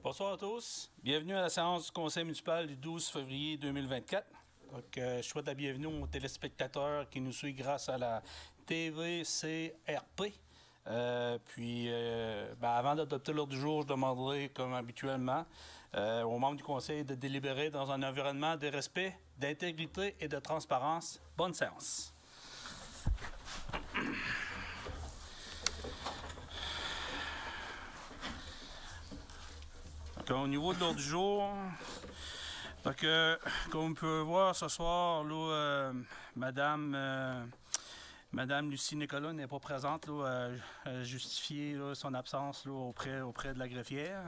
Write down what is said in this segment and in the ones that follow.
Bonsoir à tous. Bienvenue à la séance du Conseil municipal du 12 février 2024. Donc, je souhaite la bienvenue aux téléspectateurs qui nous suivent grâce à la TVCRP. Avant d'adopter l'ordre du jour, je demanderai, comme habituellement, aux membres du Conseil de délibérer dans un environnement de respect, d'intégrité et de transparence. Bonne séance. Donc, au niveau de l'ordre du jour, donc, comme on peut voir ce soir, là, Madame Lucie Nicolas n'est pas présente, là, à justifier là, son absence là, auprès de la greffière.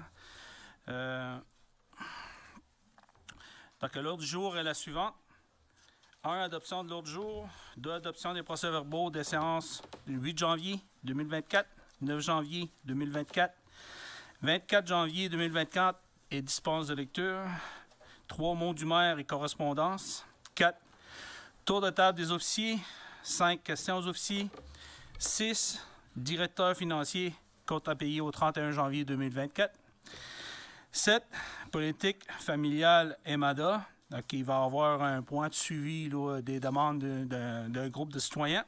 Donc, l'ordre du jour est la suivante. 1. Adoption de l'ordre du jour. 2. Adoption des procès-verbaux des séances du 8 janvier 2024, 9 janvier 2024, 24 janvier 2024 et dispense de lecture. 3. Mots du maire et correspondance. 4. Tour de table des officiers. 5. Questions aux officiers. 6. Directeur financier, compte à payer au 31 janvier 2024. 7. Politique familiale EMADA. Donc, il va y avoir un point de suivi là, des demandes d'un groupe de citoyens.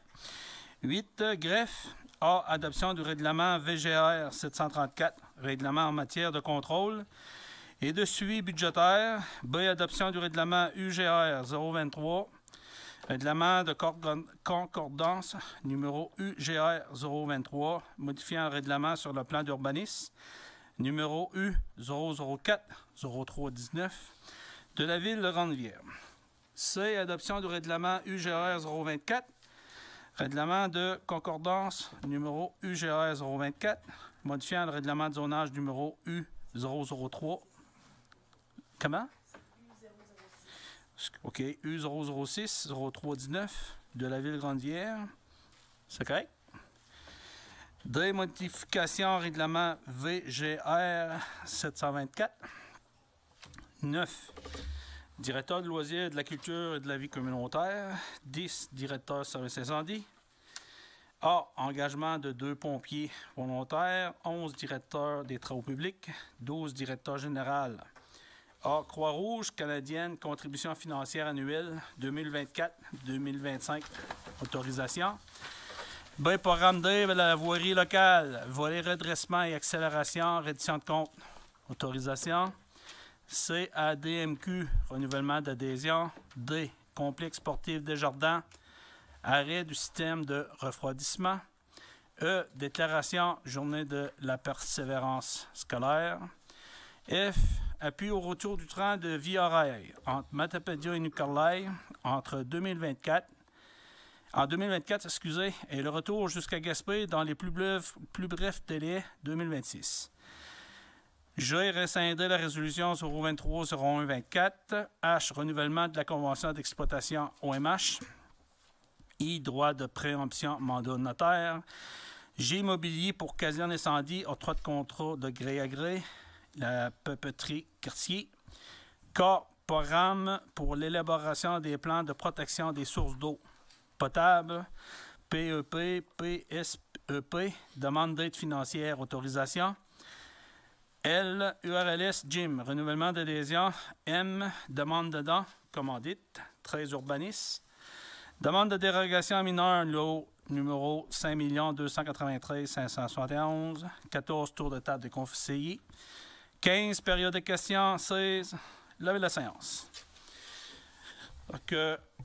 8. Greffe. A. Adoption du règlement VGR 734, règlement en matière de contrôle et de suivi budgétaire. B. Adoption du règlement UGR 023, règlement de concordance numéro UGR 023, modifiant le règlement sur le plan d'urbanisme numéro U 004 0319 de la ville de Grande-Rivière. C. Adoption du règlement UGR 024, règlement de concordance numéro UGR 024, modifiant le règlement de zonage numéro U003. Comment? OK, U006 0319 de la ville de Grande-Rivière. C'est correct? D. Modification règlement VGR 724. 9. Directeur de loisirs, de la culture et de la vie communautaire. 10. Directeur service incendie. A. Engagement de 2 pompiers volontaires. 11. Directeur des travaux publics. 12. Directeur général. A. Croix-Rouge canadienne, contribution financière annuelle 2024-2025. Autorisation. B. Programme D, la voirie locale. Volet redressement et accélération, reddition de compte. Autorisation. C. ADMQ, renouvellement d'adhésion. D. Complexe sportif Desjardins, arrêt du système de refroidissement. E. Déclaration journée de la persévérance scolaire. F. Appui au retour du train de Via Rail entre Matapédia et Nicolai entre 2024 et le retour jusqu'à Gaspé dans les plus brefs délais 2026. G. Rescinder la résolution 023-01-24. H. Renouvellement de la convention d'exploitation OMH. I. Droit de préemption mandat notaire. G. Immobilier pour occasion d'incendie, octroi de contrat de gré à gré. La papeterie Cartier. K. Programme pour l'élaboration des plans de protection des sources d'eau potable. PEP, PSEP. Demande d'aide financière, autorisation. L. URLS Gym, renouvellement d'adhésion. M. Demande de dons, commandite, 13 urbanistes. Demande de dérogation mineure, lot numéro 5 293 571. 14 tours de table des conseillers. 15 périodes de questions. 16. Levez la séance. Donc,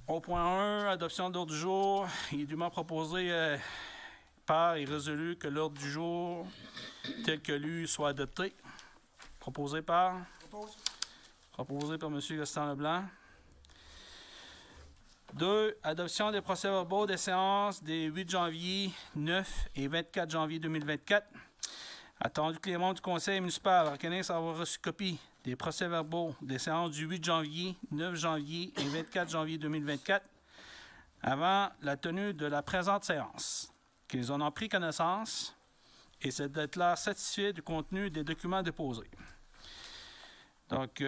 au point 1, adoption de l'ordre du jour. Il est dûment proposé par et résolu que l'ordre du jour, tel que lu, soit adopté. Proposé par? Proposé par M. Gaston-Leblanc. 2. Adoption des procès-verbaux des séances des 8 janvier, 9 et 24 janvier 2024. Attendu que les membres du Conseil municipal reconnaissent avoir reçu copie des procès-verbaux des séances du 8 janvier, 9 janvier et 24 janvier 2024 avant la tenue de la présente séance, qu'ils en ont pris connaissance et c'est d'être là satisfait du contenu des documents déposés. Donc,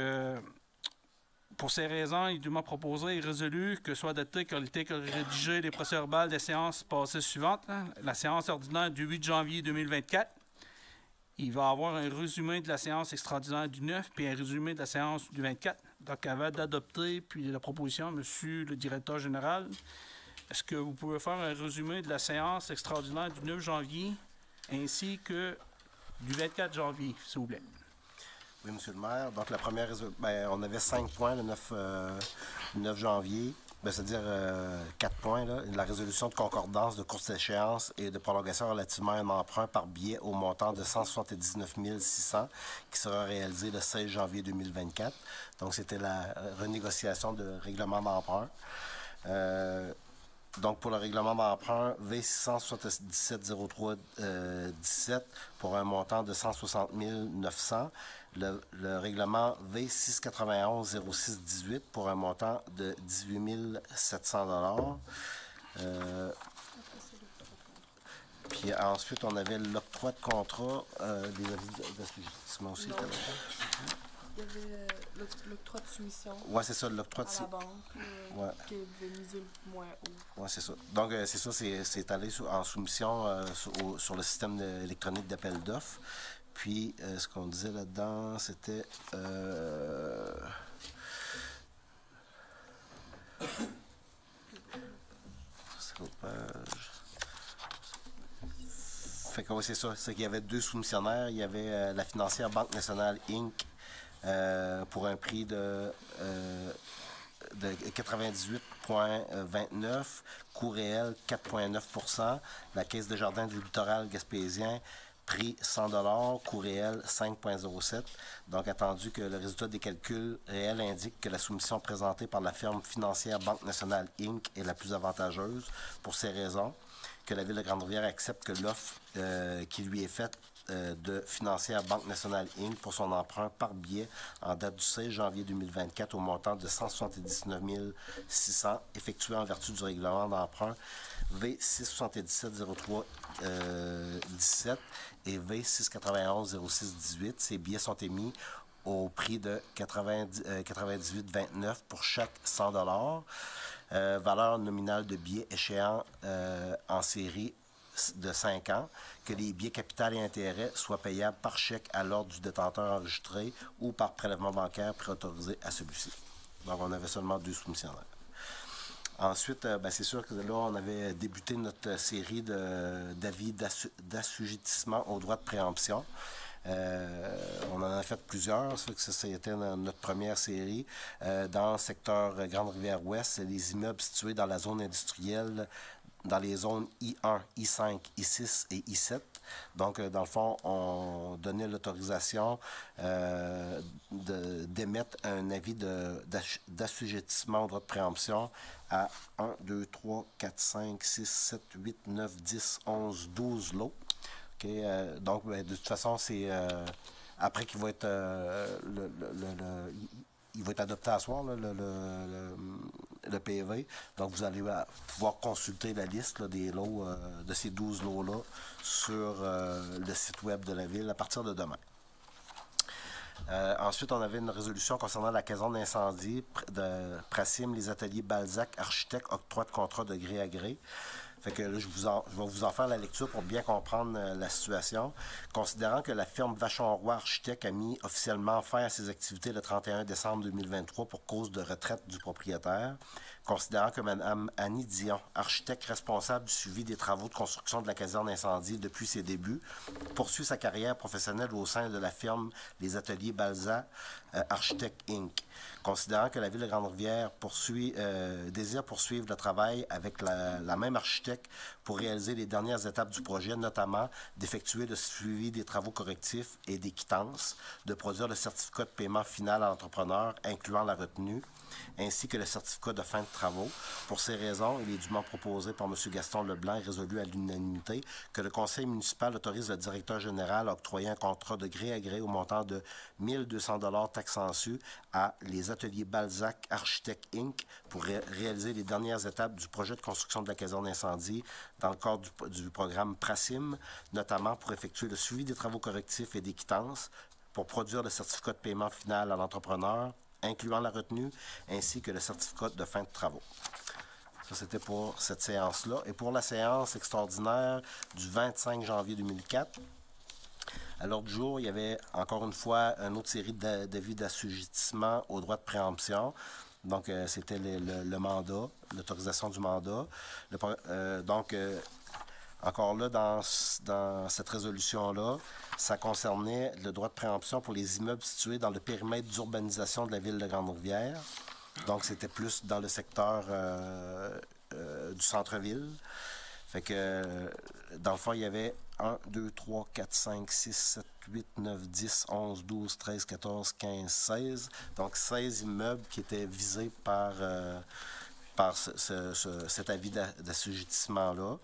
pour ces raisons, il est dûment proposé et résolu que soit adopté qualité que rédigé les procès-verbaux des séances passées suivantes. La séance ordinaire du 8 janvier 2024. Il va y avoir un résumé de la séance extraordinaire du 9 puis un résumé de la séance du 24. Donc, avant d'adopter puis la proposition, Monsieur le directeur général, est-ce que vous pouvez faire un résumé de la séance extraordinaire du 9 janvier ainsi que du 24 janvier, s'il vous plaît? Oui, Monsieur le maire. Donc, la première, on avait 5 points le 9 janvier. C'est-à-dire 4 points. Là. La résolution de concordance de courte échéance et de prolongation relativement à un emprunt par billet au montant de 179 600 qui sera réalisé le 16 janvier 2024. Donc, c'était la renégociation de règlement d'emprunt. Donc, pour le règlement d'emprunt, V677-03-17 pour un montant de 160 900. Le règlement V691-06-18 pour un montant de 18 700 $. Puis ensuite, on avait l'octroi de contrat, des avis d'assujettissement aussi. Il y avait l'octroi de soumission. Oui, c'est ça, l'octroi de à la banque, ouais. qui devait miser moins haut. Oui, c'est ça. Donc, c'est ça, c'est allé en soumission sur le système électronique d'appel d'offres. Puis, ce qu'on disait là-dedans, c'était... c'est l'autre page. Fait que oui, c'est ça. C'est qu'il y avait 2 soumissionnaires. Il y avait la financière Banque Nationale Inc. Pour un prix de 98,29, coût réel 4,9 %. La Caisse des jardins du littoral gaspésien, prix 100 $, coût réel 5,07. Donc, attendu que le résultat des calculs réels indique que la soumission présentée par la firme financière Banque Nationale Inc. est la plus avantageuse. Pour ces raisons, que la Ville de Grande-Rivière accepte que l'offre qui lui est faite de financière Banque Nationale Inc. pour son emprunt par billet en date du 16 janvier 2024 au montant de 179 600 effectué en vertu du règlement d'emprunt V677-03-17 et V691-06-18. Ces billets sont émis au prix de 98,29 pour chaque 100 $. Valeur nominale de billets échéant en série de 5 ans, que les billets capital et intérêts soient payables par chèque à l'ordre du détenteur enregistré ou par prélèvement bancaire préautorisé à celui-ci. Donc, on avait seulement 2 soumissionnaires. Ensuite, c'est sûr que là, on avait débuté notre série d'avis d'assujettissement au droit de préemption. On en a fait plusieurs, ça a été notre première série. Dans le secteur Grande-Rivière-Ouest, les immeubles situés dans la zone industrielle, dans les zones I1, I5, I6 et I7. Donc, dans le fond, on donnait l'autorisation d'émettre un avis d'assujettissement au droit de préemption à 1, 2, 3, 4, 5, 6, 7, 8, 9, 10, 11, 12 lots. Okay, donc, de toute façon, c'est après qu'il va être il va être adopté à soir, là, le PV. Donc, vous allez pouvoir consulter la liste là, des lots, de ces 12 lots-là sur le site web de la Ville à partir de demain. Ensuite, on avait une résolution concernant la caserne d'incendie de Prasim, les ateliers Balzac, architecte, octroi de contrat de gré à gré. Fait que là, je vais vous en faire la lecture pour bien comprendre la situation. Considérant que la firme Vachon-Roy Architecte a mis officiellement fin à ses activités le 31 décembre 2023 pour cause de retraite du propriétaire, considérant que Mme Annie Dion, architecte responsable du suivi des travaux de construction de la caserne d'incendie depuis ses débuts, poursuit sa carrière professionnelle au sein de la firme Les Ateliers Balzac Architecte Inc. Considérant que la Ville de Grande-Rivière désire poursuivre le travail avec la même architecte pour réaliser les dernières étapes du projet, notamment d'effectuer le suivi des travaux correctifs et des quittances, de produire le certificat de paiement final à l'entrepreneur, incluant la retenue, ainsi que le certificat de fin de travaux. Pour ces raisons, il est dûment proposé par M. Gaston Leblanc et résolu à l'unanimité que le conseil municipal autorise le directeur général à octroyer un contrat de gré à gré au montant de 1 200 $ taxes sensu à les ateliers Balzac Architecte Inc. pour réaliser les dernières étapes du projet de construction de la caserne d'incendie dans le cadre du programme Prasim, notamment pour effectuer le suivi des travaux correctifs et des quittances, pour produire le certificat de paiement final à l'entrepreneur, incluant la retenue, ainsi que le certificat de fin de travaux. Ça, c'était pour cette séance-là. Et pour la séance extraordinaire du 25 janvier 2004, À l'ordre du jour, il y avait encore une fois une autre série d'avis d'assujettissement au droit de préemption. Donc, c'était le mandat, l'autorisation du mandat. Encore là, dans cette résolution-là, ça concernait le droit de préemption pour les immeubles situés dans le périmètre d'urbanisation de la ville de Grande-Rivière. Donc, c'était plus dans le secteur du centre-ville. Fait que, dans le fond, il y avait 1, 2, 3, 4, 5, 6, 7, 8, 9, 10, 11, 12, 13, 14, 15, 16. Donc, 16 immeubles qui étaient visés par cet avis d'assujettissement-là.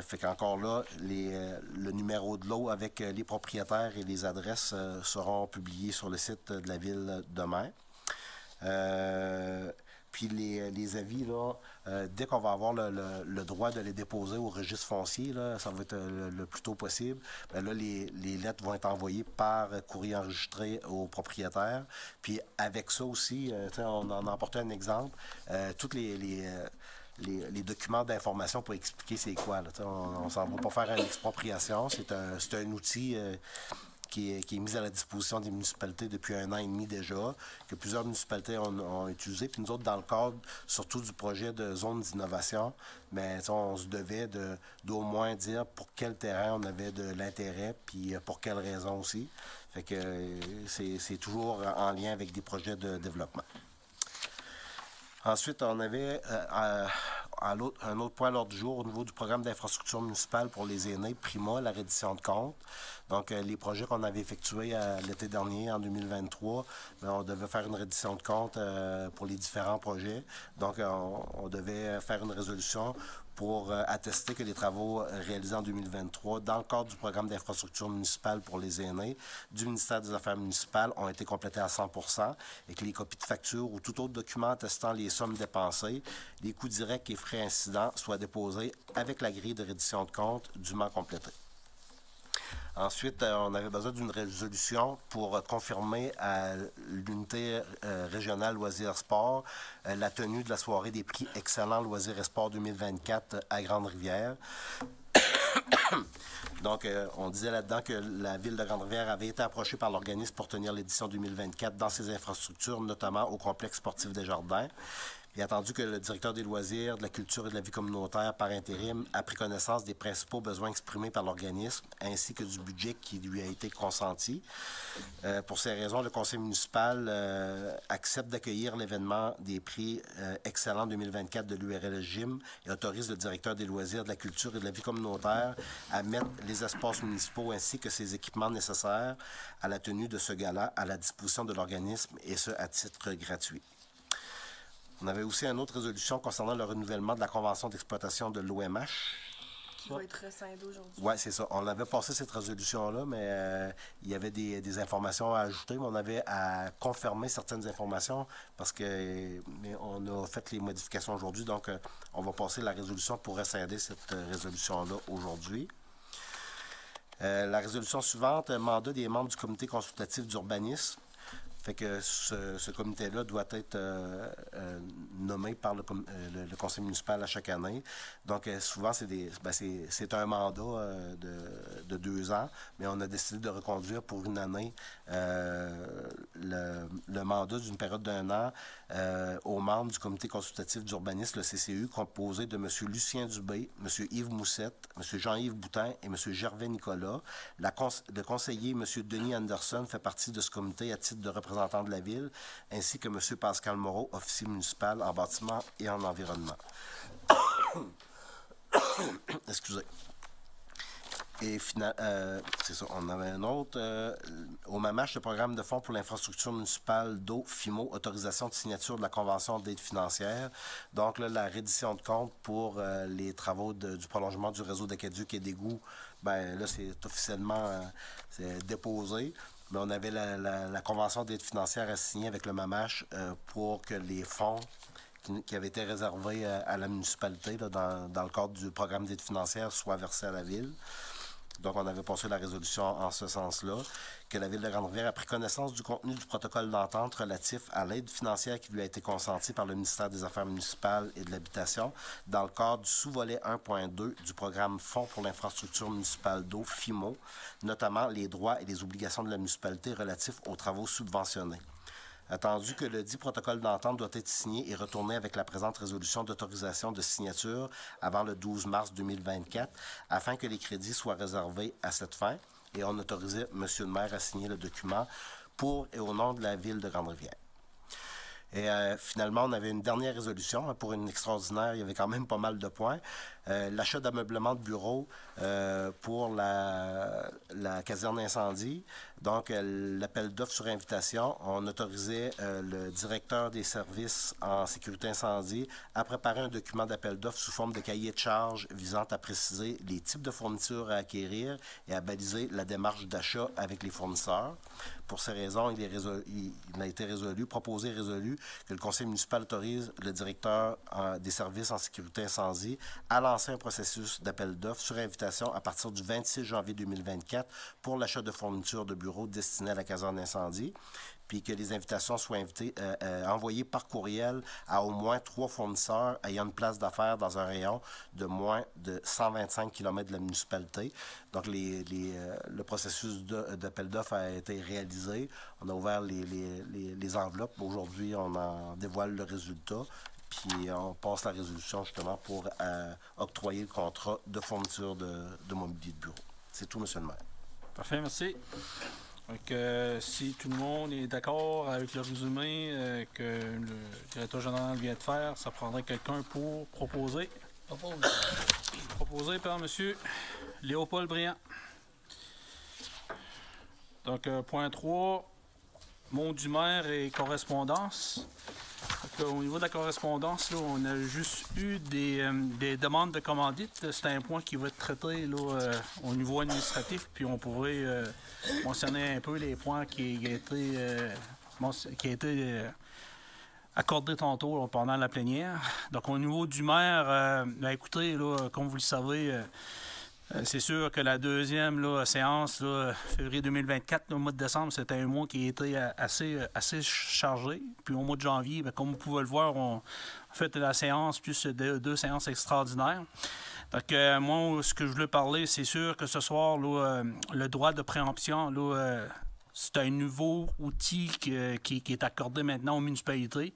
Fait qu'encore là, le numéro de lot avec les propriétaires et les adresses seront publiés sur le site de la ville demain. Puis les avis, là, dès qu'on va avoir le droit de les déposer au registre foncier, là, ça va être le plus tôt possible, bien là, les lettres vont être envoyées par courrier enregistré aux propriétaires. Puis avec ça aussi, on en a emporté un exemple, toutes les documents d'information pour expliquer c'est quoi. Là, on ne s'en va pas faire une expropriation. C'est un outil qui est mis à la disposition des municipalités depuis 1 an et demi déjà, que plusieurs municipalités ont utilisé. Puis nous autres, dans le cadre surtout du projet de zone d'innovation, mais on se devait d'au moins dire pour quel terrain on avait de l'intérêt, puis pour quelles raisons aussi. Fait que c'est toujours en lien avec des projets de développement. Ensuite, on avait un autre point à l'ordre du jour au niveau du programme d'infrastructure municipale pour les aînés, PRIMA, la reddition de comptes. Donc, les projets qu'on avait effectués l'été dernier, en 2023, bien, on devait faire une reddition de comptes pour les différents projets. Donc, on devait faire une résolution pour attester que les travaux réalisés en 2023 dans le cadre du programme d'infrastructure municipale pour les aînés du ministère des Affaires municipales ont été complétés à 100% et que les copies de factures ou tout autre document attestant les sommes dépensées, les coûts directs et frais incidents soient déposés avec la grille de reddition de compte dûment complétée. Ensuite, on avait besoin d'une résolution pour confirmer à l'unité régionale Loisirs-Sport la tenue de la soirée des prix Excellents Loisirs et Sport 2024 à Grande-Rivière. Donc, on disait là-dedans que la Ville de Grande-Rivière avait été approchée par l'organisme pour tenir l'édition 2024 dans ses infrastructures, notamment au complexe sportif des Jardins. Il a attendu que le directeur des loisirs, de la culture et de la vie communautaire, par intérim, a pris connaissance des principaux besoins exprimés par l'organisme, ainsi que du budget qui lui a été consenti. Pour ces raisons, le conseil municipal accepte d'accueillir l'événement des prix Excellents 2024 de l'URL Gym et autorise le directeur des loisirs, de la culture et de la vie communautaire à mettre les espaces municipaux ainsi que ses équipements nécessaires à la tenue de ce gala à la disposition de l'organisme, et ce, à titre gratuit. On avait aussi une autre résolution concernant le renouvellement de la convention d'exploitation de l'OMH. Qui va être rescindé aujourd'hui. Oui, c'est ça. On avait passé cette résolution-là, mais il y avait des informations à ajouter, mais on avait à confirmer certaines informations parce que on a fait les modifications aujourd'hui. Donc, on va passer la résolution pour rescinder cette résolution-là aujourd'hui. La résolution suivante, mandat des membres du comité consultatif d'urbanisme. Fait que ce comité-là doit être nommé par le conseil municipal à chaque année. Donc, souvent, c'est un mandat de 2 ans, mais on a décidé de reconduire pour une année le mandat d'une période d'1 an aux membres du comité consultatif d'urbanisme, le CCU, composé de M. Lucien Dubé, M. Yves Moussette, M. Jean-Yves Boutin et M. Gervais Nicolas. Le conseiller, M. Denis Anderson, fait partie de ce comité à titre de représentant de la Ville, ainsi que M. Pascal Moreau, officier municipal en bâtiment et en environnement. Excusez. Et c'est ça, on avait un autre. Au MAMACH, le programme de fonds pour l'infrastructure municipale d'eau, FIMO, autorisation de signature de la convention d'aide financière. Donc, là, la reddition de compte pour les travaux du prolongement du réseau d'aqueduc et d'égouts, bien là, c'est officiellement déposé. Mais on avait la convention d'aide financière à signer avec le MAMACH pour que les fonds qui avaient été réservés à la municipalité là, dans le cadre du programme d'aide financière soient versés à la Ville. Donc, on avait passé la résolution en ce sens-là, que la Ville de Grande-Rivière a pris connaissance du contenu du protocole d'entente relatif à l'aide financière qui lui a été consentie par le ministère des Affaires municipales et de l'Habitation dans le cadre du sous-volet 1.2 du programme Fonds pour l'infrastructure municipale d'eau, FIMO, notamment les droits et les obligations de la municipalité relatifs aux travaux subventionnés. Attendu que le dit protocole d'entente doit être signé et retourné avec la présente résolution d'autorisation de signature avant le 12 mars 2024, afin que les crédits soient réservés à cette fin. Et on autorisait M. le maire à signer le document pour et au nom de la Ville de Grande-Rivière. Et finalement, on avait une dernière résolution pour une extraordinaire. Il y avait quand même pas mal de points. L'achat d'ameublement de bureaux pour la caserne d'incendie. Donc, l'appel d'offres sur invitation. On autorisait le directeur des services en sécurité incendie à préparer un document d'appel d'offres sous forme de cahier de charges visant à préciser les types de fournitures à acquérir et à baliser la démarche d'achat avec les fournisseurs. Pour ces raisons, il a été proposé et résolu que le conseil municipal autorise le directeur des services en sécurité incendie à lancer un processus d'appel d'offres sur invitation à partir du 26 janvier 2024 pour l'achat de fournitures de bureaux destinées à la caserne d'incendie, puis que les invitations soient envoyées par courriel à au moins 3 fournisseurs ayant une place d'affaires dans un rayon de moins de 125 km de la municipalité. Donc, le processus d'appel d'offres a été réalisé. On a ouvert les enveloppes. Aujourd'hui, on en dévoile le résultat. Puis, on passe la résolution, justement, pour octroyer le contrat de fourniture de mobilier de bureau. C'est tout, M. le maire. Parfait, merci. Donc, si tout le monde est d'accord avec le résumé que le directeur général vient de faire, ça prendrait quelqu'un pour proposer. Proposé par M. Léopold Briand. Donc, point 3, mot du maire et correspondance. Donc, au niveau de la correspondance, là, on a juste eu des demandes de commandite. C'est un point qui va être traité là, au niveau administratif, puis on pourrait mentionner un peu les points qui a été accordés tantôt là, pendant la plénière. Donc, au niveau du maire, écoutez, là, comme vous le savez, c'est sûr que la deuxième là, séance, là, février 2024, le mois de décembre, c'était un mois qui était assez chargé. Puis au mois de janvier, bien, comme vous pouvez le voir, on fait la séance plus deux séances extraordinaires. Donc, moi, ce que je voulais parler, c'est sûr que ce soir, là, le droit de préemption, là, c'est un nouveau outil qui est accordé maintenant aux municipalités.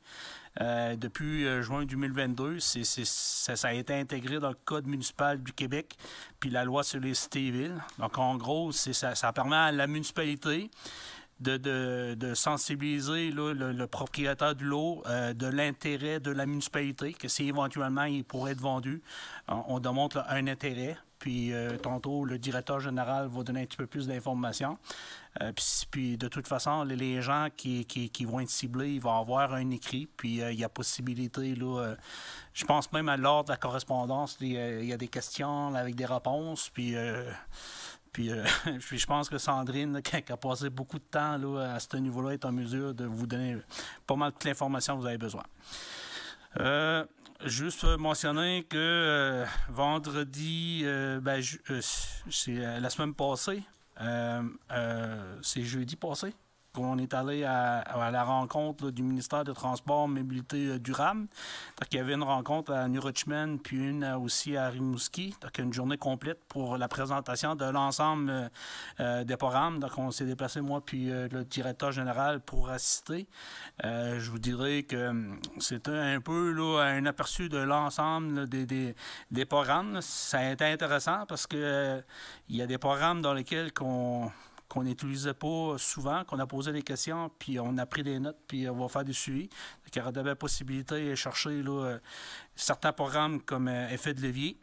Depuis juin 2022, ça a été intégré dans le Code municipal du Québec, puis la loi sur les cités et villes. Donc, en gros, ça permet à la municipalité de sensibiliser là, le propriétaire du lot de l'intérêt de la municipalité, que si éventuellement il pourrait être vendu, on démontre là, un intérêt. Puis tantôt, le directeur général va donner un petit peu plus d'informations. Puis de toute façon, les gens qui vont être ciblés, ils vont avoir un écrit. Puis il y a possibilité, là, je pense même à l'ordre de la correspondance, il y a des questions là, avec des réponses. Puis je pense que Sandrine, qui a passé beaucoup de temps là, à ce niveau-là, est en mesure de vous donner pas mal toute l'information que vous avez besoin. Juste mentionner que vendredi, c'est la semaine passée, c'est jeudi passé, qu'on est allé à la rencontre là, du ministère des Transports et Mobilité durable. Donc, il y avait une rencontre à New Richmond, puis une aussi à Rimouski. Donc, une journée complète pour la présentation de l'ensemble des programmes. Donc, on s'est déplacé, moi, puis le directeur général pour assister. Je vous dirais que c'était un peu là, un aperçu de l'ensemble là, des programmes. Ça a été intéressant parce que il y a des programmes dans lesquels qu'on n'utilisait pas souvent, qu'on a posé des questions, puis on a pris des notes, puis on va faire du suivi. Donc, il y aurait de la possibilité de chercher là, certains programmes comme effet de levier.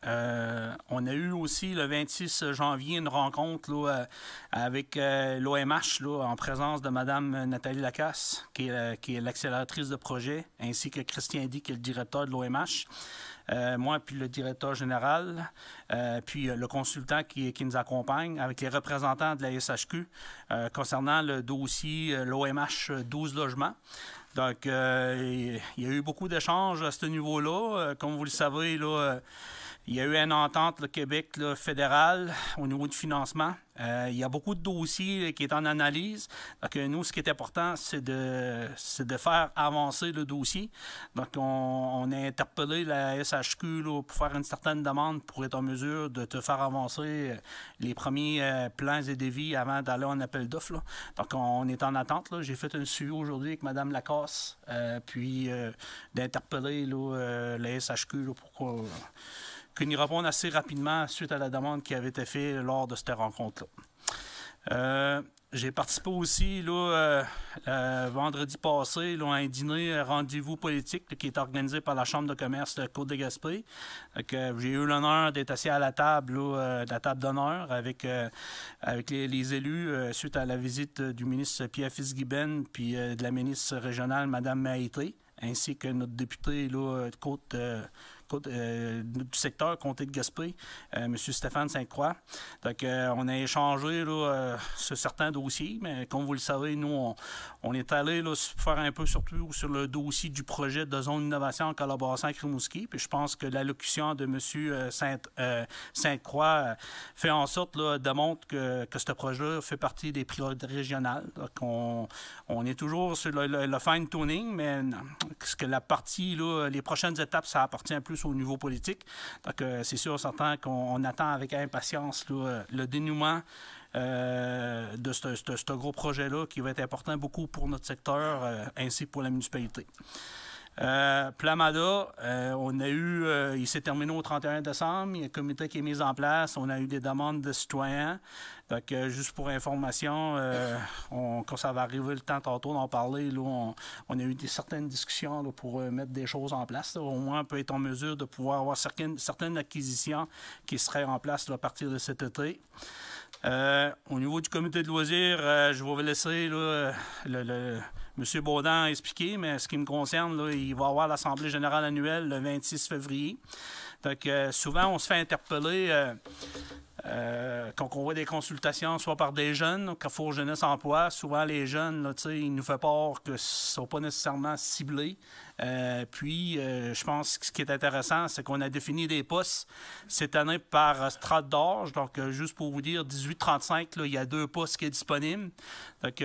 On a eu aussi le 26 janvier une rencontre là, avec l'OMH là, en présence de Mme Nathalie Lacasse, qui est l'accélératrice de projet, ainsi que Christian Di, qui est le directeur de l'OMH. Moi, puis le directeur général, puis le consultant qui nous accompagne, avec les représentants de la SHQ concernant le dossier l'OMH 12 logements. Donc, il y a eu beaucoup d'échanges à ce niveau-là. Comme vous le savez, là, Il y a eu une entente, le Québec là, fédéral, au niveau du financement. Il y a beaucoup de dossiers qui sont en analyse. Donc, nous, ce qui est important, c'est de faire avancer le dossier. Donc, on a interpellé la SHQ là, pour faire une certaine demande pour être en mesure de te faire avancer les premiers plans et devis avant d'aller en appel d'offres. Là. Donc, on est en attente. Là. J'ai fait un suivi aujourd'hui avec Mme Lacasse, puis d'interpeller là, la SHQ là, pour qu'on y réponde assez rapidement suite à la demande qui avait été faite lors de cette rencontre-là. J'ai participé aussi là, vendredi passé là, à un dîner rendez-vous politique là, qui est organisé par la Chambre de commerce de Côte-de-Gaspé. J'ai eu l'honneur d'être assis à la table, là, la table d'honneur avec les élus suite à la visite du ministre Pierre Fitzgibbon puis de la ministre régionale Mme Maïté, ainsi que notre député là, du secteur comté de Gaspé, M. Stéphane Sainte-Croix. Donc, on a échangé là, sur certains dossiers, mais comme vous le savez, nous, on est allé là, faire un peu surtout sur le dossier du projet de zone d'innovation en collaboration avec Rimouski. Puis je pense que l'allocution de M. Sainte-Croix fait en sorte, là, démontre que ce projet-là fait partie des priorités régionales. Donc, on est toujours sur le fine-tuning, mais ce que la partie, là, les prochaines étapes, ça appartient plus au niveau politique. Donc, c'est sûr, certain qu'on attend avec impatience là, le dénouement de ce gros projet-là qui va être important beaucoup pour notre secteur ainsi que pour la municipalité. Plamada, on a eu, il s'est terminé au 31 décembre, il y a un comité qui est mis en place, on a eu des demandes de citoyens. Donc, juste pour information, quand ça va arriver le temps tantôt d'en parler, là, on a eu certaines discussions là, pour mettre des choses en place. Là. Au moins, on peut être en mesure de pouvoir avoir certaines acquisitions qui seraient en place là, à partir de cet été. Au niveau du comité de loisirs, je vais vous laisser là, M. Baudin expliquer, mais ce qui me concerne, là, il va y avoir l'Assemblée générale annuelle le 26 février. Donc, souvent, on se fait interpeller quand on voit des consultations, soit par des jeunes, Carrefour Jeunesse Emploi. Souvent, les jeunes, là, ils nous font part que ce ne sont pas nécessairement ciblés. Je pense que ce qui est intéressant, c'est qu'on a défini des postes cette année par strate d'âge. Donc, juste pour vous dire, 18-35, il y a 2 postes qui sont disponibles. Donc,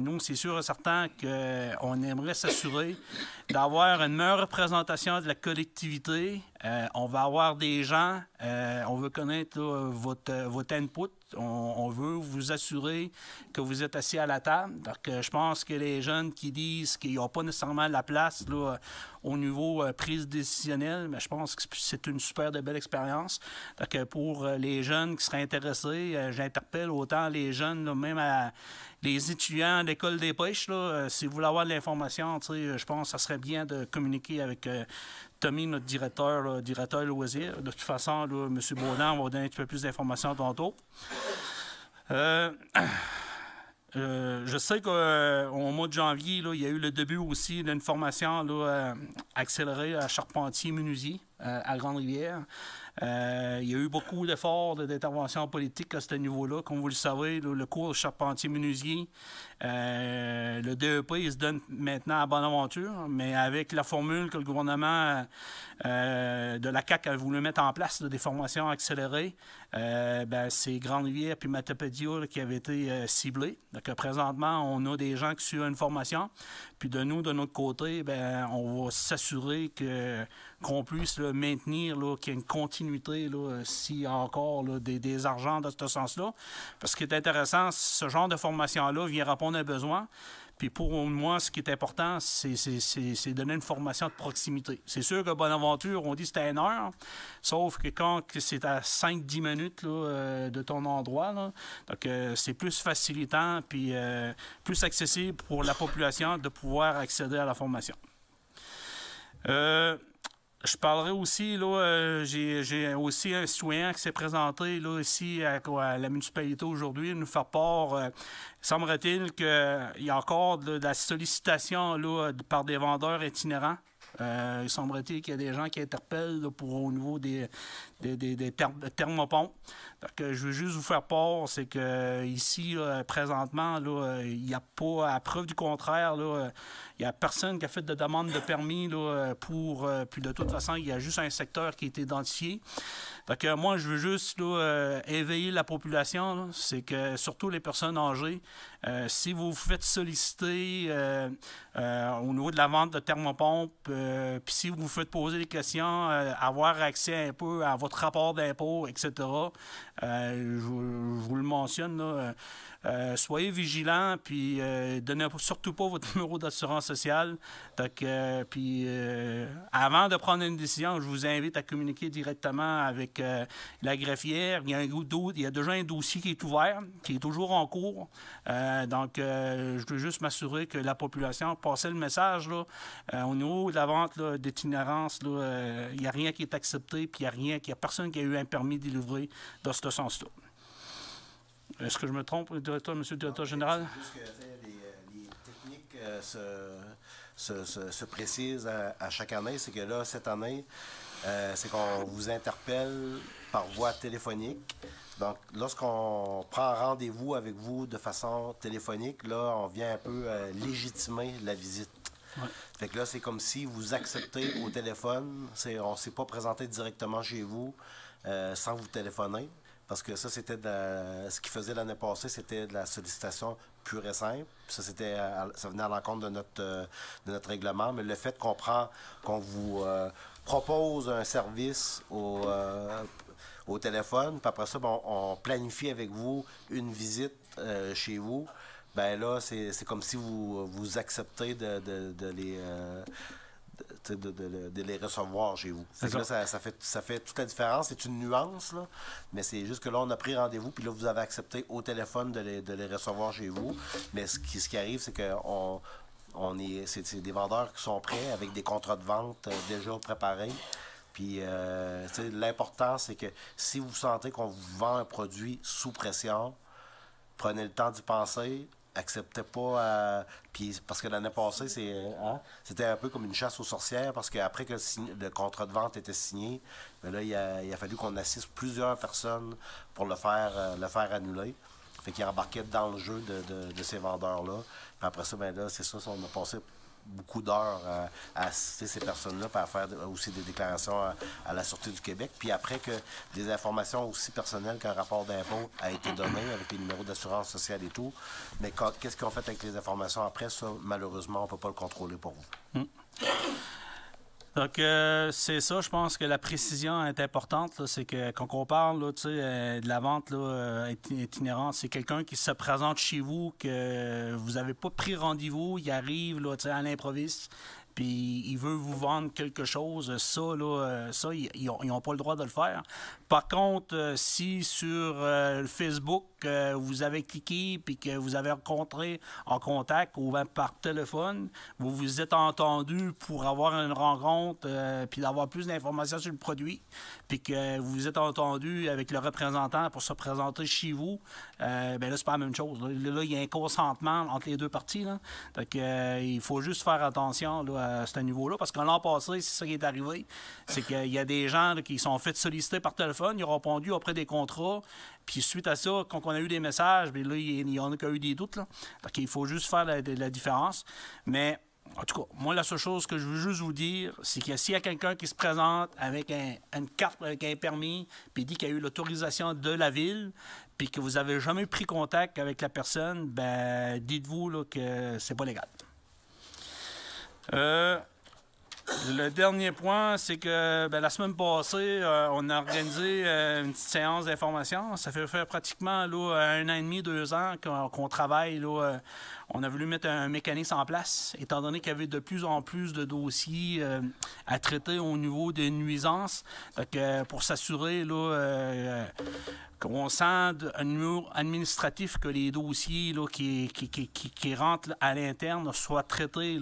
nous, c'est sûr et certain qu'on aimerait s'assurer d'avoir une meilleure représentation de la collectivité. On va avoir des gens, on veut connaître là, votre input. On veut vous assurer que vous êtes assis à la table. Donc, je pense que les jeunes qui disent qu'ils n'ont pas nécessairement la place là, au niveau prise décisionnelle, mais je pense que c'est une super belle expérience. Donc, pour les jeunes qui seraient intéressés, j'interpelle autant les jeunes, là, même les étudiants de l'École des pêches. Là, si vous voulez avoir de l'information, je pense que ça serait bien de communiquer avec Tommy, notre directeur loisirs. De toute façon, là, M. Baudin va vous donner un petit peu plus d'informations tantôt. Je sais qu'au mois de janvier, là, il y a eu le début aussi d'une formation là, accélérée à Charpentier-Menuisier, à Grande-Rivière. Il y a eu beaucoup d'efforts d'intervention politique à ce niveau-là. Comme vous le savez, là, le cours Charpentier-Menuisier, le DEP, il se donne maintenant à Bonaventure, mais avec la formule que le gouvernement de la CAQ a voulu mettre en place, là, des formations accélérées, c'est Grande-Rivière puis Matapédia qui avaient été ciblés. Donc, présentement, on a des gens qui suivent une formation, puis de nous, de notre côté, on va s'assurer qu'on puisse là, maintenir qu'il y ait une continuité s'il y a encore là, des argents dans ce sens-là. Parce que ce qui est intéressant, ce genre de formation-là vient répondre à un besoin. Puis pour moi, ce qui est important, c'est donner une formation de proximité. C'est sûr que Bonaventure, on dit que c'était 1 heure, sauf que quand c'est à 5-10 minutes là, de ton endroit, là, donc c'est plus facilitant puis plus accessible pour la population de pouvoir accéder à la formation. Je parlerai aussi, là, j'ai aussi un citoyen qui s'est présenté là, ici à la municipalité aujourd'hui, nous faire part, semblerait-il qu'il y a encore de la sollicitation là, par des vendeurs itinérants Il semblerait-il qu'il y a des gens qui interpellent là, pour au niveau des thermopompes. Donc, je veux juste vous faire part, c'est que ici, là, présentement, là, il n'y a pas, à preuve du contraire, là, il n'y a personne qui a fait de demande de permis là, puis de toute façon, il y a juste un secteur qui est identifié. Donc, moi, je veux juste là, éveiller la population, c'est que surtout les personnes âgées, si vous vous faites solliciter au niveau de la vente de thermopompes, puis si vous vous faites poser des questions, avoir accès un peu à votre rapport d'impôt, etc., je vous le mentionne, là, soyez vigilants, puis donnez surtout pas votre numéro d'assurance sociale. Donc, puis avant de prendre une décision, je vous invite à communiquer directement avec la greffière. Il y a déjà un dossier qui est ouvert, qui est toujours en cours. Donc, je veux juste m'assurer que la population passait le message. Là, au niveau de la vente d'itinérance, il n'y a rien qui est accepté, puis il n'y a personne qui a eu un permis délivré dans ce sens-là. Est-ce que je me trompe, monsieur le directeur général? C'est juste que les techniques se précisent à chaque année. C'est que là, cette année, c'est qu'on vous interpelle par voie téléphonique. Donc, lorsqu'on prend rendez-vous avec vous de façon téléphonique, là, on vient un peu légitimer la visite. Ouais. Fait que là, c'est comme si vous acceptez au téléphone. On ne s'est pas présenté directement chez vous sans vous téléphoner. Parce que ça, c'était ce qu'ils faisaient l'année passée, c'était de la sollicitation pure et simple. Ça, ça venait à l'encontre de notre règlement. Mais le fait qu'on vous propose un service au téléphone, puis après ça, on planifie avec vous une visite chez vous, ben là, c'est comme si vous acceptez de les recevoir chez vous. Là, ça fait toute la différence. C'est une nuance, là, mais c'est juste que là, on a pris rendez-vous, puis là, vous avez accepté au téléphone de les recevoir chez vous. Mais ce qui arrive, c'est que c'est des vendeurs qui sont prêts avec des contrats de vente déjà préparés. Puis, l'important, c'est que si vous sentez qu'on vous vend un produit sous pression, prenez le temps d'y penser. Acceptez pas puis parce que l'année passée, c'était un peu comme une chasse aux sorcières parce qu'après que le contrat de vente était signé, bien là, il a fallu qu'on assiste plusieurs personnes pour le faire annuler. Fait qu'ils embarquaient dans le jeu de ces vendeurs-là. Puis après ça, bien là, c'est ça, on a passé beaucoup d'heures à assister ces personnes-là, puis à faire aussi des déclarations à la Sûreté du Québec. Puis après que des informations aussi personnelles qu'un rapport d'impôt a été donné avec les numéros d'assurance sociale et tout, mais qu'est-ce qu'on fait avec les informations après, ça, malheureusement, on ne peut pas le contrôler pour vous. Donc, c'est ça, je pense que la précision est importante. C'est que quand on parle là, de la vente là, itinérante, c'est quelqu'un qui se présente chez vous, que vous n'avez pas pris rendez-vous, il arrive là, à l'improviste, puis il veut vous vendre quelque chose. Ça, ils n'ont pas le droit de le faire. Par contre, si sur Facebook, vous avez cliqué puis que vous avez rencontré en contact ou même par téléphone, vous vous êtes entendu pour avoir une rencontre puis d'avoir plus d'informations sur le produit, puis que vous vous êtes entendu avec le représentant pour se présenter chez vous, bien là, c'est pas la même chose. Là, il y a un consentement entre les deux parties. Là. Donc, il faut juste faire attention là, à ce niveau-là, parce que l'an passé, c'est ça qui est arrivé, c'est qu'il y a des gens là, qui sont fait solliciter par téléphone, ils ont répondu auprès des contrats, puis suite à ça, quand on a eu des messages, bien là, il y en a qui ont eu des doutes. Là. Donc, il faut juste faire la différence. Mais, en tout cas, moi, la seule chose que je veux juste vous dire, c'est que s'il y a quelqu'un qui se présente avec une carte, avec un permis, puis dit qu'il y a eu l'autorisation de la ville, puis que vous n'avez jamais pris contact avec la personne, ben dites-vous là, que c'est pas légal. Le dernier point, c'est que la semaine passée, on a organisé une petite séance d'information. Ça fait faire pratiquement là, 1 an et demi, 2 ans qu'on travaille. Là, on a voulu mettre un mécanisme en place, étant donné qu'il y avait de plus en plus de dossiers à traiter au niveau des nuisances. Donc, pour s'assurer là, qu'on sent un niveau administratif que les dossiers là, qui rentrent là, à l'interne soient traités,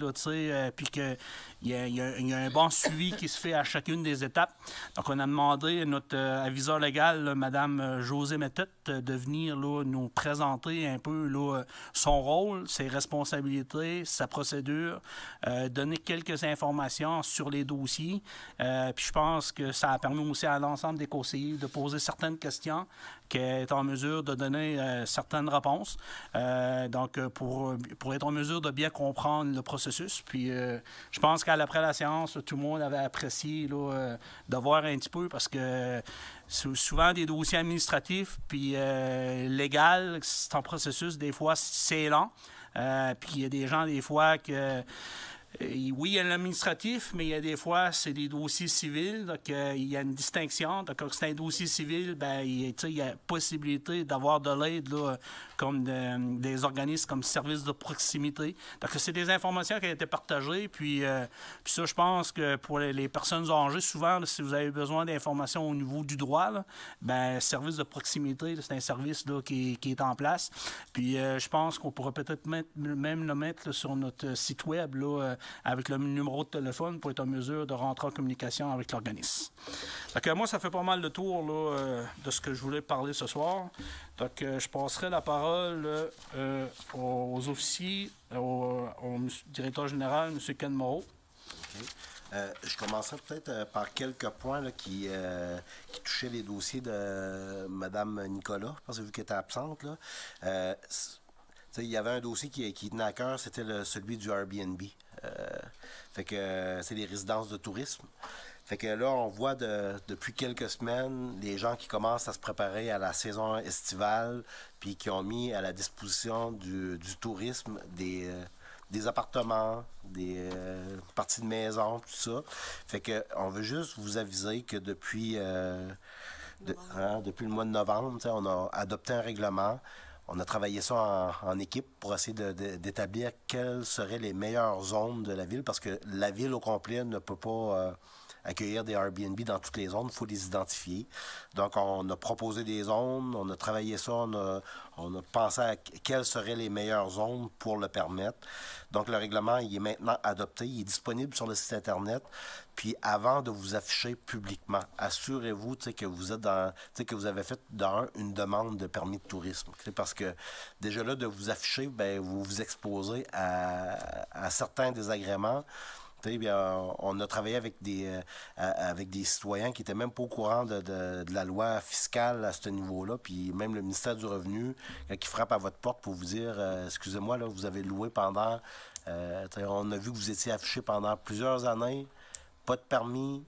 puis qu'il y a un bon suivi qui se fait à chacune des étapes. Donc, on a demandé à notre aviseur légal, là, Mme Josée Méthode, de venir là, nous présenter un peu là, son rôle, ses responsabilités, sa procédure, donner quelques informations sur les dossiers. Puis je pense que ça a permis aussi à l'ensemble des conseillers de poser certaines questions, qui est en mesure de donner certaines réponses. Donc, pour être en mesure de bien comprendre le processus. Puis, je pense qu'après la séance, tout le monde avait apprécié là, de voir un petit peu parce que souvent des dossiers administratifs puis légal, c'est un processus, des fois, c'est lent. Puis, il y a des gens, des fois, que... Oui, il y a l'administratif, mais il y a des fois, c'est des dossiers civils. Donc, il y a une distinction. Donc, quand c'est un dossier civil, ben, il y a possibilité d'avoir de l'aide là, comme des organismes comme services de proximité. Donc, c'est des informations qui ont été partagées. Puis ça, je pense que pour les personnes âgées, souvent, là, si vous avez besoin d'informations au niveau du droit, là, ben, service de proximité, là, c'est un service là, qui est en place. Puis je pense qu'on pourrait peut-être même le mettre là, sur notre site web, là, avec le numéro de téléphone pour être en mesure de rentrer en communication avec l'organisme. Donc, moi, ça fait pas mal le tour là, de ce que je voulais parler ce soir. Donc, je passerai la parole aux officiers, au directeur général, M. Ken Moreau. Okay. Je commencerai peut-être par quelques points là, qui touchaient les dossiers de Mme Nicolas, parce que vu qu'elle était absente. Là, il y avait un dossier qui tenait à cœur, c'était celui du Airbnb. Fait que c'est les résidences de tourisme. Fait que là, on voit depuis quelques semaines les gens qui commencent à se préparer à la saison estivale, puis qui ont mis à la disposition du tourisme des appartements, des parties de maison, tout ça. Fait que on veut juste vous aviser que depuis le mois de novembre, on a adopté un règlement. On a travaillé ça en équipe pour essayer d'établir quelles seraient les meilleures zones de la ville, parce que la ville au complet ne peut pas accueillir des Airbnb dans toutes les zones, il faut les identifier. Donc, on a proposé des zones, on a travaillé ça, on a pensé à quelles seraient les meilleures zones pour le permettre. Donc, le règlement, il est maintenant adopté, il est disponible sur le site Internet. Puis, avant de vous afficher publiquement, assurez-vous que vous êtes que vous avez fait une demande de permis de tourisme. Parce que déjà là, de vous afficher, ben, vous vous exposez à certains désagréments. Bien, on a travaillé avec des citoyens qui n'étaient même pas au courant de la loi fiscale à ce niveau-là, puis même le ministère du Revenu qui frappe à votre porte pour vous dire excusez-moi, là, vous avez loué pendant... on a vu que vous étiez affiché pendant plusieurs années, pas de permis,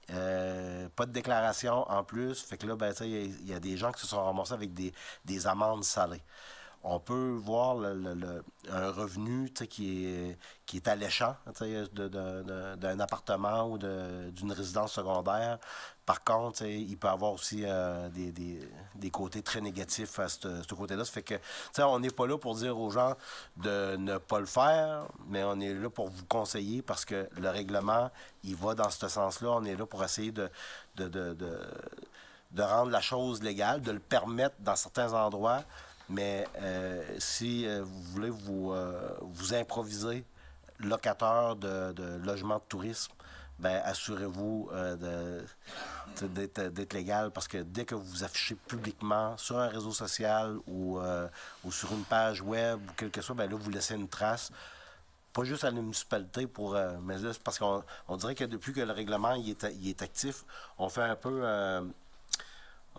pas de déclaration en plus. Fait que là, ben, il y a des gens qui se sont ramassés avec des amendes salées. On peut voir un revenu qui est alléchant d'un appartement ou d'une résidence secondaire. Par contre, il peut y avoir aussi des côtés très négatifs à ce côté-là. Ça fait que on n'est pas là pour dire aux gens de ne pas le faire, mais on est là pour vous conseiller parce que le règlement, il va dans ce sens-là. On est là pour essayer de rendre la chose légale, de le permettre dans certains endroits. Mais si vous voulez vous improviser locateur de logements de tourisme, ben assurez-vous d'être légal parce que dès que vous vous affichez publiquement sur un réseau social ou sur une page web ou quel que soit, ben là, vous laissez une trace. Pas juste à la municipalité, mais là, parce qu'on dirait que depuis que le règlement il est actif, on fait un peu...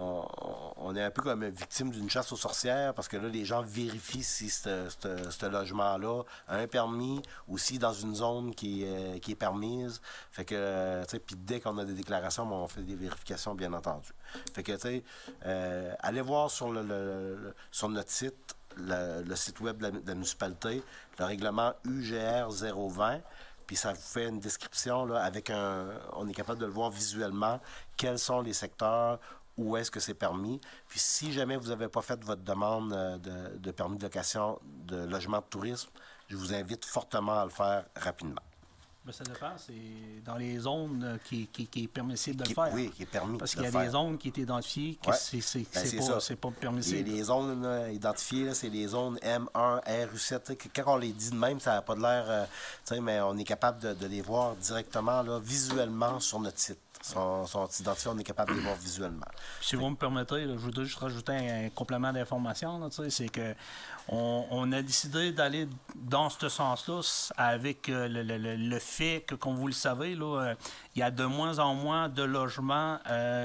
on est un peu comme victime d'une chasse aux sorcières parce que là, les gens vérifient si ce logement-là a un permis ou si dans une zone qui est permise. Fait que, tu sais, puis dès qu'on a des déclarations, on fait des vérifications, bien entendu. Fait que, tu sais, allez voir sur sur notre site, le site web de la municipalité, le règlement UGR 020. Puis ça vous fait une description là, avec on est capable de le voir visuellement, quels sont les secteurs, où est-ce que c'est permis. Puis si jamais vous n'avez pas fait votre demande de permis de location de logement de tourisme, je vous invite fortement à le faire rapidement. Bien, ça dépend. C'est dans les zones qui est permissible de le faire. Oui, qui est permis. Parce qu'il y a des zones qui sont identifiées que c'est pas permissible. Les zones identifiées, là, c'est les zones M1, RU7. Quand on les dit de même, ça n'a pas de l'air... mais on est capable de les voir directement, là, visuellement, sur notre site. sont identifiés, on est capable de les voir visuellement. Si vous me permettez, là, je voudrais juste rajouter un complément d'information. Là, c'est que on a décidé d'aller dans ce sens-là avec le fait que, comme vous le savez, là, il y a de moins en moins de logements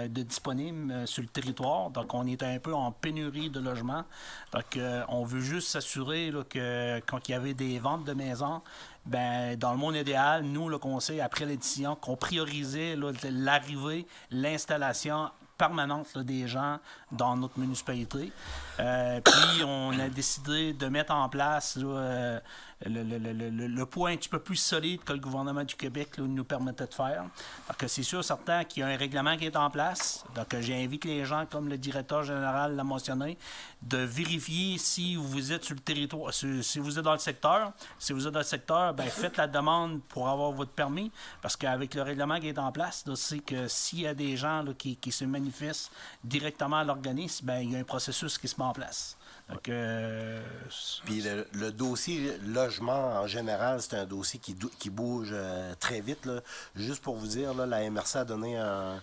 disponibles sur le territoire. Donc, on est un peu en pénurie de logements. Donc, on veut juste s'assurer là, que quand il y avait des ventes de maisons, ben, dans le monde idéal, nous, le conseil, après l'édition, qu'on priorisait là, l'arrivée, l'installation permanente là, des gens dans notre municipalité. Puis, on a décidé de mettre en place là, le point un petit peu plus solide que le gouvernement du Québec là, nous permettait de faire. Donc, c'est sûr, certain qu'il y a un règlement qui est en place. Donc, j'invite les gens, comme le directeur général l'a mentionné, de vérifier si vous êtes sur le territoire, si vous êtes dans le secteur. Si vous êtes dans le secteur, ben, faites la demande pour avoir votre permis, parce qu'avec le règlement qui est en place, c'est que s'il y a des gens là, qui se manifestent directement à l'organisme, ben, il y a un processus qui se met en place. Donc, puis le dossier logement en général, c'est un dossier qui bouge très vite. Là. Juste pour vous dire, là, la MRC a donné un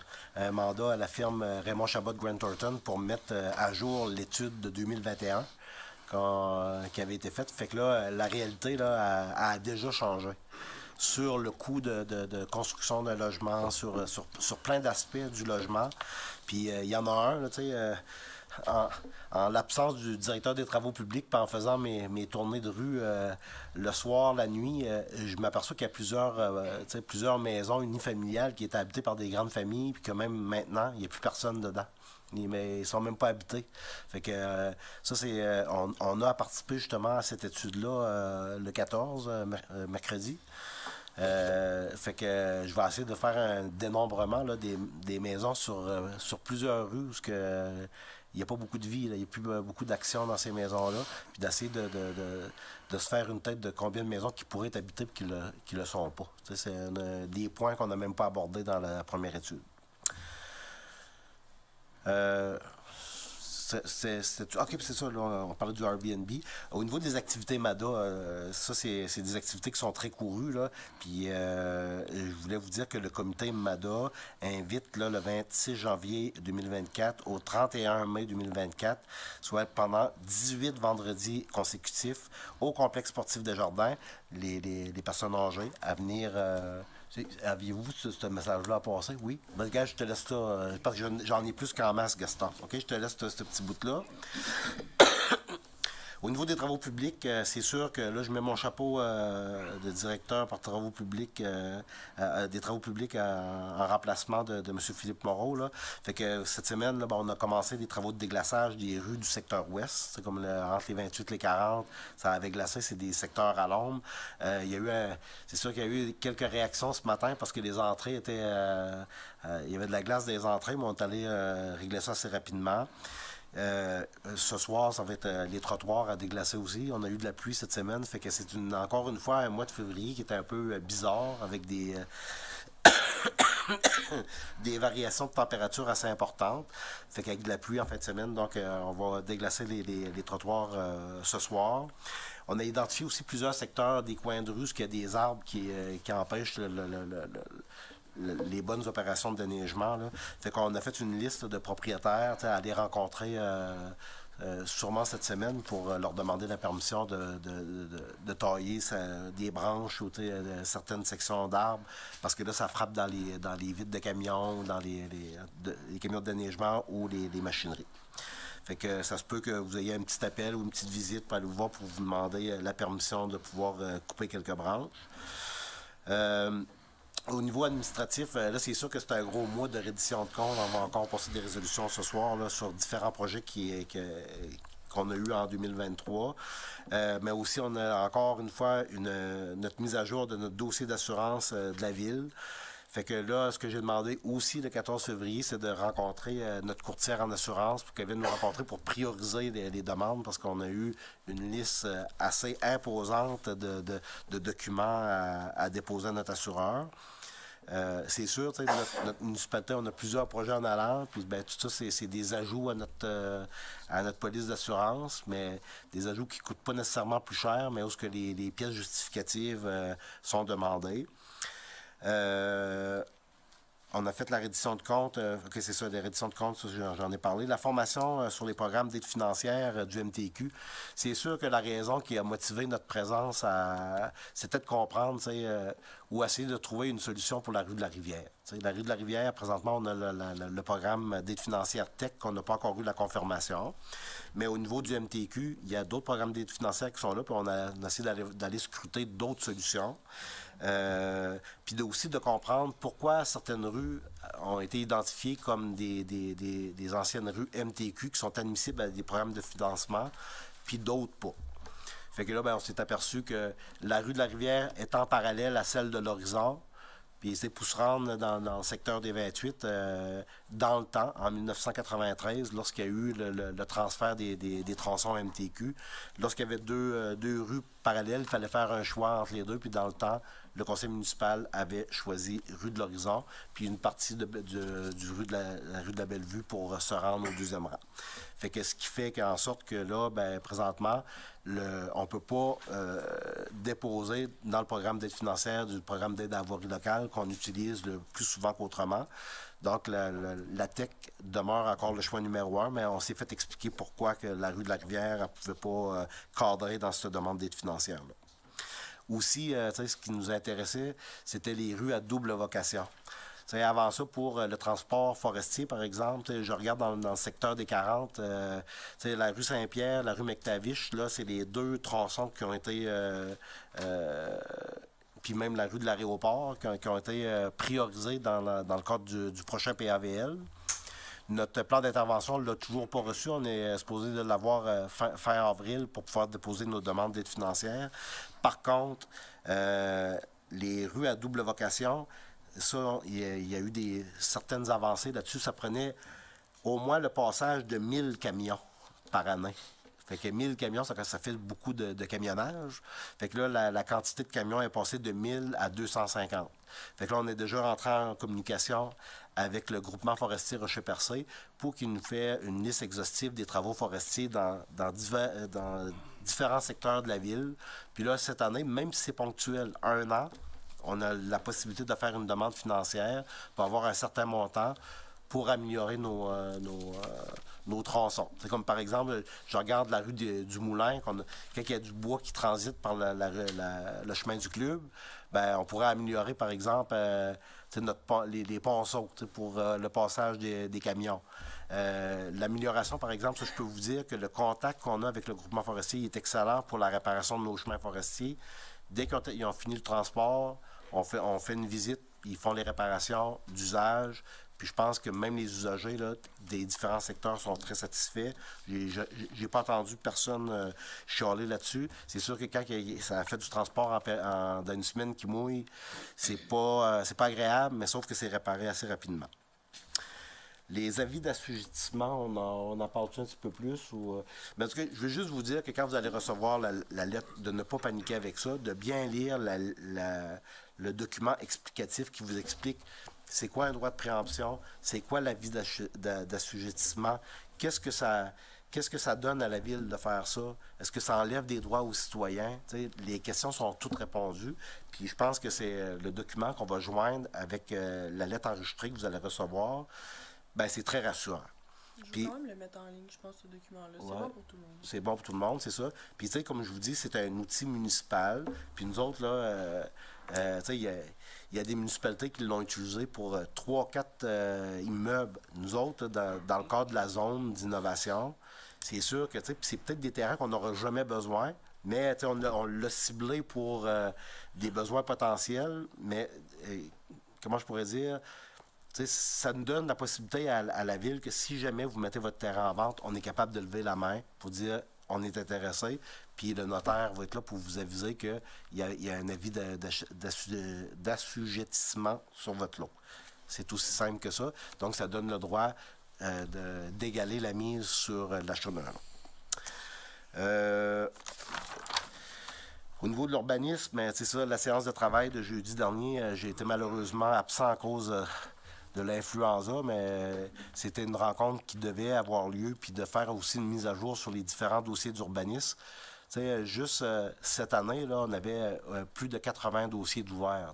mandat à la firme Raymond Chabot Grant Thornton pour mettre à jour l'étude de 2021 qui avait été faite. Fait que là, la réalité là, a déjà changé sur le coût de construction d'un logement, sur plein d'aspects du logement. Puis il y en a un, tu sais... En l'absence du directeur des travaux publics, puis en faisant mes tournées de rue le soir, la nuit, je m'aperçois qu'il y a plusieurs maisons unifamiliales qui étaient habitées par des grandes familles, puis que même maintenant, il n'y a plus personne dedans. Mais ils ne sont même pas habités. Fait que ça, c'est. On a participé justement à cette étude-là le 14, mercredi. Fait que je vais essayer de faire un dénombrement là, des maisons sur plusieurs rues où il n'y a pas beaucoup de vie, là. Il n'y a plus beaucoup d'action dans ces maisons-là, puis d'essayer de se faire une tête de combien de maisons qui pourraient être habitées et qui ne le sont pas. C'est des points qu'on n'a même pas abordés dans la première étude. OK, c'est ça, là, on parlait du Airbnb. Au niveau des activités MADA, ça, c'est des activités qui sont très courues, là. Puis, je voulais vous dire que le comité MADA invite là, le 26 janvier 2024 au 31 mai 2024, soit pendant 18 vendredis consécutifs, au complexe sportif des Jardins, les personnes âgées à venir... Aviez-vous ce message-là à passer? Oui. Ben, gars, je te laisse ça, parce que j'en ai plus qu'en masse, Gaston. OK? Je te laisse ce petit bout-là. Au niveau des travaux publics, c'est sûr que là, je mets mon chapeau de directeur par travaux publics, des travaux publics en remplacement de M. Philippe Moreau. Là. Fait que cette semaine, là, on a commencé des travaux de déglaçage des rues du secteur ouest. C'est comme entre les 28 et les 40, ça avait glacé, c'est des secteurs à l'ombre. C'est sûr qu'il y a eu quelques réactions ce matin parce que les entrées étaient... il y avait de la glace des entrées, mais on est allé régler ça assez rapidement. Ce soir, ça va être les trottoirs à déglacer aussi. On a eu de la pluie cette semaine, fait que c'est encore une fois un mois de février qui était un peu bizarre avec des variations de température assez importantes. Fait qu'avec de la pluie en fin de semaine, donc on va déglacer les trottoirs ce soir. On a identifié aussi plusieurs secteurs des coins de rue, où il y a des arbres qui empêchent les bonnes opérations de déneigement. Là. Fait qu'on a fait une liste de propriétaires à aller rencontrer sûrement cette semaine pour leur demander la permission de tailler des branches ou certaines sections d'arbres parce que là, ça frappe dans les vides de camions, dans les camions de déneigement ou les machineries. Fait que ça se peut que vous ayez un petit appel ou une petite visite pour aller vous voir pour vous demander la permission de pouvoir couper quelques branches. Au niveau administratif, là, c'est sûr que c'est un gros mois de reddition de comptes. On va encore passer des résolutions ce soir là, sur différents projets qu'on a eu en 2023. Mais aussi, on a encore une fois notre mise à jour de notre dossier d'assurance de la ville. Fait que là, ce que j'ai demandé aussi le 14 février, c'est de rencontrer notre courtière en assurance pour qu'elle vienne nous rencontrer pour prioriser les demandes parce qu'on a eu une liste assez imposante de documents à déposer à notre assureur. C'est sûr, notre municipalité, on a plusieurs projets en allant, puis ben, tout ça, c'est des ajouts à notre police d'assurance, mais des ajouts qui ne coûtent pas nécessairement plus cher, mais où que les pièces justificatives sont demandées. On a fait la reddition de compte. OK, c'est ça, la reddition de compte, ça, j'en ai parlé. La formation sur les programmes d'aide financière du MTQ. C'est sûr que la raison qui a motivé notre présence, c'était de comprendre, ou essayer de trouver une solution pour la rue de la Rivière. La rue de la Rivière, présentement, on a le programme d'aide financière TEC qu'on n'a pas encore eu la confirmation. Mais au niveau du MTQ, il y a d'autres programmes d'aide financière qui sont là, puis on a essayé d'aller scruter d'autres solutions. Puis aussi de comprendre pourquoi certaines rues ont été identifiées comme des anciennes rues MTQ qui sont admissibles à des programmes de financement, puis d'autres pas. Fait que là, on s'est aperçu que la rue de la Rivière est en parallèle à celle de l'Horizon, puis c'est pour se rendre dans le secteur des 28, dans le temps, en 1993, lorsqu'il y a eu le transfert des tronçons MTQ. Lorsqu'il y avait deux rues parallèles, il fallait faire un choix entre les deux, puis dans le temps, le conseil municipal avait choisi rue de l'Horizon, puis une partie la rue de la Bellevue pour se rendre au deuxième rang. Fait que ce qui fait qu'en sorte que là, présentement, on ne peut pas déposer dans le programme d'aide financière du programme d'aide à la voirie locale qu'on utilise le plus souvent qu'autrement. Donc, la TEC demeure encore le choix numéro 1, mais on s'est fait expliquer pourquoi que la rue de la Rivière ne pouvait pas cadrer dans cette demande d'aide financière-là. Aussi, ce qui nous intéressait, c'était les rues à double vocation. Avant ça, pour le transport forestier, par exemple, je regarde dans le secteur des 40, la rue Saint-Pierre, la rue McTavish, là, c'est les deux tronçons qui ont été, puis même la rue de l'aéroport, qui ont été priorisés dans le cadre du prochain PAVL. Notre plan d'intervention ne l'a toujours pas reçu. On est supposé de l'avoir fin avril pour pouvoir déposer nos demandes d'aide financière. Par contre, les rues à double vocation, ça, il y a eu certaines avancées là-dessus. Ça prenait au moins le passage de 1000 camions par année. Fait que 1000 camions, ça fait beaucoup de camionnage. Fait que là, la quantité de camions est passée de 1000 à 250. Fait que là, on est déjà rentré en communication avec le groupement forestier Rocher-Percé pour qu'il nous fait une liste exhaustive des travaux forestiers dans différents secteurs de la ville. Puis là, cette année, même si c'est ponctuel, 1 an, on a la possibilité de faire une demande financière pour avoir un certain montant pour améliorer nos tronçons. C'est comme par exemple, je regarde la rue du Moulin, quand il y a du bois qui transite par le chemin du club, on pourrait améliorer par exemple les ponceaux pour le passage des camions. L'amélioration, par exemple, ça, je peux vous dire que le contact qu'on a avec le groupement forestier est excellent pour la réparation de nos chemins forestiers. Dès qu'ils ont fini le transport, on fait une visite, ils font les réparations d'usage. Puis je pense que même les usagers là, des différents secteurs sont très satisfaits. J'ai pas entendu personne chialer là-dessus. C'est sûr que quand ça fait du transport dans une semaine qui mouille, c'est pas agréable, mais sauf que c'est réparé assez rapidement. Les avis d'assujettissement, on en parle un petit peu plus? Mais en tout cas, je veux juste vous dire que quand vous allez recevoir la lettre, de ne pas paniquer avec ça, de bien lire le document explicatif qui vous explique c'est quoi un droit de préemption, c'est quoi l'avis d'assujettissement, qu'est-ce que ça donne à la ville de faire ça, est-ce que ça enlève des droits aux citoyens, les questions sont toutes répondues, puis je pense que c'est le document qu'on va joindre avec la lettre enregistrée que vous allez recevoir, c'est très rassurant. Je vais quand même le mettre en ligne, je pense, ce document-là. C'est bon pour tout le monde. C'est bon pour tout le monde, c'est ça. Puis, comme je vous dis, c'est un outil municipal. Puis nous autres, là, il y a des municipalités qui l'ont utilisé pour 3-4 immeubles. Nous autres, dans le cadre de la zone d'innovation, c'est sûr que c'est peut-être des terrains qu'on n'aura jamais besoin, mais on l'a ciblé pour des besoins potentiels. Mais comment je pourrais dire? Ça nous donne la possibilité à la ville que si jamais vous mettez votre terrain en vente, on est capable de lever la main pour dire on est intéressé, puis le notaire va être là pour vous aviser qu'il y a un avis d'assujettissement sur votre lot. C'est aussi simple que ça. Donc, ça donne le droit d'égaler la mise sur l'achat d'un lot. Au niveau de l'urbanisme, c'est ça, la séance de travail de jeudi dernier, j'ai été malheureusement absent à cause de l'influenza, mais c'était une rencontre qui devait avoir lieu, puis de faire aussi une mise à jour sur les différents dossiers d'urbanisme. sais, juste cette année, là, on avait plus de 80 dossiers d'ouverts.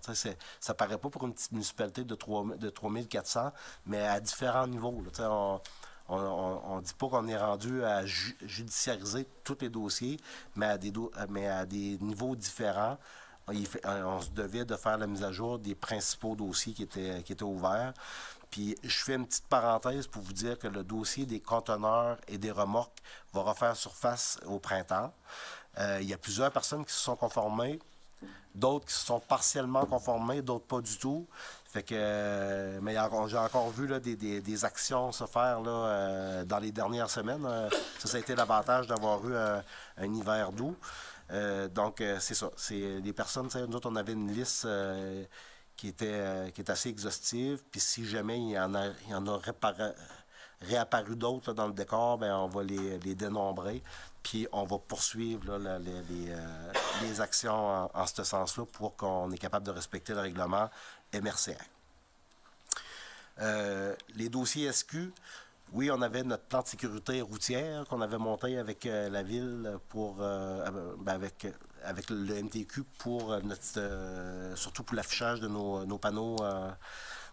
Ça paraît pas pour une petite municipalité de 3400, mais à différents niveaux. Là, on ne dit pas qu'on est rendu à judiciariser tous les dossiers, mais à des niveaux différents. On se devait de faire la mise à jour des principaux dossiers qui étaient ouverts. Puis je fais une petite parenthèse pour vous dire que le dossier des conteneurs et des remorques va refaire surface au printemps. Il y a plusieurs personnes qui se sont conformées, d'autres qui se sont partiellement conformées, d'autres pas du tout. Fait que, mais j'ai encore vu là, des actions se faire là, dans les dernières semaines. Ça a été l'avantage d'avoir eu un hiver doux. Donc, c'est ça. C'est les personnes, nous autres, on avait une liste qui est assez exhaustive. Puis si jamais il y en a réapparu d'autres dans le décor, bien, on va les dénombrer. Puis on va poursuivre là, les actions en ce sens-là pour qu'on est capable de respecter le règlement MRCA. Les dossiers SQ, oui, on avait notre plan de sécurité routière qu'on avait monté avec la ville pour avec le MTQ pour surtout pour l'affichage de nos panneaux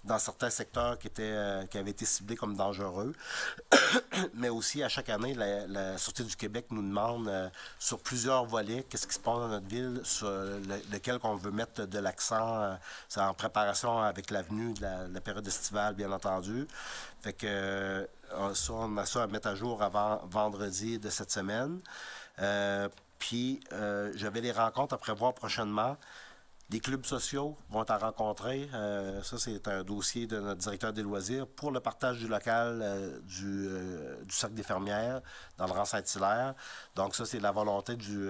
dans certains secteurs qui avaient été ciblés comme dangereux. Mais aussi, à chaque année, la Sûreté du Québec nous demande sur plusieurs volets qu'est-ce qui se passe dans notre ville, sur lequel on veut mettre de l'accent. C'est en préparation avec l'avenue de la période estivale, bien entendu. Fait que on a ça à mettre à jour avant vendredi de cette semaine. Puis, j'avais des rencontres à prévoir prochainement. Les clubs sociaux vont à rencontrer. Ça, c'est un dossier de notre directeur des loisirs pour le partage du local du Cercle des fermières dans le rang Saint-Hilaire. Donc, ça, c'est la volonté du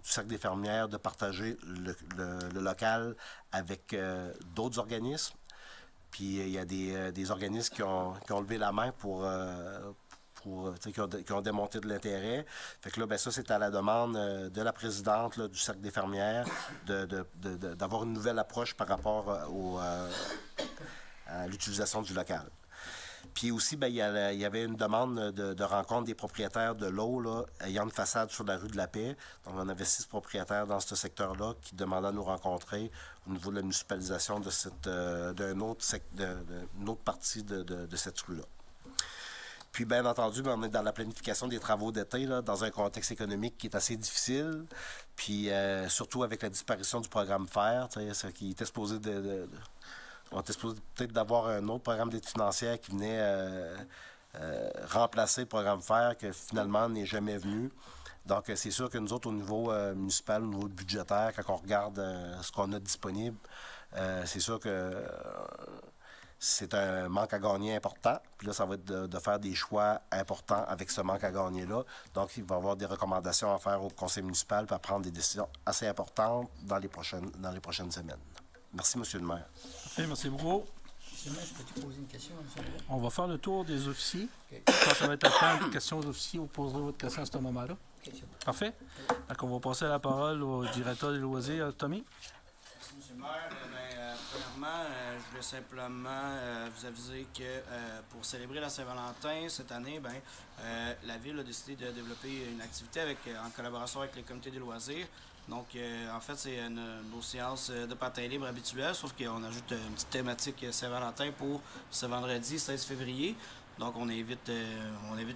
Cercle des fermières de partager le local avec d'autres organismes. Puis, il y a des organismes qui ont levé la main qui ont démonté de l'intérêt. Fait que là, ben ça, c'est à la demande de la présidente là, du Cercle des fermières d'avoir une nouvelle approche par rapport à l'utilisation du local. Puis aussi, ben, il y avait une demande de rencontre des propriétaires de l'eau là, ayant une façade sur la rue de la Paix. Donc, on avait 6 propriétaires dans ce secteur-là qui demandaient à nous rencontrer au niveau de la municipalisation d'une autre partie de cette rue-là. Puis, bien entendu, on est dans la planification des travaux d'été, là, dans un contexte économique qui est assez difficile. Puis, surtout avec la disparition du programme FAIR, ce qui était supposé on était supposé peut-être d'avoir un autre programme d'aide financière qui venait remplacer le programme FAIR, que finalement n'est jamais venu. Donc, c'est sûr que nous autres, au niveau municipal, au niveau budgétaire, quand on regarde ce qu'on a disponible, c'est sûr que c'est un manque à gagner important. Puis là, ça va être de faire des choix importants avec ce manque à gagner-là. Donc, il va y avoir des recommandations à faire au conseil municipal pour prendre des décisions assez importantes dans les prochaines semaines. Merci, M. le maire. Parfait, merci beaucoup. M. le maire, je peux te poser une question, M. le maire? On va faire le tour des officiers. Okay. Je pense que ça va être le temps de questions aux officiers. Vous poserez votre question à ce moment-là. Okay, parfait. Donc, on va passer la parole au directeur des loisirs, Tommy. Merci, M. le maire. Premièrement, je voulais simplement vous aviser que pour célébrer la Saint-Valentin, cette année, la Ville a décidé de développer une activité en collaboration avec les comités des loisirs. Donc, en fait, c'est nos séances de patin libre habituelles, sauf qu'on ajoute une petite thématique Saint-Valentin pour ce vendredi 16 février. Donc, on invite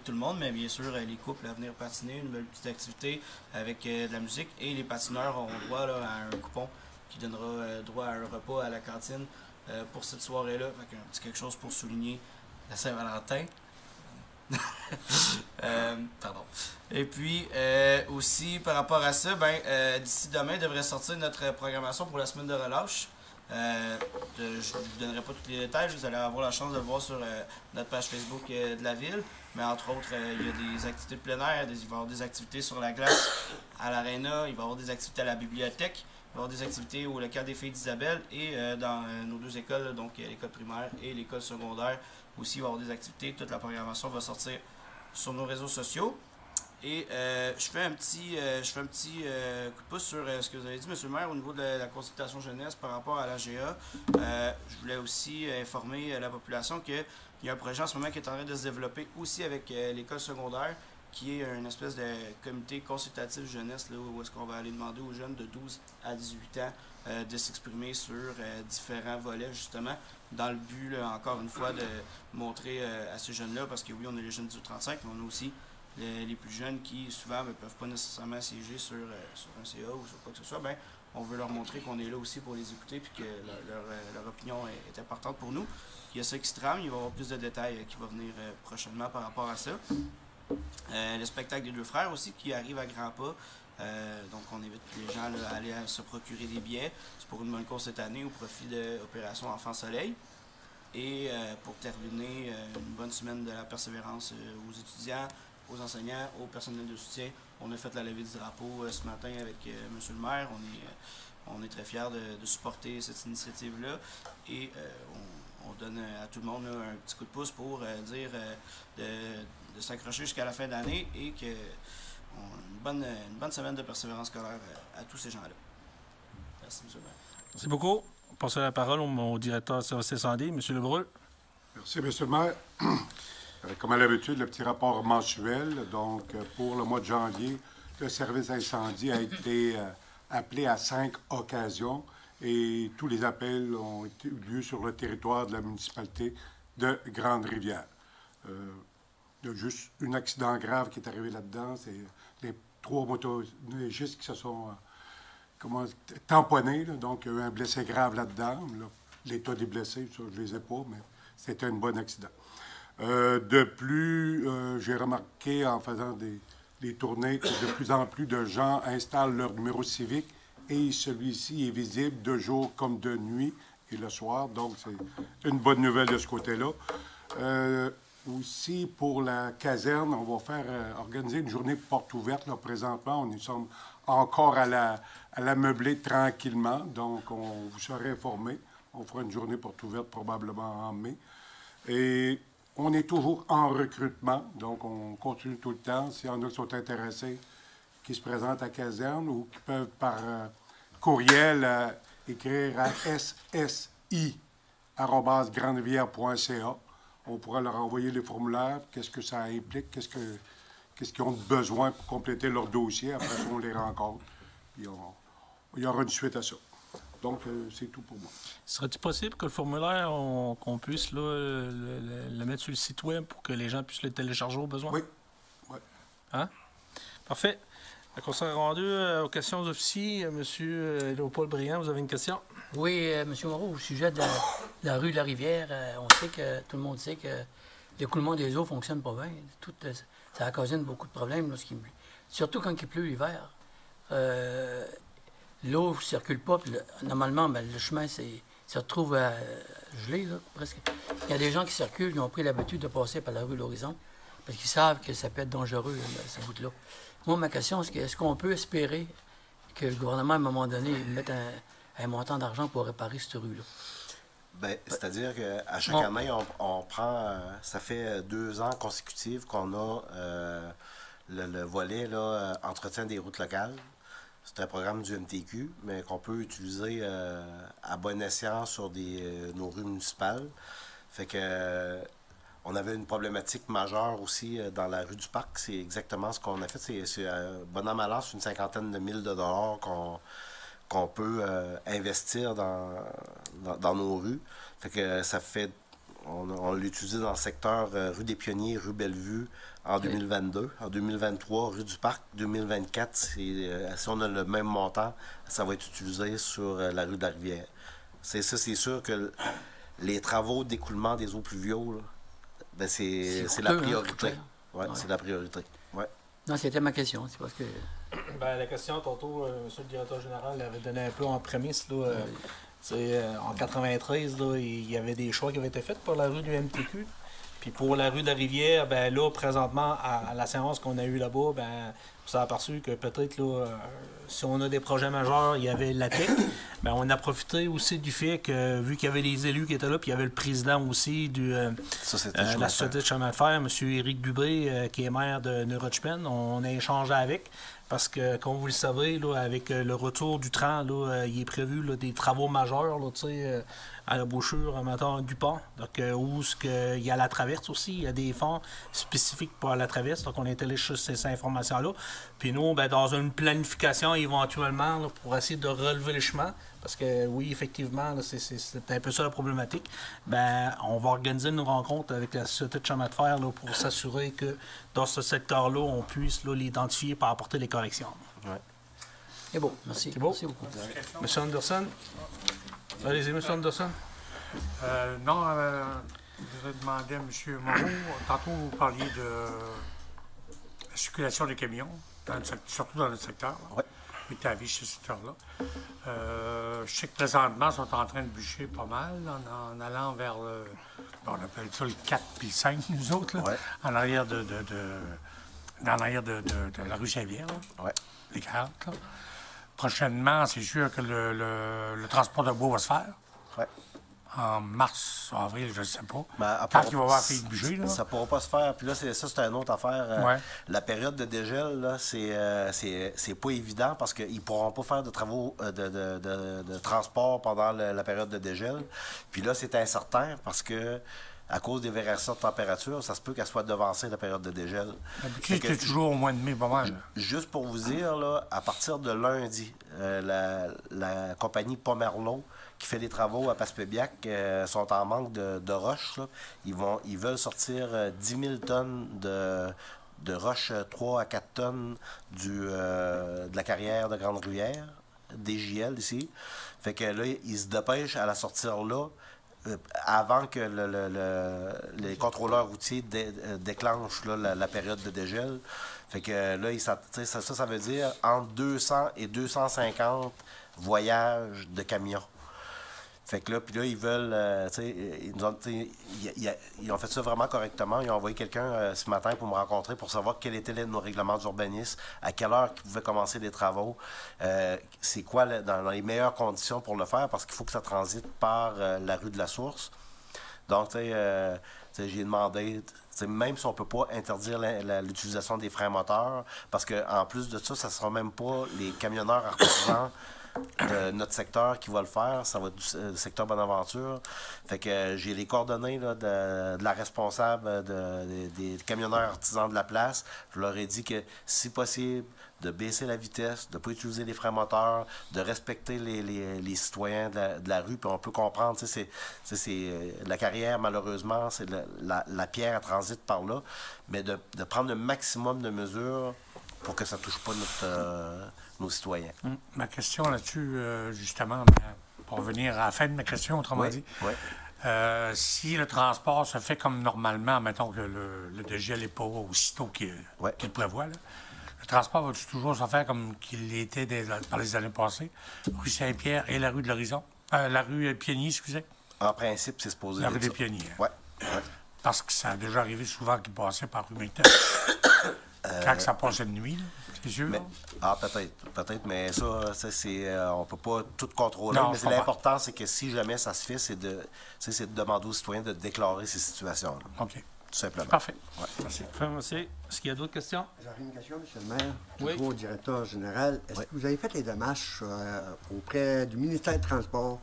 tout le monde, mais bien sûr, les couples à venir patiner, une nouvelle petite activité avec de la musique. Et les patineurs auront droit là, à un coupon qui donnera droit à un repas à la cantine pour cette soirée-là. Fait un petit quelque chose pour souligner la Saint-Valentin. Pardon. Et puis, aussi, par rapport à ça, d'ici demain, devrait sortir notre programmation pour la semaine de relâche. Je ne vous donnerai pas tous les détails, vous allez avoir la chance de le voir sur notre page Facebook de la ville. Mais entre autres, il y a des activités de plein air, il va y avoir des activités sur la glace à l'aréna, il va y avoir des activités à la bibliothèque, il va y avoir des activités au local des filles d'Isabelle et dans nos 2 écoles, donc l'école primaire et l'école secondaire. Aussi, il va y avoir des activités. Toute la programmation va sortir sur nos réseaux sociaux. Et je fais un petit coup de pouce sur ce que vous avez dit, M. le maire, au niveau de la consultation jeunesse par rapport à l'AGA. Je voulais aussi informer la population qu'il y a un projet en ce moment qui est en train de se développer aussi avec l'école secondaire. qui est une espèce de comité consultatif jeunesse, là, où est-ce qu'on va aller demander aux jeunes de 12 à 18 ans de s'exprimer sur différents volets, justement, dans le but, là, encore une fois, de montrer à ces jeunes-là, parce que oui, on a les jeunes du 35, mais on a aussi les plus jeunes qui, souvent, ne peuvent pas nécessairement siéger sur un CA ou sur quoi que ce soit. Ben, on veut leur montrer qu'on est là aussi pour les écouter, puis que leur opinion est importante pour nous. Il y a ça qui se trame, il va y avoir plus de détails qui vont venir prochainement par rapport à ça. Le spectacle des deux frères aussi qui arrive à grands pas. Donc on invite les gens là, à aller se procurer des billets. C'est pour une bonne cause cette année au profit de l'opération Enfant Soleil. Et pour terminer, une bonne semaine de la persévérance aux étudiants, aux enseignants, au personnel de soutien. On a fait la levée du drapeau ce matin avec M. le maire. On est très fiers de supporter cette initiative-là. Et on donne à tout le monde là, un petit coup de pouce pour dire de s'accrocher jusqu'à la fin d'année et que une bonne semaine de persévérance scolaire à tous ces gens-là. Merci, M. le maire. Merci beaucoup. On passe la parole au directeur du service incendie, M. Lebreu. Merci, M. le maire. Comme à l'habitude, le petit rapport mensuel. Donc, pour le mois de janvier, le service incendie a été appelé à 5 occasions et tous les appels ont eu lieu sur le territoire de la municipalité de Grande-Rivière. Il y a juste un accident grave qui est arrivé là-dedans. C'est les 3 motoneigistes qui se sont tamponnés. Là. Donc, il y a eu un blessé grave là-dedans. Là, l'état des blessés, ça, je ne les ai pas, mais c'était un bon accident. De plus, j'ai remarqué en faisant des tournées que de plus en plus de gens installent leur numéro civique et celui-ci est visible de jour comme de nuit et le soir. Donc, c'est une bonne nouvelle de ce côté-là. Aussi, pour la caserne, on va organiser une journée porte ouverte. Là, présentement, nous sommes encore à la meubler tranquillement. Donc, vous serez informés. On fera une journée porte ouverte probablement en mai. Et on est toujours en recrutement. Donc, on continue tout le temps. S'il y en a qui sont intéressés, qui se présentent à caserne ou qui peuvent par courriel écrire à ssi@granderivière.ca. On pourra leur envoyer les formulaires, qu'est-ce que ça implique, qu'est-ce qu'ils ont besoin pour compléter leur dossier. Après ça, on les rencontre. Puis il y aura une suite à ça. Donc, c'est tout pour moi. Serait-il possible que le formulaire, qu'on puisse là, le mettre sur le site web pour que les gens puissent le télécharger au besoin? Oui. Oui. Hein? Parfait. On s'est rendu aux questions des officiers. M. Léopold Briand, vous avez une question? Oui, M. Moreau, au sujet de la rue de la Rivière, on sait que tout le monde sait que l'écoulement des eaux ne fonctionne pas bien. Ça occasionne beaucoup de problèmes, surtout quand il pleut l'hiver. L'eau ne circule pas. Puis normalement, le chemin se retrouve gelé, là, presque. Il y a des gens qui circulent, qui ont pris l'habitude de passer par la rue de l'Horizon parce qu'ils savent que ça peut être dangereux, cette route-là. Moi, ma question, c'est est-ce qu'on peut espérer que le gouvernement, à un moment donné, mette un montant d'argent pour réparer cette rue-là? Bien, c'est-à-dire qu'à chaque année, on prend... ça fait 2 ans consécutifs qu'on a le volet là, entretien des routes locales. C'est un programme du MTQ, mais qu'on peut utiliser à bon escient sur nos rues municipales. Fait que on avait une problématique majeure aussi dans la rue du Parc. C'est exactement ce qu'on a fait. C'est bon an, mal an, c'est une 50aine de mille de dollars qu'on peut investir dans nos rues. Fait que ça fait... On l'a utilisé dans le secteur rue des Pionniers, rue Bellevue en 2022. En 2023, rue du Parc. 2024, si on a le même montant, ça va être utilisé sur la rue de la Rivière. C'est sûr que les travaux d'écoulement des eaux pluviaux, là, ben c'est la priorité. Ouais, c'est la priorité. Ouais. Non, c'était ma question. C'est parce que... Ben, la question, tantôt, M. le directeur général avait donné un peu en prémisse. Là, en 93, là, il y avait des choix qui avaient été faits pour la rue du MTQ. Puis pour la rue de la Rivière, ben là, présentement, à la séance qu'on a eue là-bas, ben, on s'est aperçu que peut-être, là, si on a des projets majeurs, il y avait l'ATEC. Ben, on a profité aussi du fait que, vu qu'il y avait les élus qui étaient là, puis il y avait le président aussi de la Société de chemin de fer, M. Éric Dubé, qui est maire de Neurochpen, on a échangé avec. Parce que, comme vous le savez, là, avec le retour du train, là, il est prévu là, des travaux majeurs là, à l'embouchure, mettons, du pont. Donc, où il y a la traverse aussi. Il y a des fonds spécifiques pour la traverse. Donc, on est allé chercher ces informations-là. Puis nous, ben, dans une planification éventuellement, là, pour essayer de relever le chemin, parce que oui, effectivement, là, c'est un peu ça la problématique, ben, on va organiser une rencontre avec la Société de chemin de fer là, pour s'assurer que dans ce secteur-là, on puisse là, l'identifier pour apporter les corrections. Ouais. C'est beau, merci. C'est beau? Merci beaucoup. M. Anderson? Allez-y, M. Anderson. Non, je vais demander à M. Moreau. Tantôt, vous parliez de la circulation des camions, surtout dans notre secteur. Ouais. Oui, tu as vu ce secteur-là. Je sais que présentement, ils sont en train de bûcher pas mal en allant vers le. On appelle ça le 4 puis le 5, nous autres, là, Ouais. en arrière de la rue Saint-Pierre, Ouais. les 40. Là. Prochainement, c'est sûr que le transport de bois va se faire. Ouais. En mars, avril, je ne sais pas. Ben, Quand il va y avoir fait de bouger, là. Ça ne pourra pas se faire. Puis là, c'est une autre affaire. Ouais. La période de dégel, là, c'est pas évident parce qu'ils ne pourront pas faire de travaux de transport pendant la période de dégel. Puis là, c'est incertain parce que à cause des variations de température, ça se peut qu'elle soit devancée la période de dégel. D'habitude, c'est toujours au mois de mai, pas mal. Juste pour vous dire, là, à partir de lundi, la compagnie Pomerleau qui fait des travaux à Passepébiac sont en manque de roches. Là. Ils veulent sortir 10 000 tonnes de roches 3 à 4 tonnes de la carrière de Grande-Rivière, DJL ici. Fait que là, ils se dépêchent à la sortir là avant que les contrôleurs routiers déclenchent là, la période de dégel. Fait que là, ça veut dire entre 200 et 250 voyages de camions. Fait que là, puis là, ils veulent, ils ont fait ça vraiment correctement. Ils ont envoyé quelqu'un ce matin pour me rencontrer pour savoir quels étaient nos règlements d'urbanisme, à quelle heure ils pouvaient commencer les travaux, c'est quoi dans les meilleures conditions pour le faire, parce qu'il faut que ça transite par la rue de la Source. Donc, j'ai demandé, même si on ne peut pas interdire l'utilisation des freins moteurs, parce qu'en plus de ça, ça ne sera même pas les camionneurs artisans de notre secteur qui va le faire, ça va être du secteur Bonaventure. Fait que j'ai les coordonnées là, de la responsable des camionneurs artisans de la place. Je leur ai dit que, si possible, de baisser la vitesse, de ne pas utiliser les freins moteurs, de respecter les citoyens de la rue. Puis on peut comprendre, c'est la carrière, malheureusement, c'est la pierre à transit par là, mais de prendre le maximum de mesures pour que ça ne touche pas nos citoyens. Ma question là-dessus, justement, pour revenir à la fin de ma question, autrement dit, si le transport se fait comme normalement, mettons que le dégel n'est pas aussitôt qu'il prévoit, là, le transport va toujours se faire comme qu'il était par les années passées, rue Saint-Pierre et la rue de l'Horizon, la rue Piegny, excusez. En principe, c'est supposé la être rue des ça. Piegny. Oui. Parce que ça a déjà arrivé souvent qu'il passait par rue Maïtan. Quand ça passait de nuit, là, c'est sûr. Peut-être, mais ça, on peut pas tout contrôler. Non, mais l'important, c'est que si jamais ça se fait, c'est de demander aux citoyens de déclarer ces situations-là. OK. Tout simplement. Parfait. Ouais. Merci. Merci. Est-ce qu'il y a d'autres questions? J'aurais une question, M. le maire, Oui. toujours au directeur général. Est-ce Oui. que vous avez fait les démarches auprès du ministère du Transport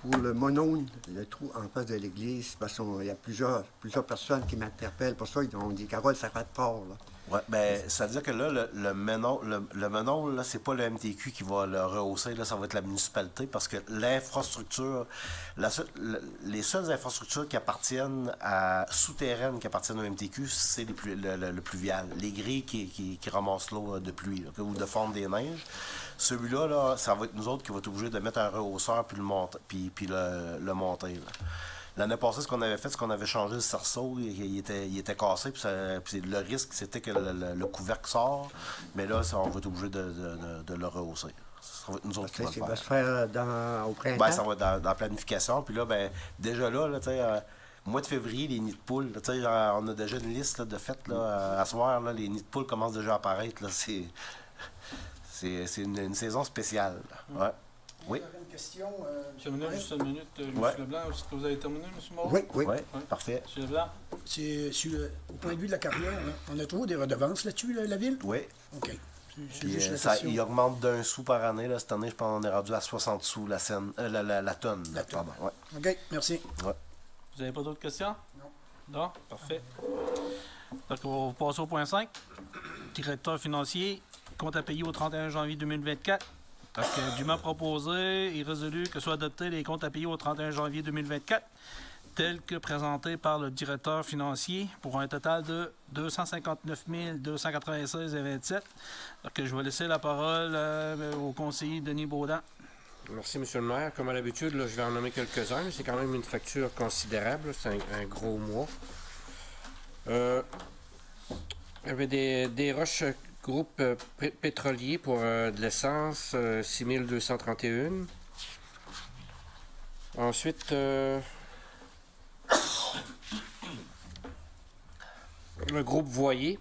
pour le monôme, le trou en face de l'église? Parce qu'il y a plusieurs personnes qui m'interpellent pour ça. Ils ont dit, Carole, ça fait fort, là. Oui, bien, c'est-à-dire que là, le menon, là, c'est pas le MTQ qui va le rehausser, là, ça va être la municipalité, parce que l'infrastructure, les seules infrastructures qui appartiennent souterraines qui appartiennent au MTQ, c'est le pluvial, les grilles qui ramassent l'eau de pluie, là, ou de fondre des neiges. Celui-là, là, ça va être nous autres qui va être obligés de mettre un rehausseur puis le monter. Là. L'année passée, ce qu'on avait fait, c'est qu'on avait changé le cerceau, il était cassé, puis le risque, c'était que le couvercle sort, mais là, on va être obligé de le rehausser. Ça va être nous autres qui va le Ça va faire. se faire au printemps? Ben, ça va être dans la planification, puis là, ben, déjà là tu sais, mois de février, les nids de poules, tu sais, on a déjà une liste là, de fêtes, là, à soir, là, les nids de poules commencent déjà à apparaître, là, c'est une saison spéciale. Là. Ouais. Oui. J'aurais une question. Monsieur Leblanc, juste une minute. M. Leblanc, est-ce que vous avez terminé, M. Moreau? Oui. Oui, parfait. M. Leblanc? C'est au point de vue de la carrière, là, on a toujours des redevances là-dessus, la ville? Oui. OK. C'est Puis, juste la ça, question. il augmente d'1 sou par année. Là. Cette année, je pense qu'on est rendu à 60 sous la tonne. La tonne. Pardon, ouais. OK, merci. Ouais. Vous n'avez pas d'autres questions? Non. Parfait. Donc, on va passer au point 5. Directeur financier, compte à payer au 31 janvier 2024. Donc, dûment proposé et résolu que soient adoptés les comptes à payer au 31 janvier 2024, tels que présentés par le directeur financier, pour un total de 259 296,27. Donc, je vais laisser la parole au conseiller Denis Baudin. Merci, M. le maire. Comme à l'habitude, là, je vais en nommer quelques-uns, mais c'est quand même une facture considérable. C'est un gros mois. Il y avait des roches groupe pétrolier pour de l'essence, 6231. Ensuite, le groupe Voyer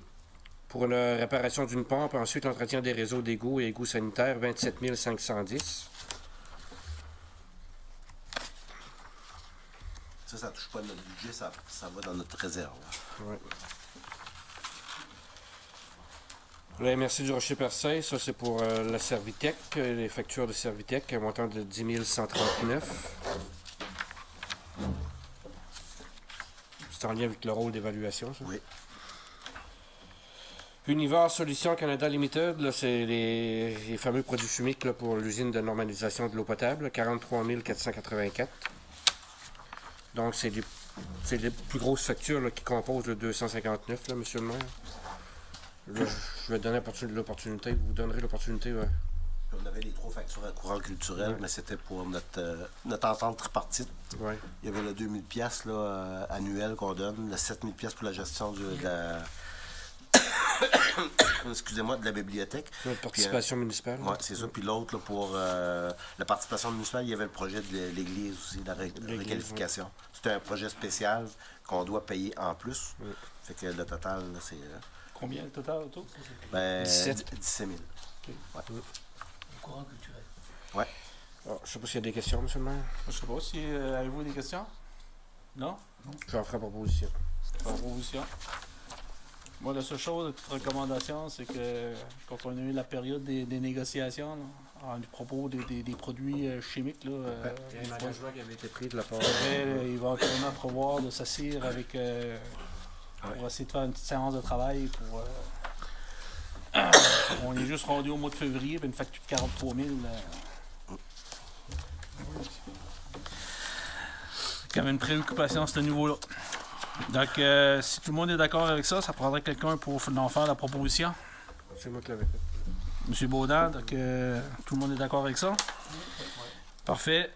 pour la réparation d'une pompe. Ensuite, l'entretien des réseaux d'égouts et égouts sanitaires, 27 510. Ça touche pas notre budget, ça va dans notre réserve. Ouais. La MRC du Rocher-Percé, ça c'est pour la Servitec, les factures de Servitec, un montant de 10 139. C'est en lien avec le rôle d'évaluation, ça? Oui. Univar Solutions Canada Limited, là, c'est les fameux produits chimiques là, pour l'usine de normalisation de l'eau potable, 43 484. Donc, c'est les plus grosses factures là, qui composent le 259, là, monsieur le maire. Là, je vais donner l'opportunité, vous donnerez l'opportunité. Ouais. On avait les 3 factures à courant culturel, mais c'était pour notre entente tripartite. Ouais. Il y avait le 2000 pièces annuel qu'on donne, le 7000 pièces pour la gestion de la excusez-moi, de la bibliothèque. La participation municipale. Oui, c'est ça. Puis l'autre, pour la participation municipale, il y avait le projet de l'église aussi, de la réqualification. Ouais. C'était un projet spécial qu'on doit payer en plus. Ouais. Fait que le total, là, c'est... Combien le total autour? 17 000. Okay. Ouais. Le courant culturel. Oui. Oh, je ne sais pas s'il y a des questions, M. le maire. Je ne sais pas si avez-vous des questions? Non? Je vais en faire proposition. Proposition. Moi, la seule chose, la petite recommandation, c'est que quand on a eu la période des négociations, là, à propos des produits chimiques, là, il y a un engagement qui avait été pris de la part. Il va éventuellement prévoir de s'assire avec pour essayer de faire une petite séance de travail pour on est juste rendu au mois de février, puis une facture de 43 000. C'est quand même une préoccupation à ce niveau-là. Donc, si tout le monde est d'accord avec ça, ça prendrait quelqu'un pour en faire la proposition. C'est moi qui l'avais fait. M. Baudin, donc tout le monde est d'accord avec ça? Parfait.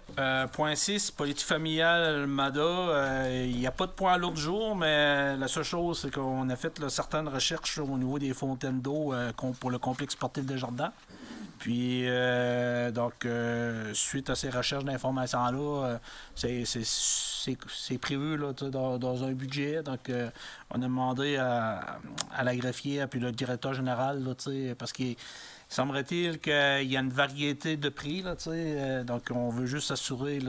Point 6, politique familiale MADA. Il n'y a pas de point à l'autre jour, mais la seule chose, c'est qu'on a fait là, certaines recherches au niveau des fontaines d'eau pour le complexe sportif de Jardin. Puis, suite à ces recherches d'informations-là, c'est prévu là, dans un budget. Donc, on a demandé à la greffière puis le directeur général, là, parce qu'il semblerait-il qu'il y a une variété de prix. Là, donc, on veut juste s'assurer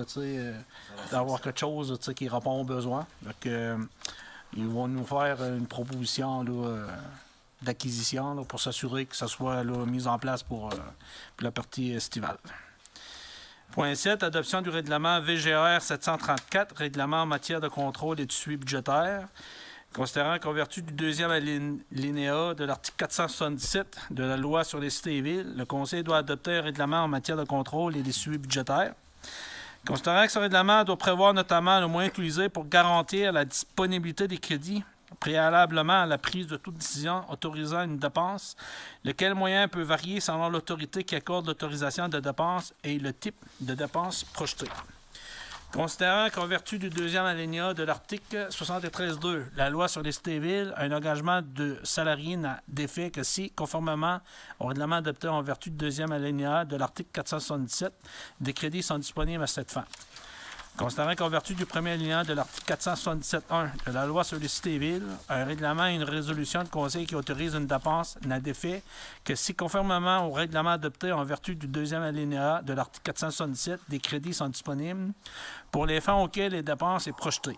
d'avoir quelque chose qui répond aux besoins. Donc, ils vont nous faire une proposition là, d'acquisition là, pour s'assurer que ça soit là, mis en place pour la partie estivale. Point 7, adoption du règlement VGR 734, règlement en matière de contrôle et de suivi budgétaire. Considérant qu'en vertu du deuxième alinéa de l'article 477 de la loi sur les cités et villes, le Conseil doit adopter un règlement en matière de contrôle et de suivi budgétaire. Considérant que ce règlement doit prévoir notamment le moyen utilisé pour garantir la disponibilité des crédits préalablement à la prise de toute décision autorisant une dépense, lequel moyen peut varier selon l'autorité qui accorde l'autorisation de dépense et le type de dépense projetée. Considérant qu'en vertu du deuxième alinéa de l'article 73.2, la loi sur les cités et villes, un engagement de salarié n'a d'effet que si, conformément au règlement adopté en vertu du deuxième alinéa de l'article 477, des crédits sont disponibles à cette fin. Considérant qu'en vertu du premier alinéa de l'article 477.1 de la loi sur les cités et villes, un règlement et une résolution de conseil qui autorise une dépense n'a d'effet que si, conformément au règlement adopté en vertu du deuxième alinéa de l'article 477, des crédits sont disponibles pour les fins auxquels les dépenses sont projetées.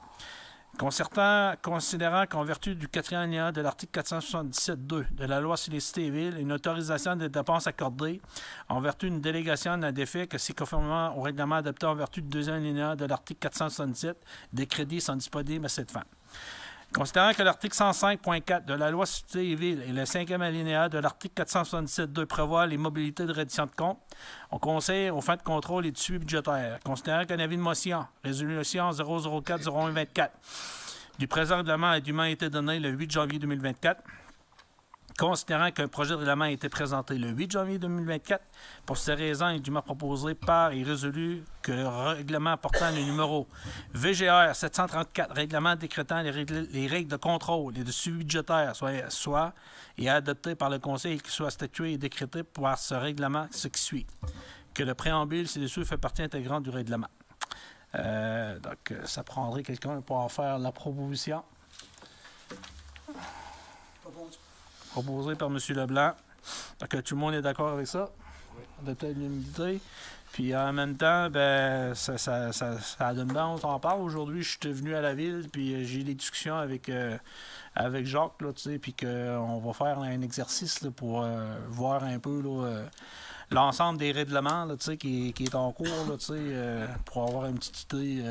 Considérant qu'en vertu du 4e alinéa de l'article 477.2 de la loi sur les cités et villes, une autorisation des dépenses accordée en vertu d'une délégation n'a d'effet que si, conformément au règlement adopté en vertu du 2e alinéa de l'article 477, des crédits sont disponibles à cette fin. Considérant que l'article 105.4 de la loi sur les cités et villes et le 5e alinéa de l'article 477.2 prévoient les mobilités de reddition de compte, on conseille aux fins de contrôle et de suivi budgétaire. Considérant qu'un avis de motion, résolution 004-0124 du présent règlement a dûment été donné le 8 janvier 2024, considérant qu'un projet de règlement a été présenté le 8 janvier 2024, pour ces raisons, il est dûment proposé par et résolu que le règlement portant le numéro VGR 734, règlement décrétant les règles de contrôle et de suivi budgétaire, soit et adopté par le Conseil et qui soit statué et décrété par ce règlement, ce qui suit. Que le préambule ci-dessus fait partie intégrante du règlement. Donc, ça prendrait quelqu'un pour en faire la proposition. Proposé par M. Leblanc. Donc, tout le monde est d'accord avec ça? De telle l'unité. Puis en même temps, ben, ça donne bien, on s'en parle. Aujourd'hui, je suis venu à la ville, puis j'ai eu des discussions avec Jacques, là, tu sais, puis qu'on va faire un exercice là, pour voir un peu là, l'ensemble des règlements là, tu sais, qui est en cours, là, tu sais, pour avoir une petite idée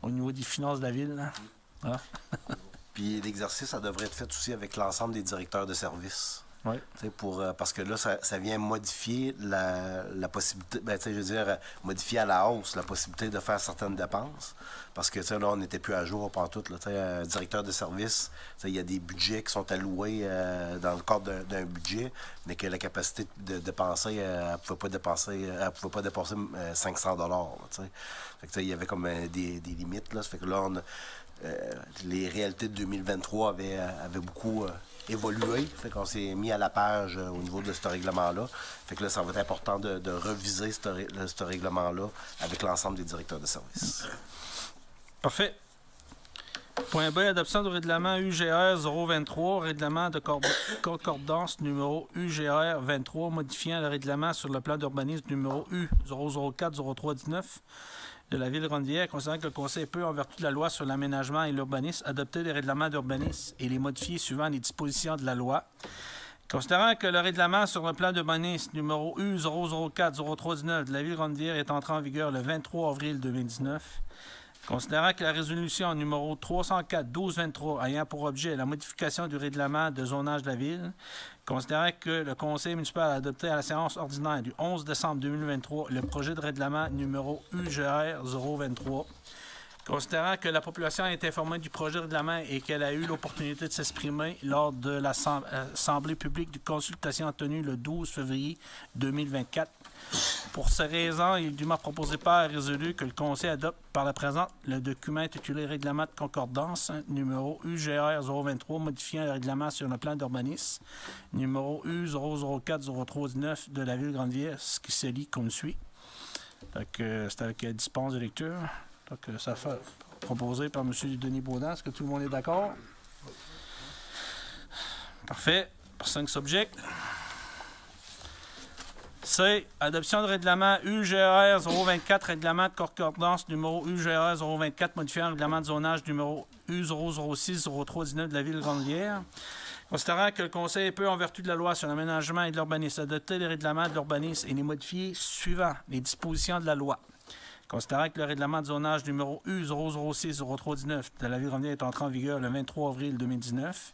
au niveau des finances de la ville. Là. Ah. Puis l'exercice, ça devrait être fait aussi avec l'ensemble des directeurs de service. Oui. Parce que là, ça vient modifier la possibilité, je veux dire, modifier à la hausse la possibilité de faire certaines dépenses. Parce que là, on n'était plus à jour pantoute. Un directeur de service, il y a des budgets qui sont alloués dans le cadre d'un budget, mais que la capacité de dépenser, elle ne pouvait pas dépasser 500 $. Il y avait comme des limites. Là. Ça fait que là, les réalités de 2023 avaient beaucoup évolué. Fait qu'on s'est mis à la page au niveau de ce règlement-là. Fait que là, ça va être important de reviser ce règlement-là avec l'ensemble des directeurs de service. Parfait. Point B, adoption du règlement UGR 023, règlement de concordance numéro UGR 23, modifiant le règlement sur le plan d'urbanisme numéro U 004-03-19 de la ville de Rondière, considérant que le Conseil peut, en vertu de la loi sur l'aménagement et l'urbanisme, adopter des règlements d'urbanisme et les modifier suivant les dispositions de la loi. Considérant que le règlement sur le plan d'urbanisme numéro U 004-03-19 de la ville de Rondière est entré en vigueur le 23 avril 2019, considérant que la résolution numéro 304-12-23 ayant pour objet la modification du règlement de zonage de la ville, considérant que le Conseil municipal a adopté à la séance ordinaire du 11 décembre 2023 le projet de règlement numéro UGR 023, considérant que la population est informée du projet de règlement et qu'elle a eu l'opportunité de s'exprimer lors de l'Assemblée publique de consultation tenue le 12 février 2024. Pour ces raisons, il est dûment proposé par et résolu que le Conseil adopte par la présente le document intitulé Règlement de concordance numéro UGR 023 modifiant le règlement sur le plan d'urbanisme numéro U 004-03-19 de la ville de Grande-Ville, ce qui se lit comme suit. Donc, c'est avec dispense de lecture. Donc, ça fait proposé par M. Denis Baudin. Est-ce que tout le monde est d'accord? Parfait. Pour 5 subjects. C. Adoption de règlement UGR 024, règlement de concordance numéro UGR 024, modifiant le règlement de zonage numéro U006-03-19 de la ville de Grande-Lière. Considérant que le Conseil peut, en vertu de la loi sur l'aménagement et de l'urbanisme, adopter les règlements de l'urbanisme et les modifier suivant les dispositions de la loi. Considérant que le règlement de zonage numéro U006-03-19 de la ville de Grande-Lière est entré en vigueur le 23 avril 2019.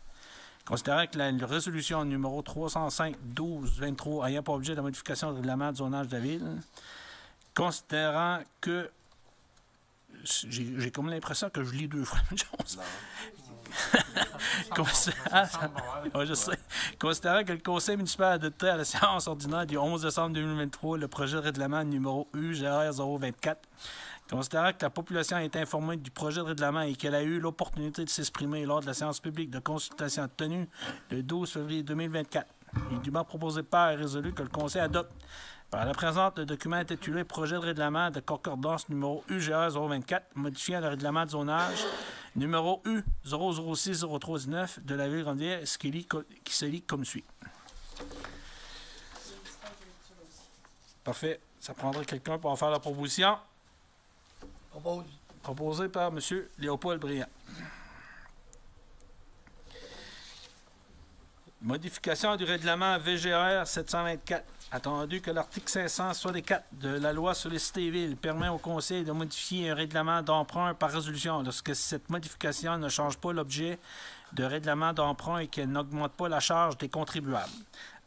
Considérant que la résolution numéro 305-12-23 ayant pour objet la modification du règlement de zonage de la ville, considérant que... J'ai comme l'impression que je lis deux fois la même chose. Je sais. Considérant que le Conseil municipal a adopté à la séance ordinaire du 11 décembre 2023 le projet de règlement numéro UGR 024, considérant que la population est informée du projet de règlement et qu'elle a eu l'opportunité de s'exprimer lors de la séance publique de consultation tenue le 12 février 2024, il est dûment proposé par et résolu que le Conseil adopte par la présente le document intitulé Projet de règlement de concordance numéro UGR 024, modifiant le règlement de zonage numéro U 006-03-19 de la ville de Grande-Lière, qui se lit comme suit. Parfait. Ça prendrait quelqu'un pour en faire la proposition. Propose. proposé par M. Léopold Briand. Modification du règlement VGR 724. Attendu que l'article 564 de la loi sur les cités villes permet au Conseil de modifier un règlement d'emprunt par résolution lorsque cette modification ne change pas l'objet de règlement d'emprunt et qu'elle n'augmente pas la charge des contribuables.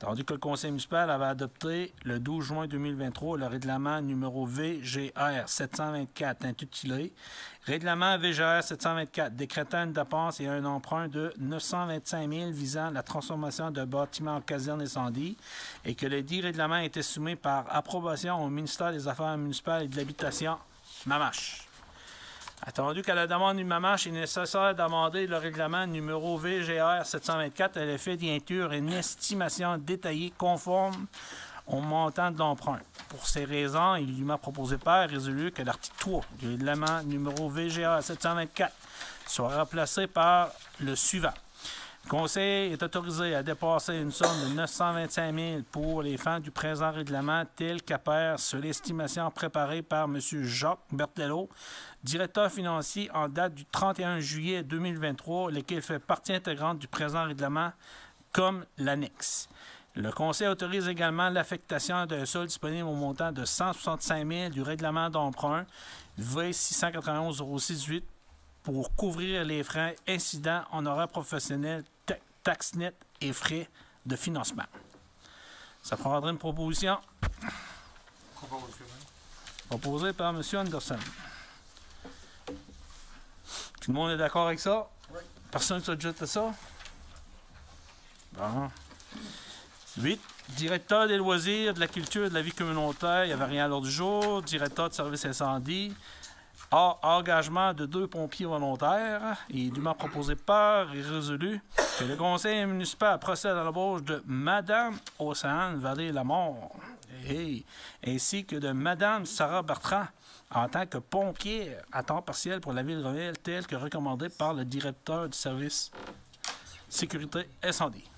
Attendu que le Conseil municipal avait adopté le 12 juin 2023 le règlement numéro VGR 724 intitulé Règlement VGR 724 décrétant une dépense et un emprunt de 925 000 visant la transformation de bâtiments en caserne incendie et que le dit règlement a été soumis par approbation au ministère des Affaires municipales et de l'Habitation, MAMACH. Attendu qu'à la demande du MAMACH, il est nécessaire d'amender le règlement numéro VGR 724 à l'effet d'y inclure une estimation détaillée conforme au montant de l'emprunt. Pour ces raisons, il lui m'a proposé par résolu que l'article 3 du règlement numéro VGR 724 soit remplacé par le suivant. Le Conseil est autorisé à dépasser une somme de 925 000 pour les fins du présent règlement tel qu'apparaît sur l'estimation préparée par M. Jacques Berthelot, directeur financier en date du 31 juillet 2023, lequel fait partie intégrante du présent règlement comme l'annexe. Le Conseil autorise également l'affectation d'un solde disponible au montant de 165 000 du règlement d'emprunt V691-068 pour couvrir les frais incidents en horaires professionnels, taxes nettes et frais de financement. Ça prendrait une proposition. Proposée par M. Anderson. Tout le monde est d'accord avec ça? Oui. Personne ne s'objecte à ça? Bon. 8. Directeur des loisirs, de la culture et de la vie communautaire, il n'y avait rien à l'ordre du jour. Directeur de service incendie. Engagement de 2 pompiers volontaires. Il est dûment proposé par et résolu que le conseil municipal procède à l'embauche de Mme Océane Vallée-Lamont ainsi que de Mme Sarah Bertrand en tant que pompier à temps partiel pour la ville de Rouville, tel que recommandé par le directeur du service sécurité incendie.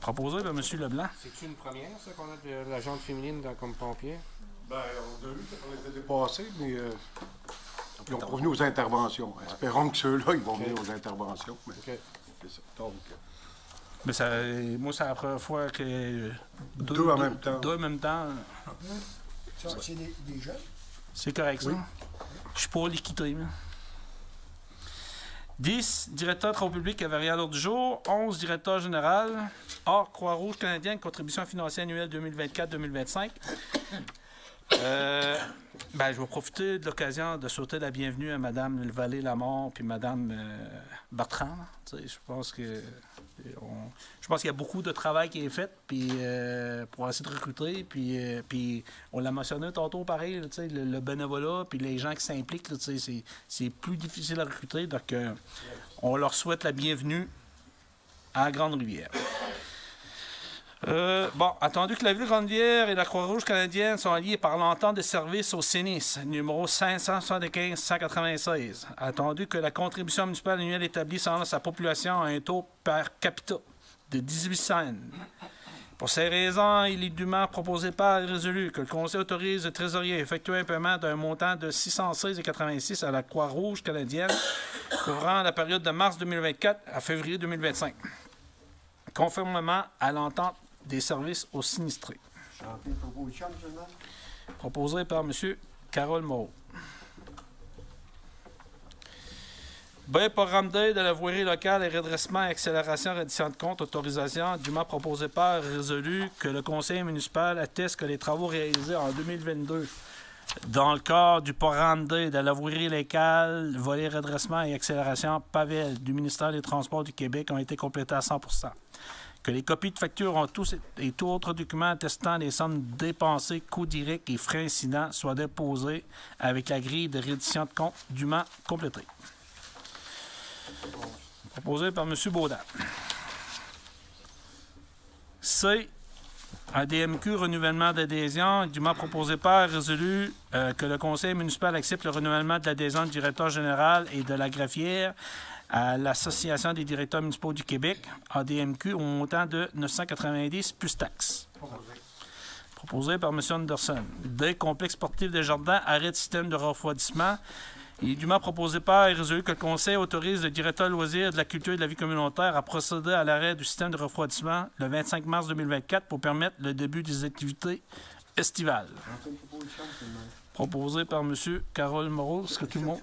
Proposé par M. Leblanc. C'est une première, ça, qu'on a de la gente féminine comme pompier? Bien, on a vu qu'on était dépassé, mais ils ont revenu aux interventions. Espérons que ceux-là, ils vont venir aux interventions. Mais c'est ça. Donc, mais ça, moi, c'est la première fois que deux en même temps. Deux en même temps. C'est des jeunes? C'est correct, ça. Je suis pas l'équité. 10. Directeur de travaux publics avait rien à l'ordre du jour. 11. Directeur général. Or, Croix-Rouge canadienne, contribution financière annuelle 2024-2025. Je vais profiter de l'occasion de souhaiter la bienvenue à Mme Vallée-Lamont et Mme Bertrand. Je pense qu'il y a beaucoup de travail qui est fait pour essayer de recruter. Puis on l'a mentionné tantôt, pareil, le bénévolat, puis les gens qui s'impliquent, c'est plus difficile à recruter. Donc, on leur souhaite la bienvenue à Grande-Rivière. Attendu que la Ville de Grande-Rivière et la Croix-Rouge canadienne sont alliées par l'entente des services au CENIS, numéro 575-196. Attendu que la contribution municipale annuelle établie selon sa population a un taux per capita de 18 cents. Pour ces raisons, il est dûment proposé par résolu que le Conseil autorise le trésorier à effectuer un paiement d'un montant de 616,86 à la Croix-Rouge canadienne couvrant la période de mars 2024 à février 2025, conformément à l'entente des services aux sinistrés. Proposé par M. Carole Moreau. Programme d'aide à la voirie locale et redressement, accélération, reddition de compte, autorisation, dûment proposé par résolu que le conseil municipal atteste que les travaux réalisés en 2022 dans le cadre du programme d'aide à la voirie locale, volet redressement et accélération PAVEL du ministère des Transports du Québec ont été complétés à 100 %. Que les copies de factures ont tous et tout autre document attestant les sommes dépensées, coûts directs et frais incidents soient déposés avec la grille de reddition de compte dûment complétée. Proposé par M. Baudin. C. Un DMQ renouvellement d'adhésion, dûment proposé par résolu que le conseil municipal accepte le renouvellement de l'adhésion du directeur général et de la greffière à l'Association des directeurs municipaux du Québec, ADMQ, au montant de 990 plus taxes. proposé par M. Anderson. D. Complexe sportif des Jardins, arrêt de système de refroidissement. Il est dûment proposé par et résolu que le Conseil autorise le directeur de loisirs, de la culture et de la vie communautaire à procéder à l'arrêt du système de refroidissement le 25 mars 2024 pour permettre le début des activités estivales. Proposé par M. Carole Moreau. Est-ce que tout le monde...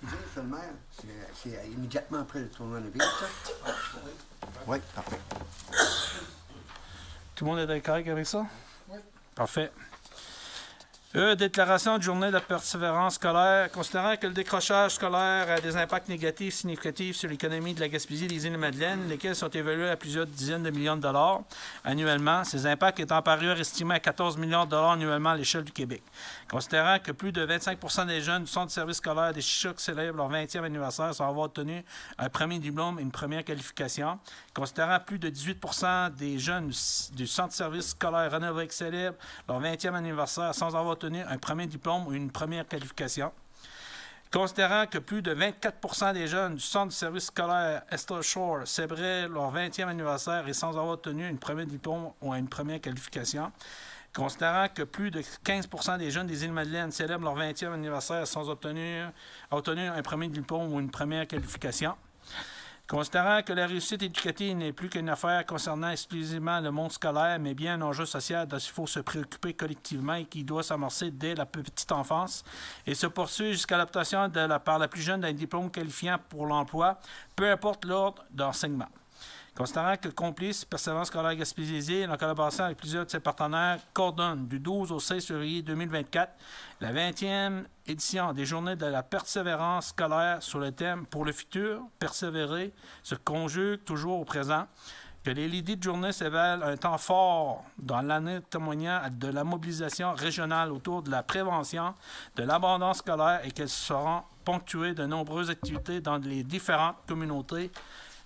C'est immédiatement après le tournoi de ville, ça? Oui, parfait. Tout le monde est d'accord avec ça? Oui. Parfait. Déclaration de journée de persévérance scolaire. Considérant que le décrochage scolaire a des impacts négatifs significatifs sur l'économie de la Gaspésie et des Îles-Madeleines, lesquels sont évalués à plusieurs dizaines de millions de dollars annuellement, ces impacts étant par ailleurs estimés à 14 millions de dollars annuellement à l'échelle du Québec. Considérant que plus de 25 des jeunes du centre de service scolaire des Chichas célèbrent leur 20e anniversaire sans avoir obtenu un premier diplôme et une première qualification, considérant plus de 18 des jeunes du centre de service scolaire René-Lévesque célèbrent leur 20e anniversaire sans avoir obtenu un premier diplôme ou une première qualification. Considérant que plus de 24 des jeunes du centre de service scolaire Esther Shore célébraient leur 20e anniversaire et sans avoir obtenu un premier diplôme ou une première qualification. Considérant que plus de 15 des jeunes des Îles-Madeleines célèbrent leur 20e anniversaire sans obtenir un premier diplôme ou une première qualification. Considérant que la réussite éducative n'est plus qu'une affaire concernant exclusivement le monde scolaire, mais bien un enjeu social dont il faut se préoccuper collectivement et qui doit s'amorcer dès la petite enfance et se poursuivre jusqu'à l'obtention par la plus jeune d'un diplôme qualifiant pour l'emploi, peu importe l'ordre d'enseignement. Considérant que le Complice Persévérance scolaire Gaspésie, en collaboration avec plusieurs de ses partenaires, coordonne du 12 au 16 février 2024 la 20e édition des Journées de la persévérance scolaire sur le thème « Pour le futur, persévérer » se conjugue toujours au présent, que les lidis de journée s'évalent un temps fort dans l'année témoignant de la mobilisation régionale autour de la prévention de l'abandon scolaire et qu'elles seront ponctuées de nombreuses activités dans les différentes communautés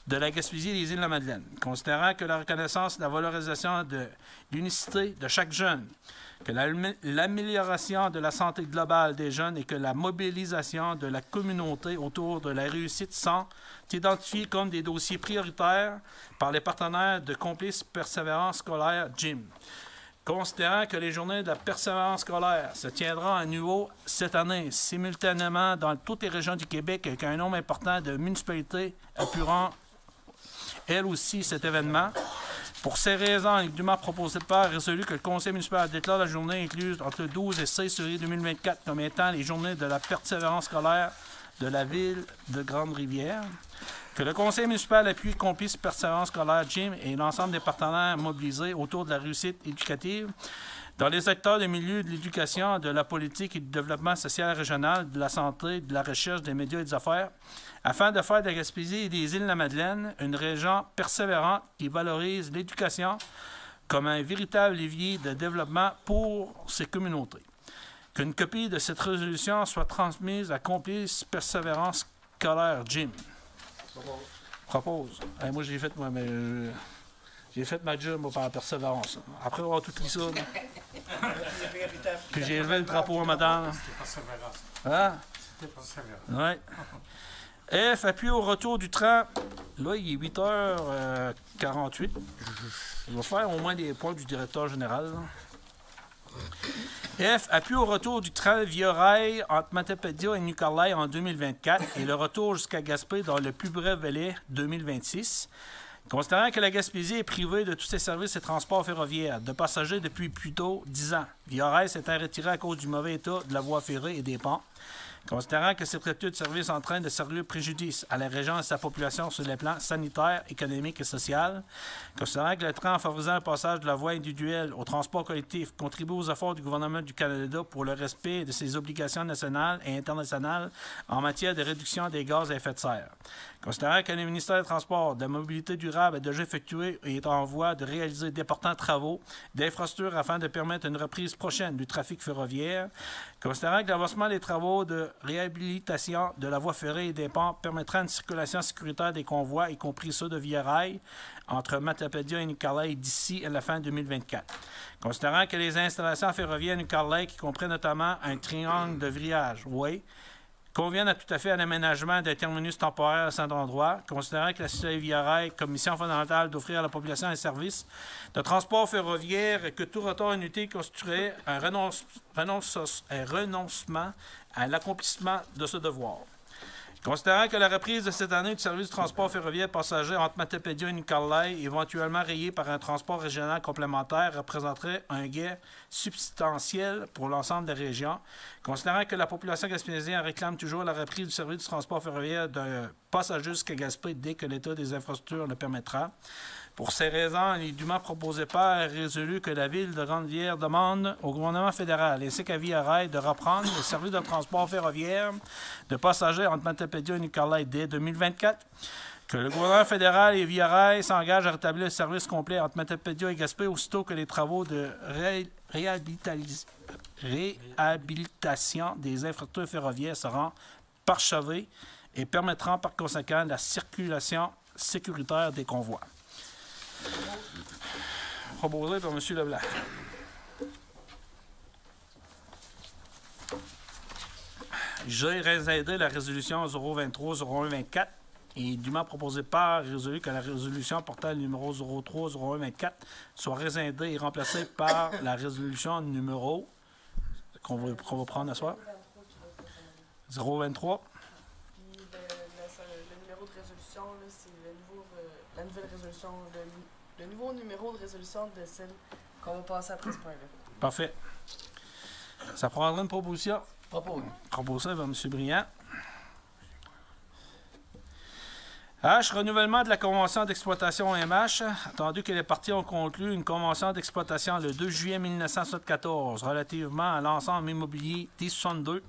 de la Gaspésie et des Îles-de-la-Madeleine, considérant que la reconnaissance et la valorisation de l'unicité de chaque jeune, que l'amélioration de la santé globale des jeunes et que la mobilisation de la communauté autour de la réussite sont identifiés comme des dossiers prioritaires par les partenaires de Complice Persévérance scolaire GYM. Considérant que les journées de la persévérance scolaire se tiendront à nouveau cette année, simultanément dans toutes les régions du Québec, avec un nombre important de municipalités appuieront elles aussi cet événement. Pour ces raisons, il est dûment proposé par résolu que le Conseil municipal déclare la journée incluse entre le 12 et 16 février 2024 comme étant les journées de la persévérance scolaire de la ville de Grande-Rivière. Que le Conseil municipal appuie Complice Persévérance scolaire GYM et l'ensemble des partenaires mobilisés autour de la réussite éducative dans les secteurs des milieux de l'éducation, de la politique et du développement social régional, de la santé, de la recherche, des médias et des affaires, afin de faire de la Gaspésie et des Îles-de-la-Madeleine une région persévérante qui valorise l'éducation comme un véritable levier de développement pour ces communautés. Qu'une copie de cette résolution soit transmise à Complice Persévérance scolaire GYM. Propose. Moi, j'ai fait j'ai fait ma job par la persévérance. Après avoir tout lu ça, puis j'ai élevé le drapeau à madame. Hein? Oui. F, appui au retour du train. Là, il est 8h48. Je vais faire au moins des points du directeur général. F, appui au retour du train via rail entre Matapédia et New Carlisle en 2024 et le retour jusqu'à Gaspé dans le plus bref délai 2026. Considérant que la Gaspésie est privée de tous ses services et transports ferroviaires de passagers depuis plus tôt 10 ans, Via Rail s'était retiré à cause du mauvais état de la voie ferrée et des ponts. Considérant que cette rupture de service entraîne de sérieux préjudices à la région et sa population sur les plans sanitaire, économique et social, considérant que le train en favorisant le passage de la voie individuelle au transport collectif contribue aux efforts du gouvernement du Canada pour le respect de ses obligations nationales et internationales en matière de réduction des gaz à effet de serre. Considérant que le ministère des Transports, de la Mobilité durable a déjà effectué et est en voie de réaliser d'importants travaux d'infrastructure afin de permettre une reprise prochaine du trafic ferroviaire, considérant que l'avancement des travaux de réhabilitation de la voie ferrée et des ponts permettra une circulation sécuritaire des convois, y compris ceux de Via Rail, entre Matapédia et New Carlisle d'ici à la fin 2024. Considérant que les installations ferroviaires New Carlisle, qui comprennent notamment un triangle de vrillage, conviennent à tout à fait à l'aménagement d'un terminus temporaire à cet endroit, considérant que la Société Via Rail comme mission fondamentale d'offrir à la population un service de transport ferroviaire et que tout retour inutile constituerait un renoncement à l'accomplissement de ce devoir. Considérant que la reprise de cette année du service de transport ferroviaire passager entre Matapédia et Nicolay, éventuellement rayé par un transport régional complémentaire, représenterait un gain substantiel pour l'ensemble des régions. Considérant que la population gaspésienne réclame toujours la reprise du service de transport ferroviaire de passagers jusqu'à Gaspé dès que l'état des infrastructures le permettra. Pour ces raisons, il est dûment proposé par et résolu que la Ville de Grande-Rivière demande au gouvernement fédéral ainsi qu'à Via Rail de reprendre le service de transport ferroviaire de passagers entre Matapédia et Nicolay dès 2024, que le gouvernement fédéral et Via Rail s'engagent à rétablir le service complet entre Matapédia et Gaspé aussitôt que les travaux de réhabilitation des infrastructures ferroviaires seront parachevés et permettront par conséquent la circulation sécuritaire des convois. Proposé par M. Leblanc. J'ai réaidé la résolution 023-0124 et dûment proposé par résolu que la résolution portant le numéro 03-0124 soit réaidée et remplacée par la résolution numéro qu'on va prendre à soir. 023. Puis le numéro de résolution, c'est la nouvelle résolution, le nouveau numéro de résolution de celle qu'on va passer après ce point-là. Parfait. Ça prendra une proposition. Proposée par M. Briand. H. Renouvellement de la convention d'exploitation MH. Attendu que les parties ont conclu une convention d'exploitation le 2 juillet 1974 relativement à l'ensemble immobilier T62.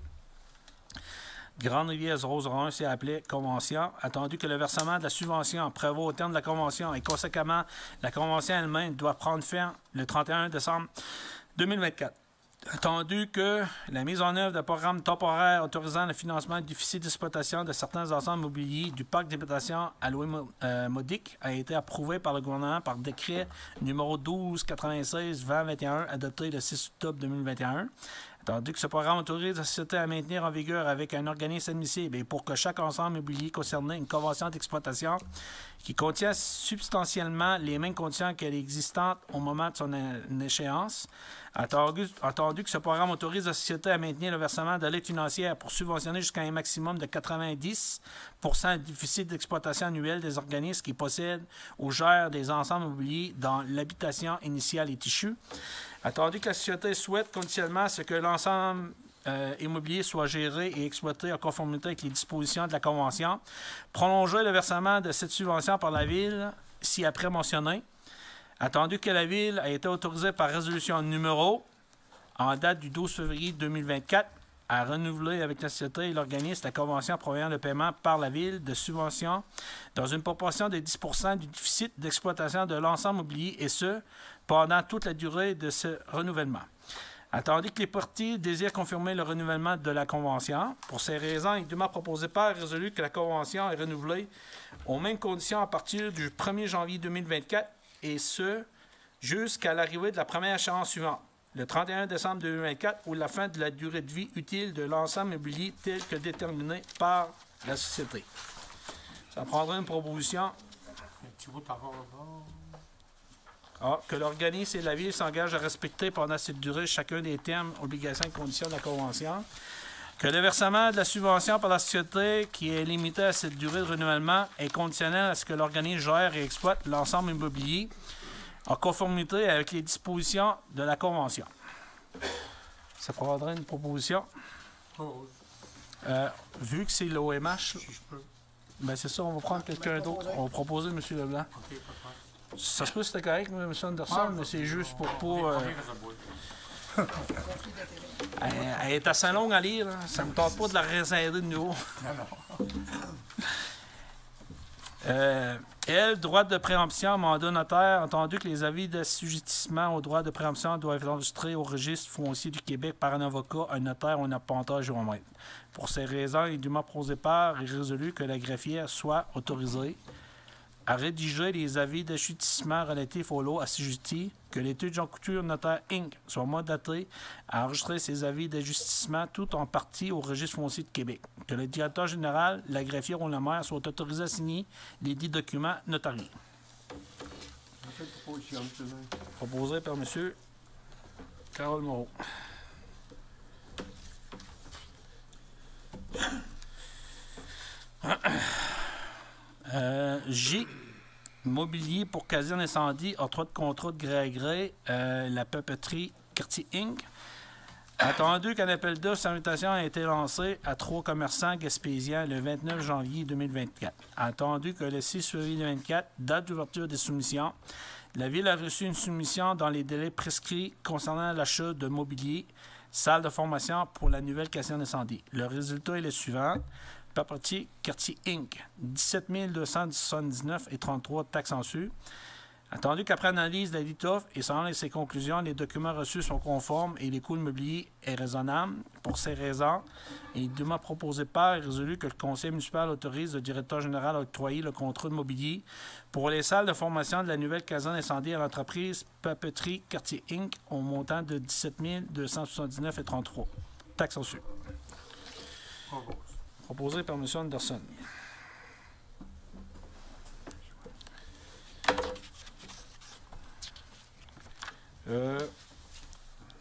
Grande-Rivière 001 s'est appelé convention. Attendu que le versement de la subvention prévaut au terme de la convention et conséquemment, la convention elle-même doit prendre fin le 31 décembre 2024. Attendu que la mise en œuvre d'un programme temporaire autorisant le financement du déficit d'exploitation de certains ensembles immobiliers du parc d'habitation à louer modique a été approuvé par le gouvernement par décret numéro 1296-2021 adopté le 6 octobre 2021. Attendu que ce programme autorise la société à maintenir en vigueur avec un organisme admissible et pour que chaque ensemble immobilier concerné une convention d'exploitation qui contient substantiellement les mêmes conditions qu'elle est existante au moment de son échéance. Attendu que ce programme autorise la société à maintenir le versement de l'aide financière pour subventionner jusqu'à un maximum de 90 % du déficit d'exploitation annuel des organismes qui possèdent ou gèrent des ensembles immobiliers dont l'habitation initiale est issue. Attendu que la société souhaite conditionnellement ce que l'ensemble immobilier soit géré et exploité en conformité avec les dispositions de la Convention, prolonger le versement de cette subvention par la Ville, si après mentionné. Attendu que la Ville a été autorisée par résolution numéro, en date du 12 février 2024, à renouveler avec la société et l'organisme la convention provenant de paiement par la Ville de subventions dans une proportion de 10 % du déficit d'exploitation de l'ensemble immobilier et ce, pendant toute la durée de ce renouvellement. Attendu que les parties désirent confirmer le renouvellement de la Convention, pour ces raisons, il est dûment proposé par résolu que la Convention est renouvelée aux mêmes conditions à partir du 1er janvier 2024 et ce, jusqu'à l'arrivée de la première échéance suivante, le 31 décembre 2024 ou la fin de la durée de vie utile de l'ensemble immobilier tel que déterminé par la société. Ça prendra une proposition. Que l'organisme et la Ville s'engagent à respecter pendant cette durée chacun des termes, obligations et conditions de la Convention. Que le versement de la subvention par la société, qui est limité à cette durée de renouvellement, est conditionnel à ce que l'organisme gère et exploite l'ensemble immobilier en conformité avec les dispositions de la Convention. Ça prendrait une proposition. Vu que c'est l'OMH, ben c'est ça, on va prendre quelqu'un d'autre. On va proposer M. Leblanc. Ça se peut que c'était correct, M. Anderson, mais c'est juste pour pas... elle est assez longue à lire, hein. Ça ne me tente pas de la réinsérer de nouveau. Elle, droit de préemption, mandat notaire, entendu que les avis d'assujettissement au droit de préemption doivent être enregistrés au registre foncier du Québec par un avocat, un notaire ou un appontage géomètre. Pour ces raisons, il est dûment proposé par et résolu que la greffière soit autorisée à rédiger les avis d'assujettissement relatifs aux lots assujettis, que l'étude Jean Couture Notaire Inc. soit mandatée à enregistrer ces avis d'ajustissement tout en partie au Registre foncier de Québec, que le directeur général, la greffière ou la maire soient autorisés à signer les dits documents notariés. Proposé par M. Carole Moreau. G. Mobilier pour caserne incendie, octroi de contrat de gré à gré, la papeterie Quartier Inc. Attendu qu'un appel d'offres sur invitation a été lancé à 3 commerçants gaspésiens le 29 janvier 2024. Attendu que le 6 février 2024, date d'ouverture des soumissions, la Ville a reçu une soumission dans les délais prescrits concernant l'achat de mobilier, salle de formation pour la nouvelle caserne incendie. Le résultat est le suivant. Papeterie Quartier Inc. 17 279,33 taxes en su. Attendu qu'après analyse de la offre et selon ses conclusions, les documents reçus sont conformes et les coûts de mobilier est raisonnable. Pour ces raisons, il est dûment proposé par et résolu que le conseil municipal autorise le directeur général à octroyer le contrat de mobilier pour les salles de formation de la nouvelle caserne incendie à l'entreprise Papeterie Quartier Inc. au montant de 17 279,33 taxes en su. Proposé par M. Anderson.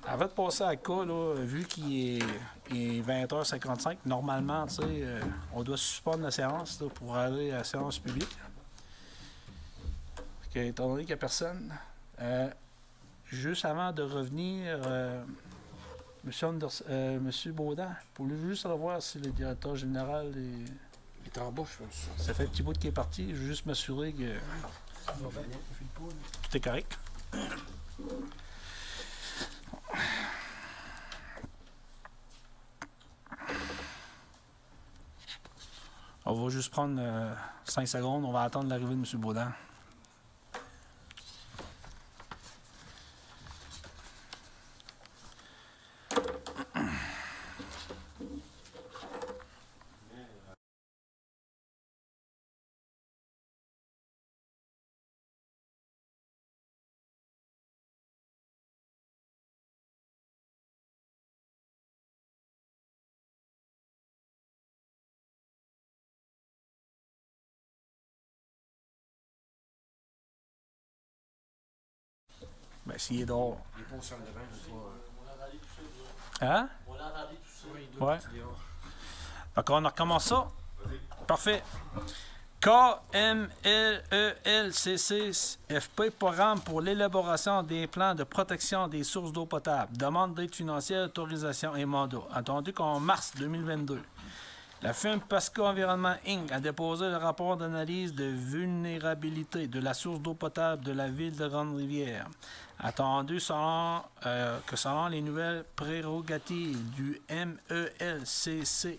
Avant de passer à cas, là, vu qu'il est 20h55, normalement, on doit suspendre la séance là, pour aller à la séance publique. Étant donné qu'il n'y a personne, juste avant de revenir, Monsieur Baudin, pour lui juste savoir si le directeur général est... Il est en bouche, je pense. Ça fait un petit bout qu'il est parti. Je veux juste m'assurer que tout est correct. On va juste prendre 5 secondes. On va attendre l'arrivée de M. Baudin. Ben, s'il est dehors. Il est pas au centre de bain, Hein? On l'a entendu tout ça. Il doit Ouais. être dehors. Fait qu'on recommence ça. Parfait. KMLELCCFP, programme pour l'élaboration des plans de protection des sources d'eau potable. Demande d'aide financière, autorisation et mandat. Attendu qu'en mars 2022, la firme Pasco Environnement Inc. a déposé le rapport d'analyse de vulnérabilité de la source d'eau potable de la ville de Grande-Rivière. Attendu selon les nouvelles prérogatives du MELCCFP,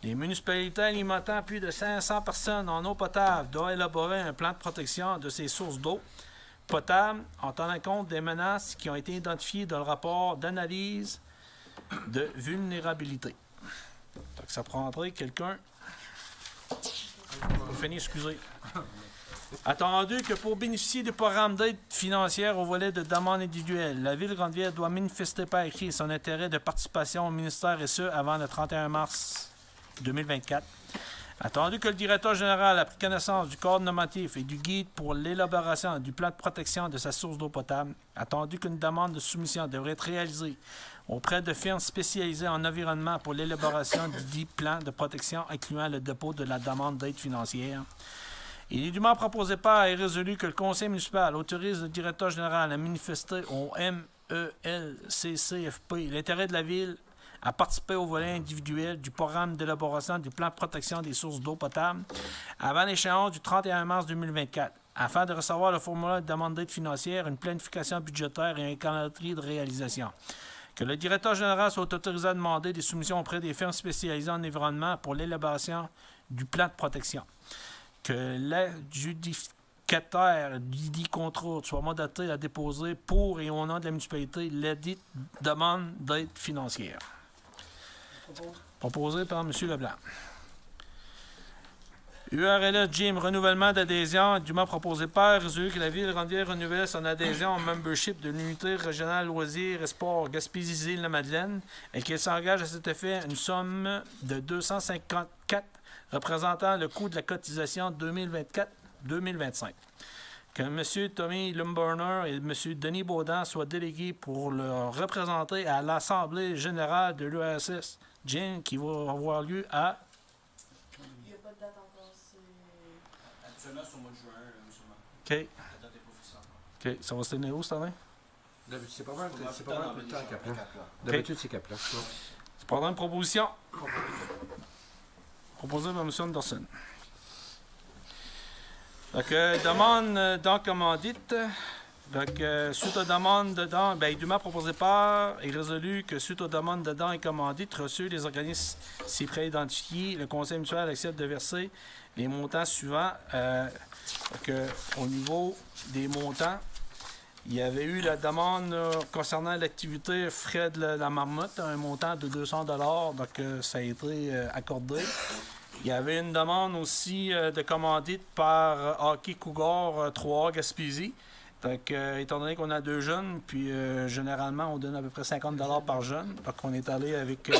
les municipalités alimentant plus de 500 personnes en eau potable doivent élaborer un plan de protection de ces sources d'eau potable en tenant compte des menaces qui ont été identifiées dans le rapport d'analyse de vulnérabilité. Donc, ça prendrait quelqu'un. Vous finir, excusez. Attendu que pour bénéficier du programme d'aide financière au volet de demande individuelle, la Ville de Grande-Rivière doit manifester par écrit son intérêt de participation au ministère et ce, avant le 31 mars 2024. Attendu que le directeur général a pris connaissance du cadre normatif et du guide pour l'élaboration du plan de protection de sa source d'eau potable, attendu qu'une demande de soumission devrait être réalisée auprès de firmes spécialisées en environnement pour l'élaboration du dit plan de protection incluant le dépôt de la demande d'aide financière. Il est dûment proposé par et résolu que le conseil municipal autorise le directeur général à manifester au MELCCFP l'intérêt de la Ville à participer au volet individuel du programme d'élaboration du plan de protection des sources d'eau potable avant l'échéance du 31 mars 2024, afin de recevoir le formulaire de demande d'aide financière, une planification budgétaire et un calendrier de réalisation. Que le directeur général soit autorisé à demander des soumissions auprès des firmes spécialisées en environnement pour l'élaboration du plan de protection. Que l'adjudicataire du contrat soit mandaté à déposer pour et au nom de la municipalité ladite demande d'aide financière. Proposé par M. Leblanc. URLA Gym, renouvellement d'adhésion dûment proposé par résolu que la Ville de Ranvière renouvelle son adhésion au membership de l'unité régionale loisirs et sports Gaspésie-Île-la-Madeleine et qu'elle s'engage à cet effet une somme de 254 représentant le coût de la cotisation 2024-2025. Que M. Tommy Lumburner et M. Denis Baudin soient délégués pour le représenter à l'Assemblée générale de l'URSS Gym qui va avoir lieu à... Il n'y a pas de date encore. Actuellement, c'est au mois de juin, seulement. OK. La date n'est pas fixée encore. OK. Ça va se tenir où cette année? C'est pas mal tout le temps Caplan. Caplan. D'habitude, c'est Caplan. C'est pendant une proposition. Proposée par M. Anderson. Donc, demande dans commandite. Donc, suite aux demandes dedans, bien, dûment proposé par et résolu que suite aux demandes dedans et commandites reçues des organismes si préidentifiés, le Conseil mutuel accepte de verser les montants suivants. Donc, au niveau des montants, il y avait eu la demande concernant l'activité frais de la marmotte, un montant de 200 $, donc ça a été accordé. Il y avait une demande aussi de commandite par Hockey Cougar 3 Gaspésie. Donc, étant donné qu'on a 2 jeunes, puis généralement, on donne à peu près 50 $ par jeune. Donc, on est allé avec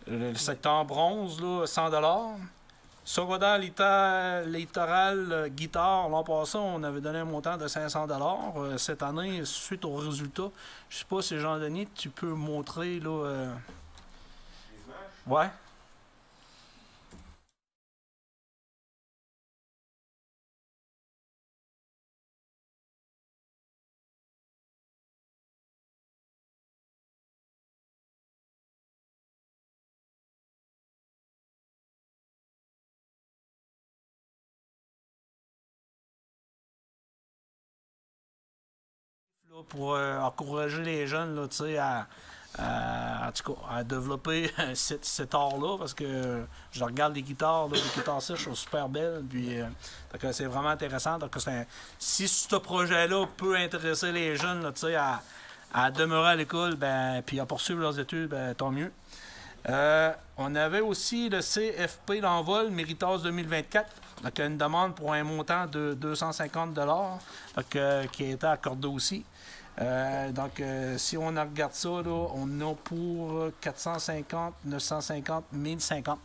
le secteur bronze, là, 100 $. Secondaire littoral guitare, l'an passé, on avait donné un montant de 500 $. Cette année, suite aux résultats, je sais pas si Jean-Denis, tu peux montrer, là... Les images? Ouais. Pour encourager les jeunes là, en tout cas, à développer cet art-là, parce que je regarde les guitares sèches sont super belles, puis donc, c'est vraiment intéressant. Donc, si ce projet-là peut intéresser les jeunes là, à demeurer à l'école, ben, puis à poursuivre leurs études, ben, tant mieux. On avait aussi le CFP L'Envol Méritas 2024, donc une demande pour un montant de 250 $, donc, qui a été accordé aussi. Donc, si on regarde ça, là, on a pour 450, 950, 1050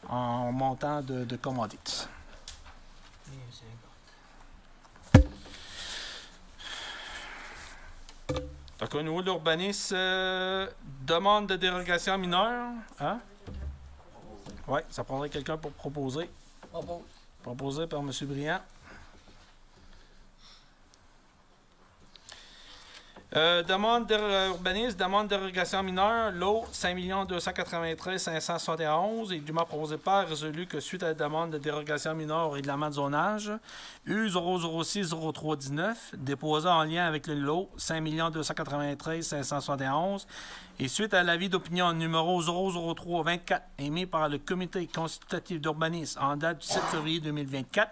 en montant de commandite. Donc, au niveau de l'urbanisme, demande de dérogation mineure. Hein? Oui, ça prendrait quelqu'un pour proposer. Proposé par M. Briand. Demande d'urbanisme, demande de dérogation mineure, lot 5 293 571, et dûment proposé par résolu que suite à la demande de dérogation mineure au règlement de zonage, U0060319, déposé en lien avec le lot 5 293 571, et suite à l'avis d'opinion numéro 00324 émis par le comité consultatif d'urbanisme en date du 7 février 2024,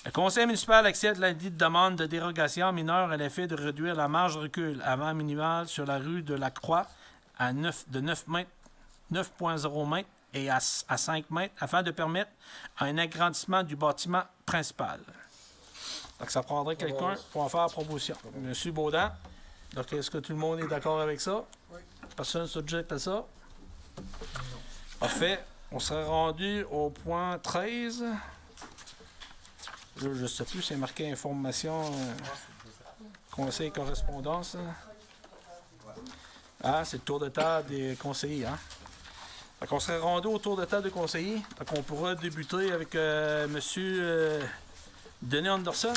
le Conseil municipal accepte la dite demande de dérogation mineure à l'effet de réduire la marge de recul avant minimale sur la rue de la Croix à 9,0 mètres et à 5 mètres afin de permettre un agrandissement du bâtiment principal. Donc, ça prendrait quelqu'un pour en faire la proposition. Monsieur Baudin, donc est-ce que tout le monde est d'accord avec ça? Oui. Personne ne s'objecte à ça? Parfait. On serait rendu au point 13. Là, je ne sais plus, c'est marqué information, conseil correspondance. Ah, c'est le tour de table des conseillers. Hein? Donc, on serait rendu au tour de table des conseillers. Donc, on pourra débuter avec M. Denis Anderson.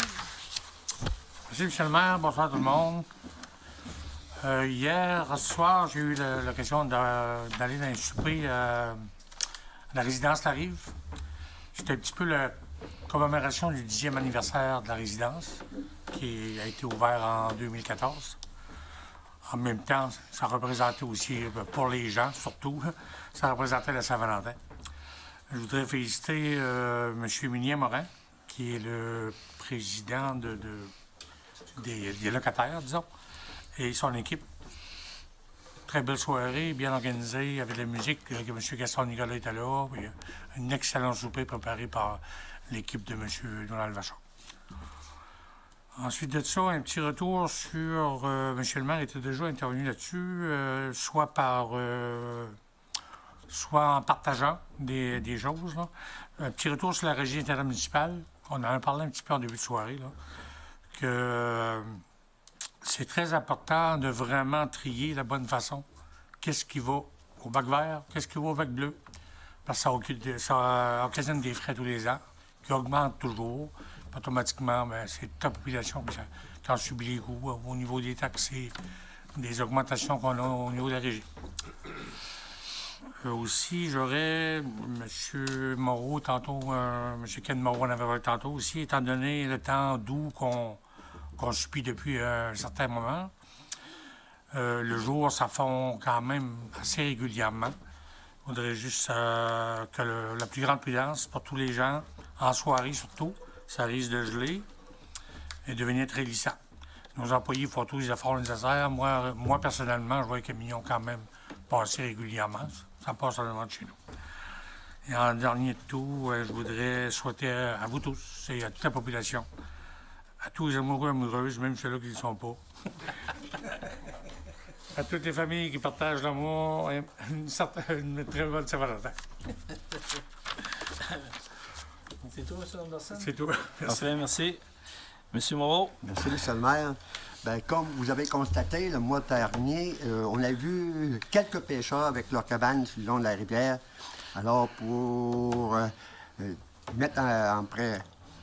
Merci, M. le maire. Bonsoir tout le monde. Hier soir, j'ai eu l'occasion d'aller dans un souper à la résidence La Rive. C'était un petit peu la commémoration du 10e anniversaire de la résidence, qui a été ouvert en 2014. En même temps, ça représentait aussi, pour les gens surtout, ça représentait la Saint-Valentin. Je voudrais féliciter M. Minier-Morin, qui est le président des locataires, disons, et son équipe. très belle soirée, bien organisée. Il y avait de la musique. M. Gaston Nicolas était là. Puis, une excellente souper préparée par l'équipe de M. Donald Vachon. Ensuite de ça, un petit retour sur... M. le maire était déjà intervenu là-dessus, soit en partageant des choses. Là. Un petit retour sur la régie intermunicipale. On en a parlé un petit peu en début de soirée, là, que c'est très important de vraiment trier la bonne façon. Qu'est-ce qui va au bac vert, qu'est-ce qui va au bac bleu. Parce que ça occasionne des frais tous les ans, qui augmentent toujours. Automatiquement, bien, c'est toute la population qui en subit les coûts au niveau des taxes et des augmentations qu'on a au niveau de la régie. Aussi, j'aurais M. Moreau, tantôt, M. Ken Moreau en avait parlé tantôt aussi, étant donné le temps doux qu'on subit depuis un certain moment. Le jour, ça fond quand même assez régulièrement. Il faudrait juste que la plus grande prudence pour tous les gens, en soirée surtout, ça risque de geler et devenir très glissant. Nos employés font tous les efforts nécessaires. Moi personnellement, je vois que Mignon quand même passer régulièrement. Ça passe en devant de chez nous. Et en dernier de tout, je voudrais souhaiter à vous tous et à toute la population, à tous les amoureux et amoureuses, même ceux-là qui ne le sont pas, à toutes les familles qui partagent l'amour et une très bonne Saint-Valentin. C'est tout, M. Anderson? C'est tout. Parfait, merci. M. Moreau? Merci, M. le maire. Bien, comme vous avez constaté, le mois dernier, on a vu quelques pêcheurs avec leurs cabanes sur le long de la rivière. Alors, pour mettre en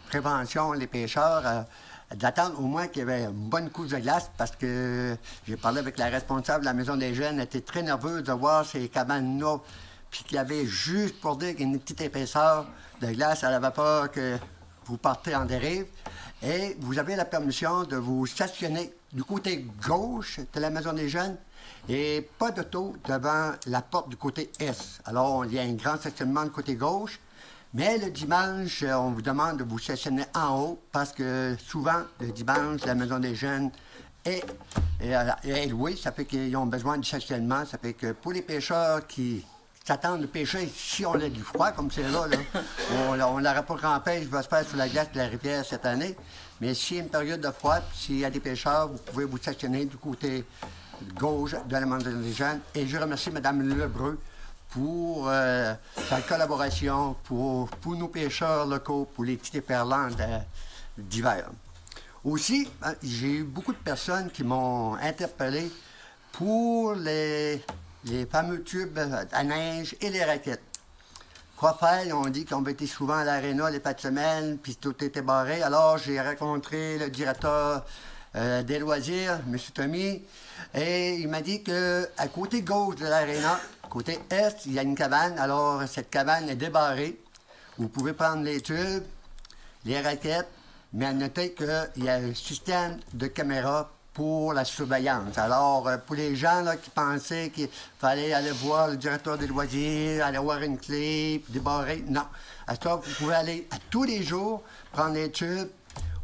prévention les pêcheurs, d'attendre au moins qu'il y ait une bonne couche de glace, parce que j'ai parlé avec la responsable de la Maison des Jeunes, elle était très nerveuse de voir ces cabanes-là, puis qu'il y avait juste pour dire qu'il y a une petite épaisseur de glace, elle avait peur que vous partez en dérive. Et vous avez la permission de vous stationner du côté gauche de la Maison des Jeunes et pas d'auto devant la porte du côté est. Alors, il y a un grand stationnement du côté gauche, mais le dimanche, on vous demande de vous stationner en haut parce que souvent, le dimanche, la Maison des Jeunes est louée. Ça fait qu'ils ont besoin de stationnement. Ça fait que pour les pêcheurs qui s'attendent de pêcher si on a du froid, comme c'est là, on n'aura pas grand pêche qui va se faire sur la glace de la rivière cette année. Mais s'il y a une période de froid, puis s'il y a des pêcheurs, vous pouvez vous stationner du côté gauche de la Maison des Jeunes. Et je remercie Mme Lebreu pour sa collaboration, pour nos pêcheurs locaux, pour les petits éperlants d'hiver. Aussi, j'ai eu beaucoup de personnes qui m'ont interpellé pour les fameux tubes à neige et les raquettes. Quoi faire? Ils ont dit qu'on avait été souvent à l'aréna les 4 semaines, puis tout était barré. Alors, j'ai rencontré le directeur des loisirs, M. Tommy, et il m'a dit qu'à côté gauche de l'aréna, côté est, il y a une cabane. Alors, cette cabane est débarrée. Vous pouvez prendre les tubes, les raquettes, mais à noter qu'il y a un système de caméra pour la surveillance. Alors, pour les gens là, qui pensaient qu'il fallait aller voir le directeur des loisirs, aller voir une clé, débarrer, non. À ça, vous pouvez aller à tous les jours prendre les tubes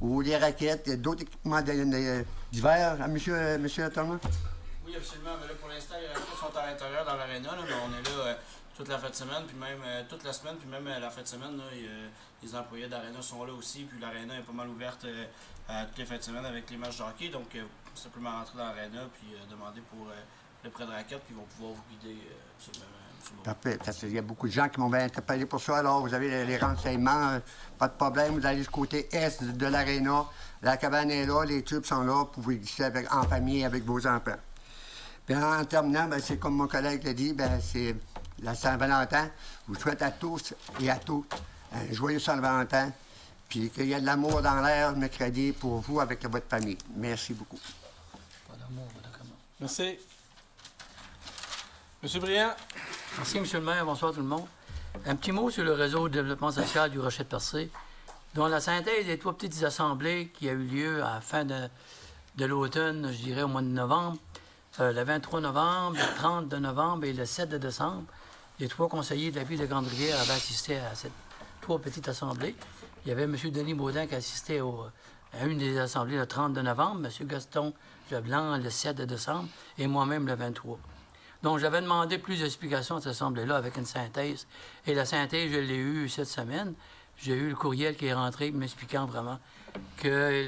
ou les raquettes, d'autres équipements d'hiver. Monsieur Thomas? Oui, absolument. Mais là, pour l'instant, les raquettes sont à l'intérieur dans l'aréna, mais on est là toute la fin de semaine, puis même toute la semaine, puis même la fin de semaine, là, les employés d'aréna sont là aussi, puis l'aréna est pas mal ouverte toutes les fins de semaine avec les matchs de hockey, donc simplement rentrer dans l'aréna, puis demander pour le prêt de raquette, puis ils vont pouvoir vous guider absolument. Parfait. Il y a beaucoup de gens qui m'ont bien interpellé pour ça. Alors, vous avez les renseignements, pas de problème. Vous allez du côté est de l'aréna. La cabane est là, les tubes sont là, vous pouvez glisser en famille avec vos enfants. Puis en terminant, c'est comme mon collègue l'a dit, c'est la Saint-Valentin. Je vous souhaite à tous et à toutes un joyeux Saint-Valentin, puis qu'il y ait de l'amour dans l'air mercredi pour vous avec votre famille. Merci beaucoup. Pas d'amour, pas de comment. Merci. M. Briand. Merci, M. le maire. Bonsoir tout le monde. Un petit mot sur le réseau de développement social du Rocher-de-Percé, dont la synthèse des 3 petites assemblées qui a eu lieu à la fin de l'automne, je dirais au mois de novembre, le 23 novembre, le 30 de novembre et le 7 de décembre. Les 3 conseillers de la ville de Grande-Rivière avaient assisté à ces 3 petites assemblées. Il y avait M. Denis Baudin qui assistait à une des assemblées le 30 de novembre, M. Gaston Leblanc le 7 de décembre et moi-même le 23. Donc, j'avais demandé plus d'explications à cette assemblée-là avec une synthèse. Et la synthèse, je l'ai eue cette semaine. J'ai eu le courriel qui est rentré m'expliquant vraiment que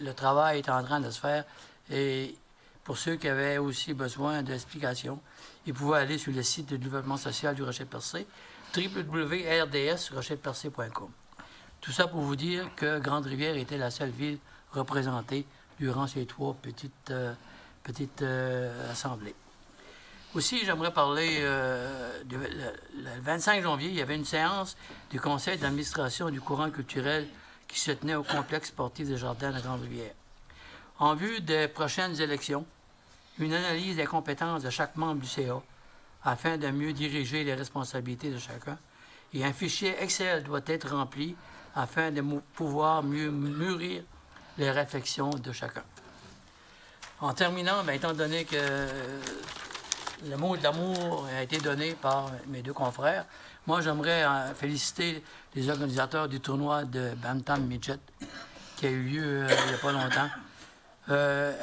le travail est en train de se faire. Et pour ceux qui avaient aussi besoin d'explications, ils pouvaient aller sur le site du développement social du Rocher-Percé, www.rds-rocherpercé.com. Tout ça pour vous dire que Grande-Rivière était la seule ville représentée durant ces 3 petites assemblées. Aussi, j'aimerais parler, le 25 janvier, il y avait une séance du conseil d'administration du courant culturel qui se tenait au complexe sportif des Jardins de Grande-Rivière. En vue des prochaines élections, une analyse des compétences de chaque membre du CA afin de mieux diriger les responsabilités de chacun et un fichier Excel doit être rempli afin de pouvoir mieux mûrir les réflexions de chacun. En terminant, bien, étant donné que le mot de l'amour a été donné par mes 2 confrères, moi, j'aimerais féliciter les organisateurs du tournoi de Bantam Midget qui a eu lieu il n'y a pas longtemps.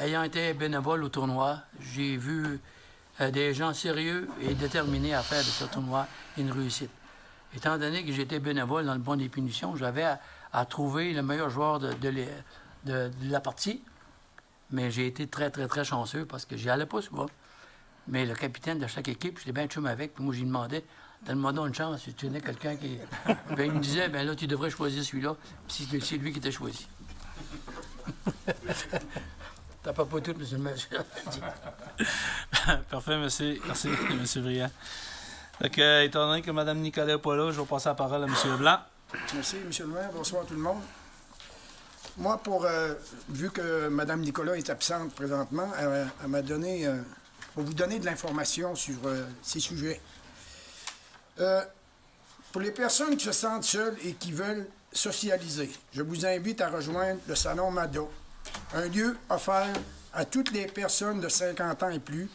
Ayant été bénévole au tournoi, j'ai vu des gens sérieux et déterminés à faire de ce tournoi une réussite. Étant donné que j'étais bénévole dans le bon des punitions, j'avais à trouver le meilleur joueur de la partie, mais j'ai été très, très, très chanceux parce que j'y allais pas souvent. Mais le capitaine de chaque équipe, j'étais bien chum avec, puis moi, j'y demandais, donne-moi donc une chance, si tu connais quelqu'un qui... Bien, il me disait, bien là, tu devrais choisir celui-là, puis c'est lui qui t'a choisi. T'as pas tout, monsieur le maire. Parfait, merci. Merci, M. Briand. Donc, étant donné que Mme Nicolas n'est pas là, je vais passer la parole à M. Leblanc. Merci, M. le maire. Bonsoir tout le monde. Moi, vu que Mme Nicolas est absente présentement, elle m'a donné... pour vous donner de l'information sur ces sujets. Pour les personnes qui se sentent seules et qui veulent socialiser, je vous invite à rejoindre le Salon Mado, un lieu offert à toutes les personnes de 50 ans et plus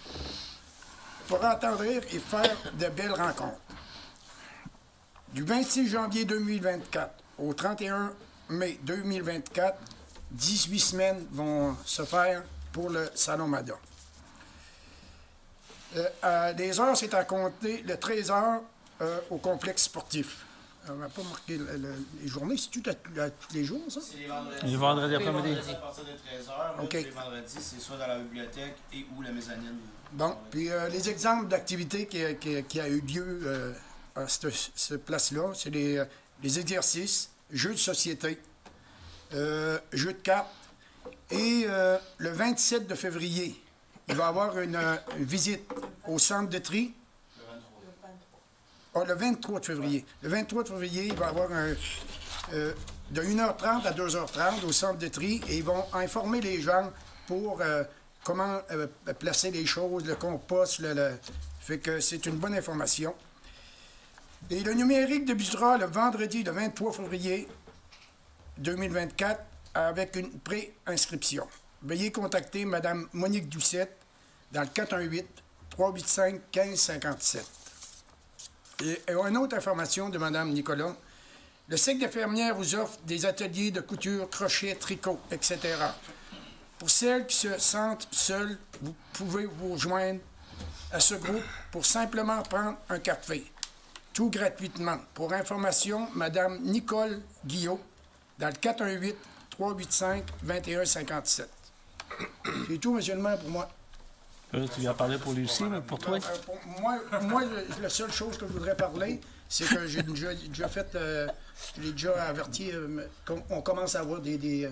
pour entendre rire et faire de belles rencontres. Du 26 janvier 2024 au 31 mai 2024, 18 semaines vont se faire pour le Salon Mado. Les heures, c'est à compter le 13 heures au complexe sportif. On n'a pas marqué les journées. C'est tout à tous les jours, ça? C'est les vendredis. Les vendredis après-midi. À partir de 13h, OK. les vendredis, c'est soit dans la bibliothèque et ou la mezzanine. Bon, puis les exemples d'activités qui a eu lieu à cette place-là, c'est les exercices, jeux de société, jeux de cartes. Et le 27 de février, il va y avoir une visite au centre de tri. Le 23 de février. Le 23 de février, il va y avoir de 1h30 à 2h30 au centre de tri et ils vont informer les gens pour comment placer les choses, le compost. Fait que c'est une bonne information. Et le numérique débutera le vendredi, le 23 février 2024 avec une pré-inscription. Veuillez contacter Mme Monique Doucette dans le 418-385-1557. Et une autre information de Mme Nicolas. Le cycle d'infirmière vous offre des ateliers de couture, crochet, tricot, etc. Pour celles qui se sentent seules, vous pouvez vous rejoindre à ce groupe pour simplement prendre un café, tout gratuitement. Pour information, Mme Nicole Guillot, dans le 418-385-2157. C'est tout, M. le maire, pour moi. Tu viens parler pour lui aussi, mais pour toi? Moi, la seule chose que je voudrais parler, c'est que j'ai déjà fait, je l'ai déjà averti, on commence à avoir des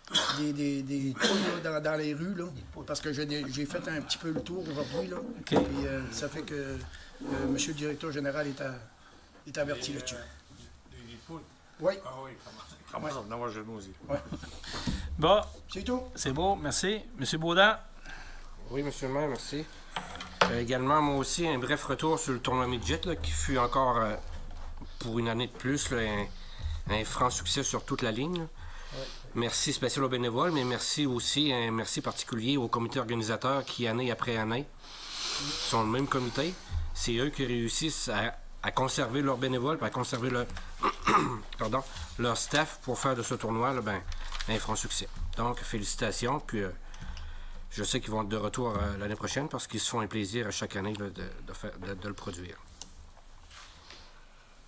poules dans les rues, là, parce que j'ai fait un petit peu le tour aujourd'hui, là. Okay. Et ça fait que M. le directeur général est averti là-dessus. Des poules? Oui. Ah oui, comment ça? Non, moi, je le mot aussi. Ouais. Bon. C'est tout. C'est beau, merci. M. Baudin? Oui, monsieur le maire, merci. Également, moi aussi, un bref retour sur le tournoi Midget, là, qui fut encore, pour une année de plus, là, un franc succès sur toute la ligne. Ouais. Merci spécial aux bénévoles, mais merci aussi, un merci particulier au comité organisateur qui, année après année, sont le même comité. C'est eux qui réussissent à conserver leurs bénévoles, à conserver leur staff pour faire de ce tournoi là, un franc succès. Donc, félicitations, puis Je sais qu'ils vont être de retour l'année prochaine parce qu'ils se font un plaisir à chaque année là, de le produire.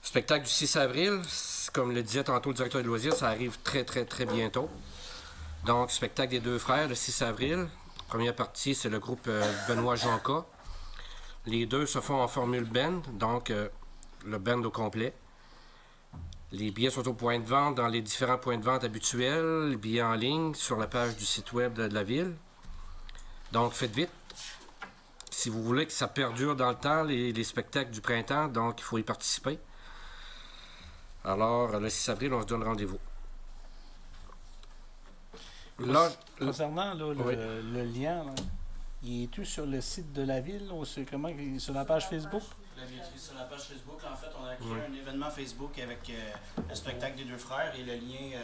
Spectacle du 6 avril, comme le disait tantôt le directeur des loisirs, ça arrive très, très, très bientôt. Donc, spectacle des deux frères, le 6 avril. Première partie, c'est le groupe Benoît Jonca. Les deux se font en formule band, donc le band au complet. Les billets sont au point de vente dans les différents points de vente habituels, les billets en ligne sur la page du site web de la ville. Donc, faites vite. Si vous voulez que ça perdure dans le temps, les spectacles du printemps, donc il faut y participer. Alors, le 6 avril, on se donne rendez-vous. Là, concernant là, oui. le lien, là, il est tout sur le site de la ville ou sur la page Facebook? La billetterie sur la page Facebook, en fait, on a créé un événement Facebook avec le spectacle des deux frères et le lien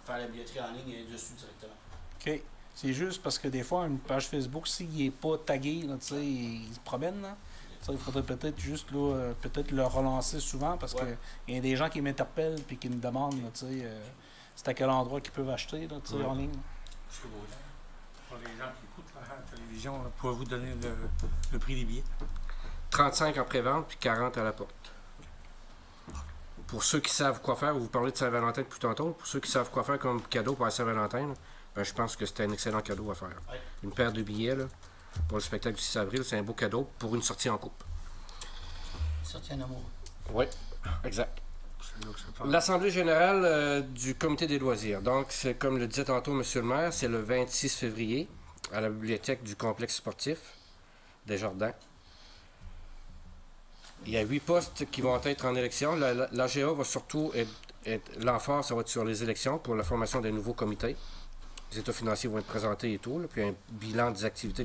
faire la billetterie en ligne est dessus directement. OK. C'est juste parce que des fois, une page Facebook, s'il n'est pas tagué, là, il se promène. Là. Ça, il faudrait peut-être juste là, peut-être le relancer souvent parce qu'il y a des gens qui m'interpellent et qui me demandent c'est à quel endroit qu'ils peuvent acheter là, en ligne. Pour les gens qui écoutent à la télévision, pouvez-vous donner le prix des billets? 35 en pré-vente puis 40 à la porte. Pour ceux qui savent quoi faire, vous parlez de Saint-Valentin depuis tantôt, pour ceux qui savent quoi faire comme cadeau pour la Saint-Valentin, ben, je pense que c'est un excellent cadeau à faire. Ouais. Une paire de billets là, pour le spectacle du 6 avril, c'est un beau cadeau pour une sortie en couple. Sortie en amour. Oui, exact. L'Assemblée générale du comité des loisirs. Donc, c'est comme le disait tantôt M. le maire, c'est le 26 février à la bibliothèque du complexe sportif des Jardins. Il y a 8 postes qui vont être en élection. L'AGA va surtout l'emphase, ça va être sur les élections pour la formation des nouveaux comités. Les états financiers vont être présentés et tout, là, puis un bilan des activités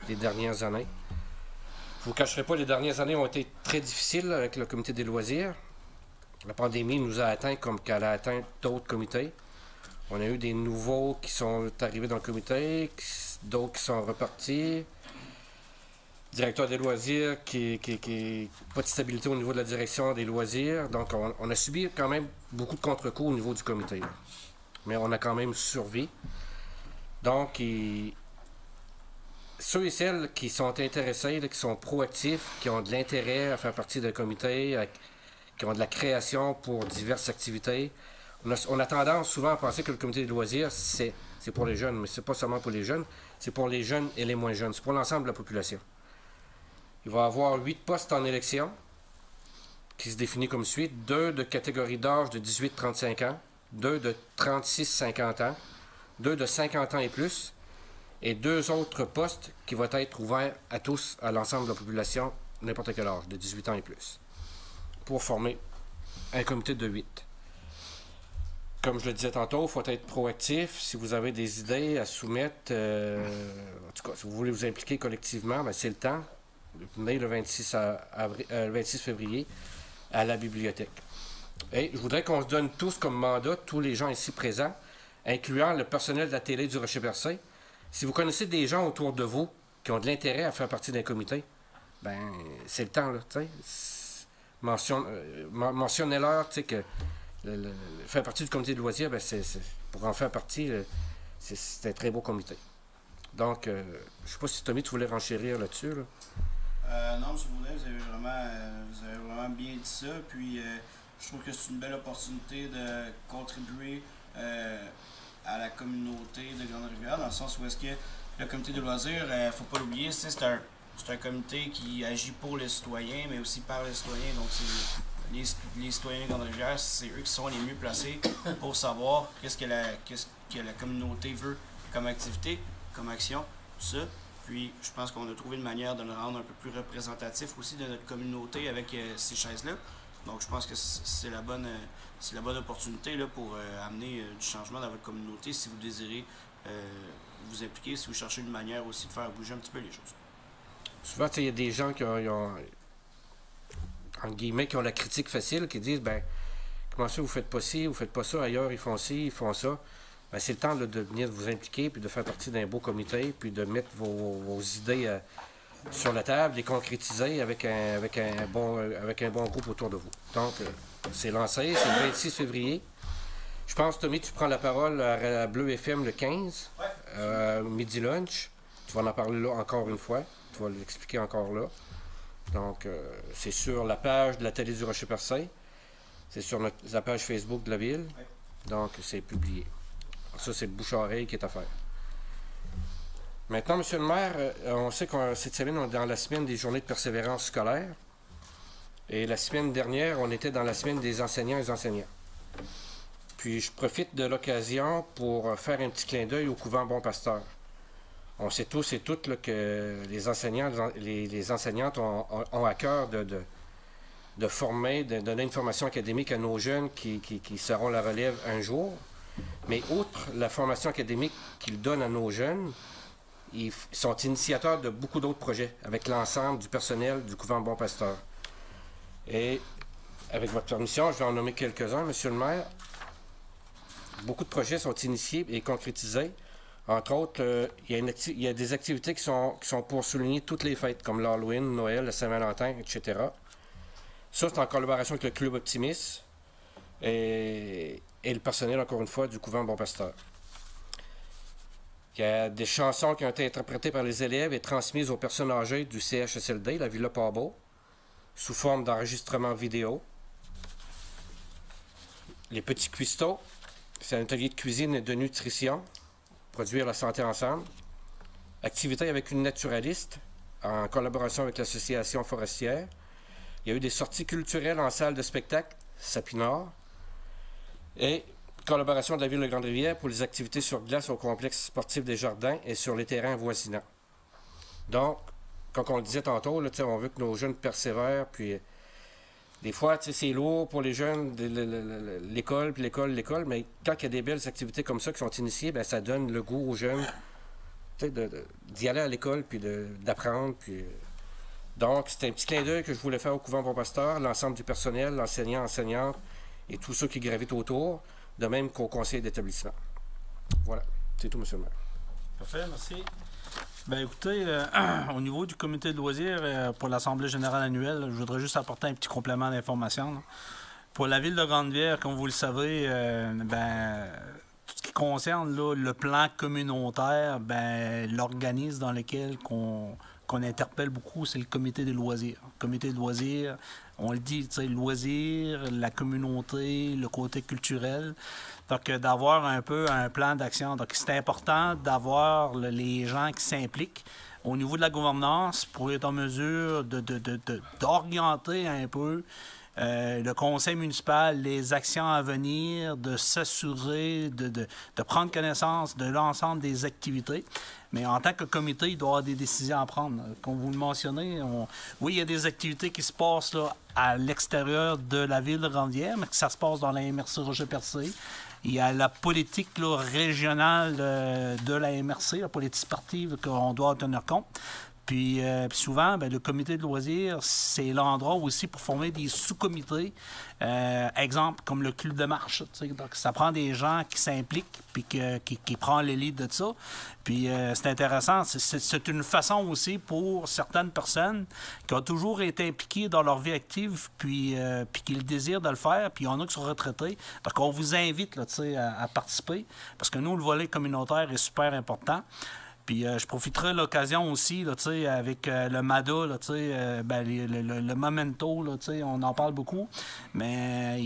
des dernières années. Je ne vous cacherai pas, les dernières années ont été très difficiles avec le comité des loisirs. La pandémie nous a atteints comme qu'elle a atteint d'autres comités. On a eu des nouveaux qui sont arrivés dans le comité, d'autres qui sont repartis. Directeur des loisirs, pas de stabilité au niveau de la direction des loisirs. Donc, on a subi quand même beaucoup de contre-coups au niveau du comité. Là. Mais on a quand même survécu. Donc, ceux et celles qui sont intéressés, là, qui sont proactifs, qui ont de l'intérêt à faire partie d'un comité, qui ont de la création pour diverses activités, on a tendance souvent à penser que le comité des loisirs, c'est pour les jeunes. Mais c'est pas seulement pour les jeunes, c'est pour les jeunes et les moins jeunes. C'est pour l'ensemble de la population. Il va y avoir 8 postes en élection qui se définissent comme suit. 2 de catégorie d'âge de 18-35 ans, 2 de 36-50 ans, 2 de 50 ans et plus, et 2 autres postes qui vont être ouverts à tous, à l'ensemble de la population, n'importe quel âge, de 18 ans et plus, pour former un comité de 8. Comme je le disais tantôt, il faut être proactif. Si vous avez des idées à soumettre, en tout cas, si vous voulez vous impliquer collectivement, ben, c'est le temps. Venez le 26 février à la bibliothèque. Et je voudrais qu'on se donne tous comme mandat, tous les gens ici présents, incluant le personnel de la télé du Rocher-Percé. Si vous connaissez des gens autour de vous qui ont de l'intérêt à faire partie d'un comité, ben c'est le temps, là, tu sais. Mentionnez-leur, tu sais, que faire partie du comité de loisirs, ben pour en faire partie, c'est un très beau comité. Donc, je ne sais pas si Tommy, tu voulais renchérir là-dessus, là. Non, M. Bourdin, vous avez vraiment bien dit ça. Puis, je trouve que c'est une belle opportunité de contribuer à la communauté de Grande-Rivière, dans le sens où est-ce que le comité de loisirs, il ne faut pas l'oublier, c'est un comité qui agit pour les citoyens, mais aussi par les citoyens. Donc, les citoyens de Grande-Rivière, c'est eux qui sont les mieux placés pour savoir qu'est-ce que la communauté veut comme activité, comme action, tout ça. Puis, je pense qu'on a trouvé une manière de le rendre un peu plus représentatif aussi de notre communauté avec ces chaises-là. Donc, je pense que c'est la bonne opportunité là, pour amener du changement dans votre communauté si vous désirez vous impliquer, si vous cherchez une manière aussi de faire bouger un petit peu les choses. Souvent, il y a des gens qui ont en guillemets, qui ont la critique facile, qui disent, ben, comment ça, vous faites pas ci, vous faites pas ça, ailleurs, ils font ci, ils font ça. Ben, c'est le temps là, de venir vous impliquer, puis de faire partie d'un beau comité, puis de mettre vos idées sur la table, les concrétiser avec un bon groupe autour de vous. Donc, c'est lancé, c'est le 26 février. Je pense, Tommy, tu prends la parole à Bleu FM le 15, midi lunch. Tu vas en parler là encore une fois. Tu vas l'expliquer encore là. Donc, c'est sur la page de l'Atelier du Rocher-Percé. C'est sur la page Facebook de la ville. Donc, c'est publié. Ça, c'est le bouche-oreille qui est à faire. Maintenant, M. le maire, on sait que cette semaine, on est dans la semaine des journées de persévérance scolaire. Et la semaine dernière, on était dans la semaine des enseignants et des enseignants. Puis, je profite de l'occasion pour faire un petit clin d'œil au couvent Bon Pasteur. On sait tous et toutes là, que les enseignants, les enseignantes ont à cœur de former, de donner une formation académique à nos jeunes qui seront la relève un jour. Mais outre la formation académique qu'ils donnent à nos jeunes, ils sont initiateurs de beaucoup d'autres projets avec l'ensemble du personnel du couvent Bon Pasteur. Et avec votre permission, je vais en nommer quelques-uns, Monsieur le maire. Beaucoup de projets sont initiés et concrétisés. Entre autres, il y a des activités qui sont pour souligner toutes les fêtes, comme l'Halloween, Noël, la Saint-Valentin, etc. Ça, c'est en collaboration avec le Club Optimis et le personnel, encore une fois, du couvent Bon Pasteur. Il y a des chansons qui ont été interprétées par les élèves et transmises aux personnes âgées du CHSLD, la Villa Pabot, sous forme d'enregistrement vidéo. Les Petits Cuistots, c'est un atelier de cuisine et de nutrition, produire la santé ensemble. Activité avec une naturaliste, en collaboration avec l'association forestière. Il y a eu des sorties culturelles en salle de spectacle, Sapinard. Et collaboration de la Ville de Grande-Rivière pour les activités sur glace au complexe sportif des Jardins et sur les terrains voisinants. Donc, comme on le disait tantôt, là, on veut que nos jeunes persévèrent, puis des fois, c'est lourd pour les jeunes, l'école, puis l'école, mais quand il y a des belles activités comme ça qui sont initiées, bien, ça donne le goût aux jeunes d'y aller à l'école, puis d'apprendre. Donc, c'est un petit clin d'œil que je voulais faire au couvent Bon Pasteur, l'ensemble du personnel, l'enseignant, enseignante, et tous ceux qui gravitent autour, de même qu'au conseil d'établissement. Voilà, c'est tout, M. le maire. Parfait, merci. Bien, écoutez, au niveau du comité de loisirs pour l'Assemblée générale annuelle, je voudrais juste apporter un petit complément d'information, là. Pour la ville de Grande-Rivière, comme vous le savez, tout ce qui concerne là, le plan communautaire, l'organisme dans lequel qu'on interpelle beaucoup, c'est le comité des loisirs. Le comité de loisirs, on le dit, tu sais, le loisir, la communauté, le côté culturel. Donc, d'avoir un peu un plan d'action. Donc, c'est important d'avoir les gens qui s'impliquent au niveau de la gouvernance pour être en mesure d'orienter un peu le conseil municipal, les actions à venir, de s'assurer, de prendre connaissance de l'ensemble des activités. Mais en tant que comité, il doit y avoir des décisions à prendre. Comme vous le mentionnez, oui, il y a des activités qui se passent là, à l'extérieur de la ville de Grande-Rivière, mais que ça se passe dans la MRC Rocher-Percé. Il y a la politique là, régionale de la MRC, la politique sportive qu'on doit en tenir compte. Puis souvent, le comité de loisirs, c'est l'endroit aussi pour former des sous-comités. Exemple, comme le club de marche. Donc, ça prend des gens qui s'impliquent puis qui prennent les leads de ça. Puis c'est intéressant. C'est une façon aussi pour certaines personnes qui ont toujours été impliquées dans leur vie active puis qui le désirent de le faire. Puis il y en a qui sont retraités. Donc, on vous invite là, à participer parce que nous, le volet communautaire est super important. Puis je profiterai de l'occasion aussi, là, avec le MADA, là, le Memento, là, on en parle beaucoup. Mais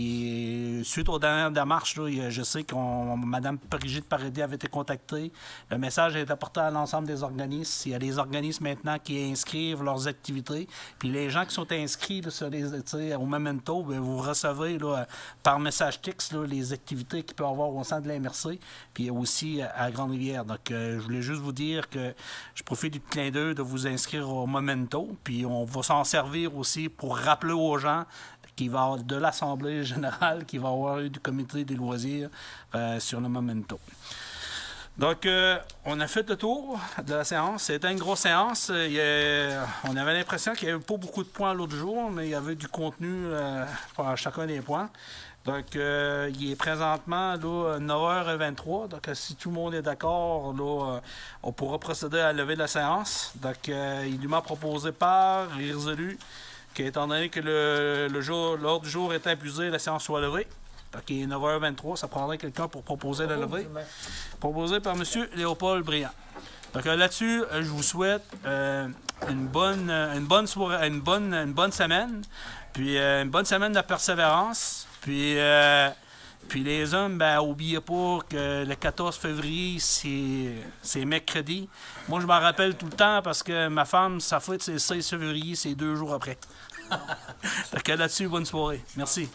suite aux dernières démarches, là, je sais que Mme Brigitte Paradis avait été contactée. Le message a été apporté à l'ensemble des organismes. Il y a des organismes maintenant qui inscrivent leurs activités. Puis les gens qui sont inscrits là, sur au Memento, vous recevez là, par message texte là, les activités qu'il peut y avoir au sein de la MRC, puis aussi à Grande-Rivière. Donc, je voulais juste vous dire que je profite du clin d'œil de vous inscrire au Memento, puis on va s'en servir aussi pour rappeler aux gens qu'il va y avoir de l'Assemblée générale, qu'il va y avoir du comité des loisirs sur le Memento. Donc, on a fait le tour de la séance. C'était une grosse séance. On avait l'impression qu'il n'y avait pas beaucoup de points l'autre jour, mais il y avait du contenu pour chacun des points. Donc, il est présentement là, 9h23. Donc, si tout le monde est d'accord, là, on pourra procéder à la levée de la séance. Donc, il lui m'a proposé par résolu qu'étant donné que l'ordre du jour est épuisé, la séance soit levée. Donc, il est 9h23. Ça prendrait quelqu'un pour proposer la levée. Proposé par M. Léopold Briand. Donc là-dessus, je vous souhaite une bonne soirée, une bonne semaine, puis une bonne semaine de persévérance. Puis les hommes, ben, n'oubliez pas que le 14 février, c'est mercredi. Moi, je m'en rappelle tout le temps parce que ma femme, sa fête, c'est le 16 février, c'est 2 jours après. Donc là-dessus, bonne soirée. Merci.